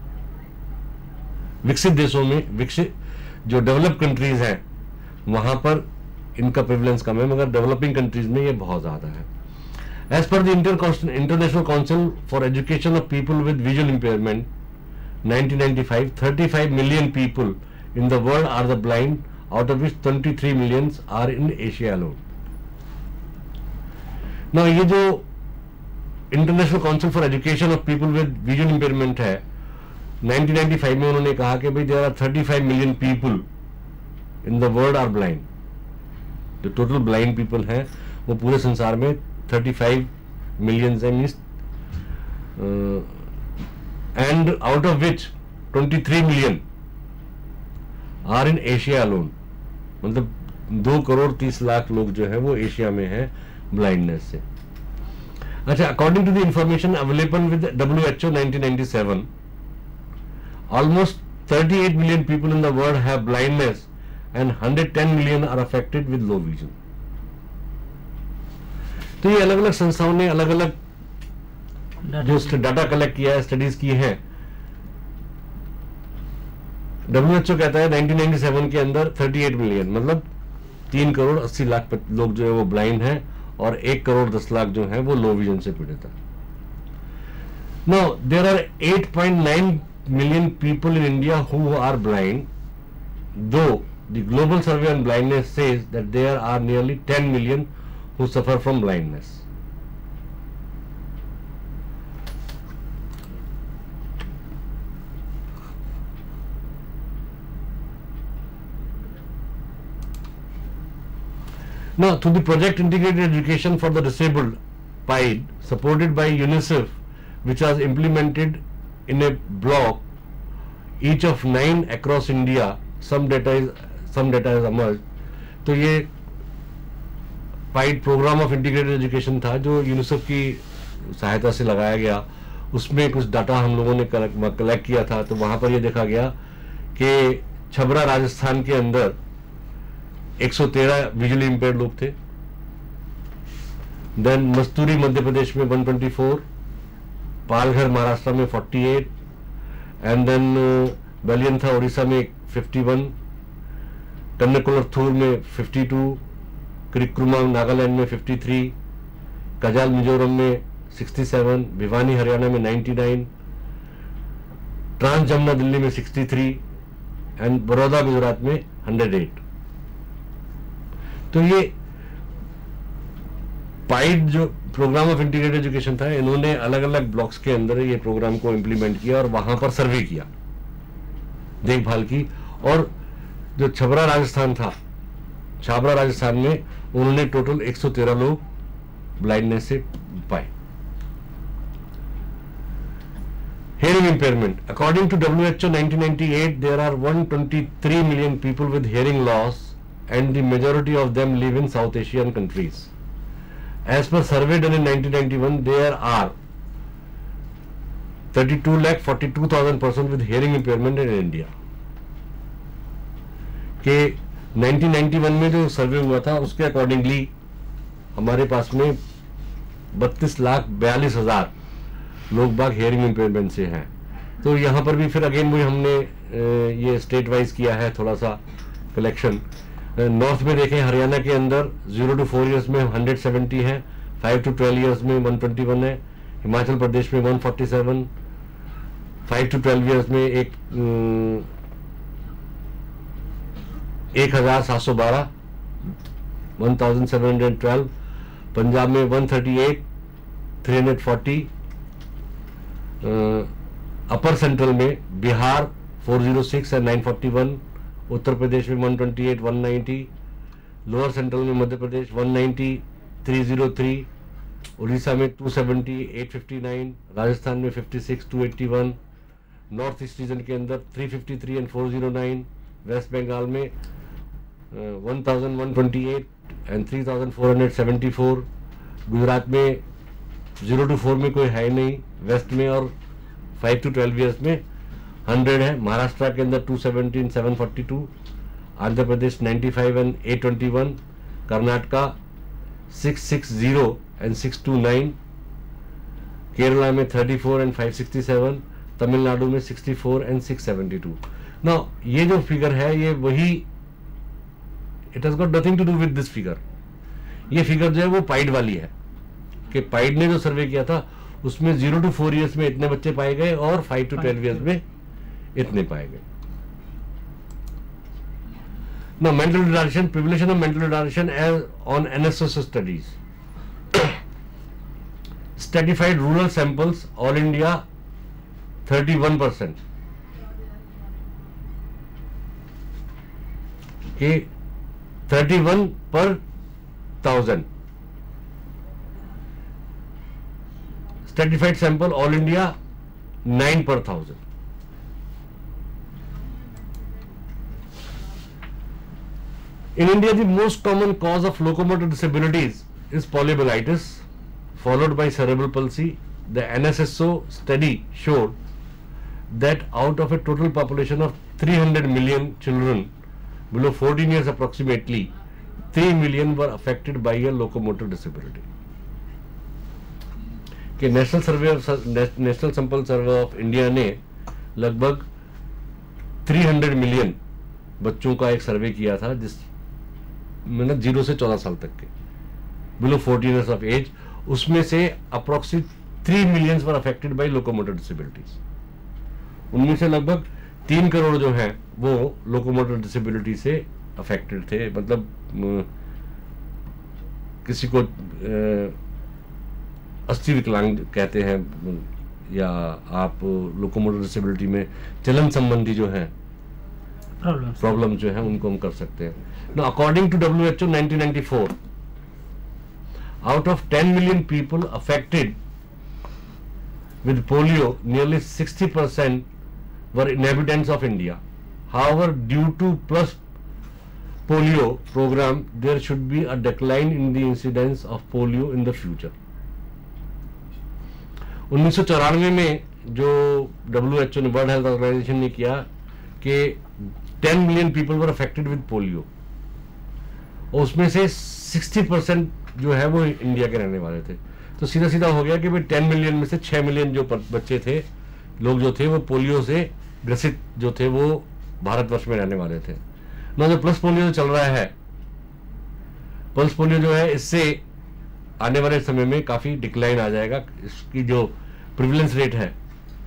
विकसित देशों में, विकसित जो डेवलप कंट्रीज हैं वहां पर इनका प्रिविलेंस कम है, मगर डेवलपिंग कंट्रीज में ये बहुत ज्यादा है। As per the International Council for Education of People with Visual Impairment 1995, 35 million people in the world are the blind, out of which 23 millions are in Asia alone. Now ये जो international council for education of people with visual impairment है, 1995 में उन्होंने कहा कि भाई there are 35 million people in the world are blind. जो total blind people हैं वो पूरे संसार में 35 मिलियंस है, means and out of which 23 million are in Asia alone. मतलब 2 करोड़ 30 लाख लोग जो है वो एशिया में है ब्लाइंडनेस से. अच्छा, according to the information available with WHO 1997, almost 38 million people in the world have blindness and 110 million are affected with low vision. तो ये अलग अलग संस्थाओं ने अलग अलग जो डाटा कलेक्ट किया है, स्टडीज की हैं. WHO कहता है 1997 के अंदर 38 मिलियन मतलब 3 करोड़ 80 लाख लोग जो है वो ब्लाइंड हैं और 1 करोड़ 10 लाख जो है वो लो विजन से पीड़ित है. Now there are 8.9 million people in India who are blind, though the global survey on blindness says that there are nearly 10 million who suffer from blindness. Now, through the project Integrated Education for the Disabled, PIDE, supported by UNICEF, which was implemented in a block, each of 9 across India, some data is emerged. तो ये PIDE program of integrated education था जो UNICEF की सहायता से लगाया गया. उसमें कुछ डाटा हम लोगों ने कलेक्ट किया था. तो वहां पर ये देखा गया कि छबरा राजस्थान के अंदर 113 विजुअली इंपेयर्ड लोग थे. देन मस्तूरी मध्य प्रदेश में 124, पालघर महाराष्ट्र में 48, एंड देन बलियंथा उड़ीसा में 51, टन्नकुलथूर में 52, क्रिक्रुमा नागालैंड में 53, कजाल मिजोरम में 67, भिवानी हरियाणा में 99, ट्रांस जमुना दिल्ली में 63 एंड बड़ौदा गुजरात में 108. तो ये पाइड जो प्रोग्राम ऑफ इंटीग्रेटेड एजुकेशन था, इन्होंने अलग अलग ब्लॉक्स के अंदर ये प्रोग्राम को इंप्लीमेंट किया और वहां पर सर्वे किया, देखभाल की. और जो छबरा राजस्थान था, छाबरा राजस्थान में उन्होंने टोटल 113 लोग ब्लाइंडनेस से पाए. Hearing impairment. According to WHO 1998, there are 123 million people with hearing loss and the majority of them live in South Asian countries. As per survey done in 1991, there are 32,42,000 persons with hearing impairment in India. के 1991 में जो सर्वे हुआ था उसके accordingly हमारे पास में 32,42,000 लोग बाग hearing impairment से हैं. तो यहाँ पर भी फिर अगेन वही हमने ये स्टेट वाइज किया है थोड़ा सा कलेक्शन. नॉर्थ में देखें, हरियाणा के अंदर 0 to 4 ईयर्स में 170 है, 5 to 12 ईयर्स में 121 है, हिमाचल प्रदेश में 147, 5 to 12 ईयर्स में 1,712, 1,712, पंजाब में 138, 340, अपर सेंट्रल में बिहार 406 एंड 941, उत्तर प्रदेश में 128, 190, लोअर सेंट्रल में मध्य प्रदेश 190, 303, उड़ीसा में 270, 859, राजस्थान में 56, 281, नॉर्थ ईस्ट रीजन के अंदर 353 एंड 409, वेस्ट बंगाल में 1,128 एंड 3,474, गुजरात में 0 to 4 में कोई है नहीं, वेस्ट में और 5 to 12 ईयर्स में 100 है, महाराष्ट्र के अंदर 217, 742, आंध्र प्रदेश 95 एंड 821, कर्नाटका 660 एंड 629, केरला में 34 एंड 567, तमिलनाडु में 64 एंड 672. नाउ ये जो फिगर है ये वही, it has got nothing to do with this figure. ये फिगर जो है वो पाइड वाली है. कि पाइड ने जो सर्वे किया था उसमें 0 to 4 years में इतने बच्चे पाए गए और 5 to 12 years में इतने पाए गए. Now, mental retardation, prevalence of mental retardation as on NSS studies. Stratified rural samples, all India 31%. Okay, 31 per 1000. Stratified sample, all India 9 per 1000. In India, the most common cause of locomotor disabilities is polymyelitis, followed by cerebral palsy. The NSSO study showed that out of a total population of 300 million children below 14 years approximately, 3 million were affected by a locomotor disability. कि national sample survey of India ने लगभग 300 million बच्चों का एक सर्वे किया था, जिस मतलब 0 से 14 साल तक के बिलो 14 इयर्स ऑफ एज. उसमें से approximate 3 millions were affected by locomotor disabilities. उनमें से लगभग 3 करोड़ जो हैं वो लोकोमोटर डिसेबिलिटी से अफेक्टेड थे. मतलब किसी को अस्थि विकलांग कहते हैं, या आप लोकोमोटर डिसेबिलिटी में चलन संबंधी जो है प्रॉब्लम जो है उनको हम कर सकते हैं. Now, according to WHO 1994, out of 10 million people affected with polio, nearly 60% were inhabitants of India. However, due to Plus Polio program, there should be a decline in the incidence of polio in the future. 1994 में जो WHO ने, world Health organisation ने किया कि 10 million people were affected with polio, और उसमें से 60% जो है वो इंडिया के रहने वाले थे. तो सीधा सीधा हो गया कि भाई 10 मिलियन में से 6 मिलियन जो बच्चे थे, लोग जो थे वो पोलियो से ग्रसित जो थे वो भारतवर्ष में रहने वाले थे ना. जो प्लस पोलियो जो चल रहा है, पल्स पोलियो जो है, इससे आने वाले समय में काफी डिक्लाइन आ जाएगा. इसकी जो प्रिविलेंस रेट है,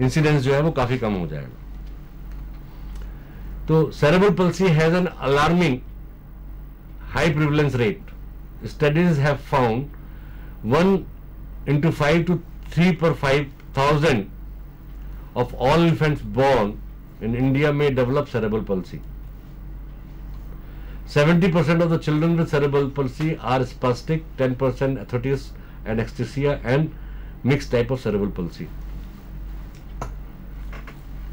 इंसिडेंस जो है वो काफी कम हो जाएगा. तो cerebral palsy has an alarming high prevalence rate. Studies have found 1:5 to 3 per 5,000 of all infants born in India may develop cerebral palsy. 70% of the children with cerebral palsy are spastic, 10% arthritis and ectasia, and mixed type of cerebral palsy.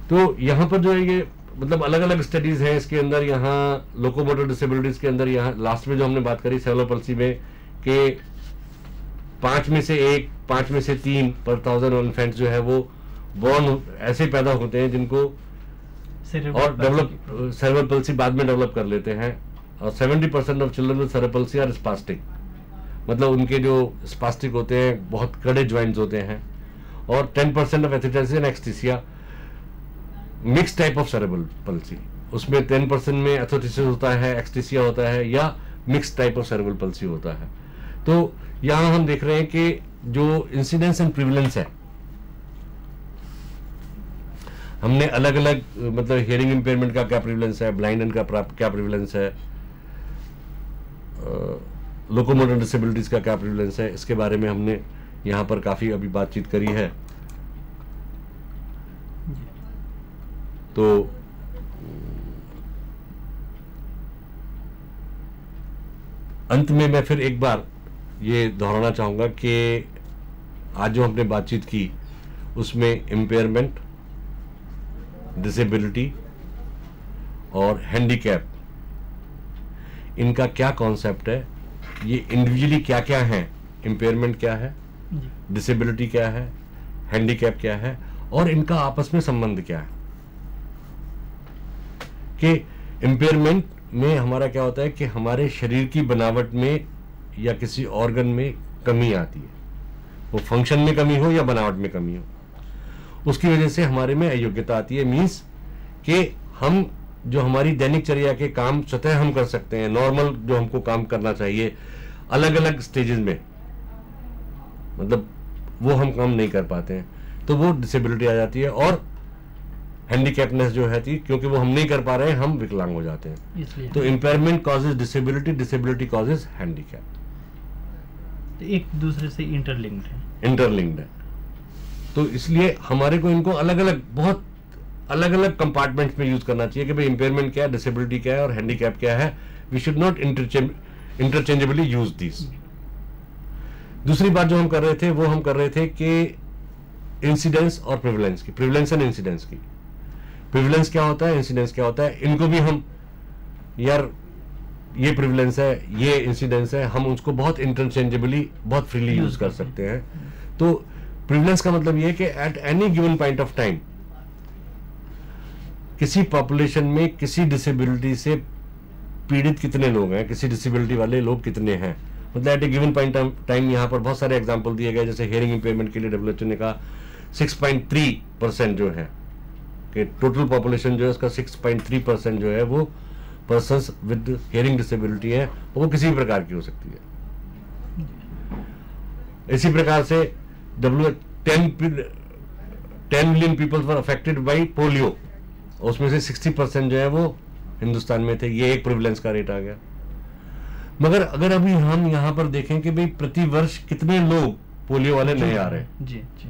तो यहाँ पर जो है ये मतलब अलग अलग studies हैं इसके अंदर. यहाँ लोकोमोटर डिसेबिलिटीज के अंदर, यहाँ लास्ट में जो हमने बात करी सेरेब्रल पल्सी में, कि 5 में से 1, 5 में से 3 पर 1000 इन्फेंट्स जो है वो बॉर्न ऐसे पैदा होते हैं जिनको और डेवलप सेरेब्रल पल्सी बाद में डेवलप कर लेते हैं. और 70% of children with cerebral palsy are spastic, मतलब उनके जो स्पास्टिक होते हैं बहुत कड़े ज्वाइंट्स होते हैं. और 10% ऑफ एथिटेसिस एंड एक्सटीसिया, mix type of cerebral palsy, उसमें 10% में एथोटिसिस होता है, एक्सटीसिया होता है, या mix type of cerebral palsy होता है. तो यहाँ हम देख रहे हैं कि जो इंसिडेंस एंड प्रिविलेंस है, हमने अलग अलग मतलब हियरिंग इंपेयरमेंट का क्या प्रिविलेंस है, ब्लाइंड का क्या प्रिविलेंस है, लोकोमोटर डिसेबिलिटीज का क्या प्रिविलेंस है, इसके बारे में हमने यहाँ पर काफी अभी बातचीत करी है. तो अंत में मैं फिर एक बार ये दोहराना चाहूंगा कि आज जो हमने बातचीत की उसमें इम्पेयरमेंट, डिसेबिलिटी और हैंडीकैप, इनका क्या कॉन्सेप्ट है, ये इंडिविजुअली क्या क्या है, इम्पेयरमेंट क्या है, डिसेबिलिटी क्या है, हैंडीकैप क्या है, और इनका आपस में संबंध क्या है. कि इम्पेयरमेंट में हमारा क्या होता है कि हमारे शरीर की बनावट में या किसी ऑर्गन में कमी आती है, वो फंक्शन में कमी हो या बनावट में कमी हो, उसकी वजह से हमारे में अयोग्यता आती है. मीन्स कि हम जो हमारी दैनिकचर्या के काम स्वतः हम कर सकते हैं, नॉर्मल जो हमको काम करना चाहिए, अलग अलग स्टेजेस में मतलब वो हम काम नहीं कर पाते हैं, तो वो डिसेबिलिटी आ जाती है। और हैंडीकैपनेस जो है थी, क्योंकि वो हम नहीं कर पा रहे हैं, हम विकलांग हो जाते हैं। इसलिए तो impairment causes disability, disability causes handicap, तो एक दूसरे से इंटरलिंक्ड है। इंटरलिंक्ड है। तो इसलिए हमारे को इनको अलग अलग, बहुत अलग अलग कंपार्टमेंट्स में यूज करना चाहिए कि भाई इम्पेयरमेंट क्या है, डिसेबिलिटी क्या है और हैंडीकैप क्या है। We should not interchangeably use this. दूसरी बात जो हम कर रहे थे, वो हम कर रहे थे कि इंसिडेंस और प्रिविलेंस की, प्रिविलेंस एंड इंसिडेंस की। प्रिविलेंस क्या होता है, इंसिडेंस क्या होता है, इनको भी हम, यार ये प्रिविलेंस है, ये इंसिडेंस है, हम उसको बहुत इंटरचेंजेबली, बहुत फ्रीली यूज कर सकते हैं। तो प्रिविलेंस का मतलब ये है कि eight any given point of time किसी पॉपुलेशन में किसी डिसेबिलिटी से पीड़ित कितने लोग हैं, किसी डिसेबिलिटी वाले लोग कितने हैं, मतलब at a given point of time. यहाँ पर बहुत सारे एग्जांपल दिए गए, जैसे हियरिंग इंपेयरमेंट के लिए WHO ने कहा 6.3% जो है कि टोटल पॉपुलेशन जो है उसका 6.3% जो है वो पर्सन्स विद हियरिंग डिसेबिलिटी है, वो किसी भी प्रकार की हो सकती है। इसी प्रकार से 10 million people were affected by polio, उसमें से 60% जो है वो हिंदुस्तान में थे। ये एक प्रिविलेंस का रेट आ गया। मगर अगर अभी हम यहाँ पर देखें कि भाई प्रति वर्ष कितने लोग पोलियो वाले नए आ रहे हैं, जी जी,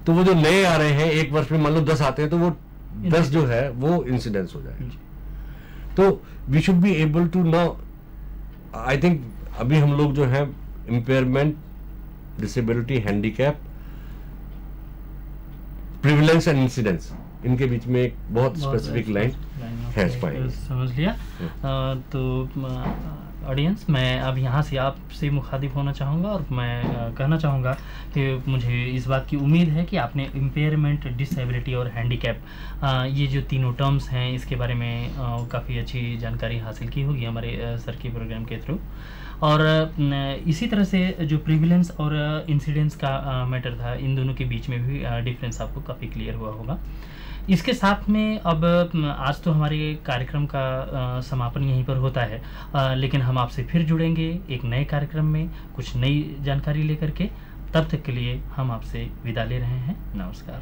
तो वो जो नए आ रहे हैं एक वर्ष में मान लो 10 आते हैं, तो वो 10 जो है वो इंसिडेंस हो जाएगा। तो we should be able to now, I think अभी हम लोग जो है impairment, disability, handicap, prevalence and incidence, इनके बीच में एक बहुत स्पेसिफिक लाइन खींच पाएंगे। समझ लिया। तो ऑडियंस, मैं अब यहाँ से आपसे मुखातिब होना चाहूँगा और मैं कहना चाहूँगा कि मुझे इस बात की उम्मीद है कि आपने इम्पेयरमेंट, डिसेबिलिटी और हैंडीकैप, ये जो तीनों टर्म्स हैं, इसके बारे में काफ़ी अच्छी जानकारी हासिल की होगी हमारे सर के प्रोग्राम के थ्रू। और इसी तरह से जो प्रिविलेंस और इंसिडेंस का मैटर था, इन दोनों के बीच में भी डिफरेंस आपको काफ़ी क्लियर हुआ होगा। इसके साथ में अब आज तो हमारे कार्यक्रम का समापन यहीं पर होता है, लेकिन हम आपसे फिर जुड़ेंगे एक नए कार्यक्रम में कुछ नई जानकारी लेकर के। तब तक के लिए हम आपसे विदा ले रहे हैं। नमस्कार।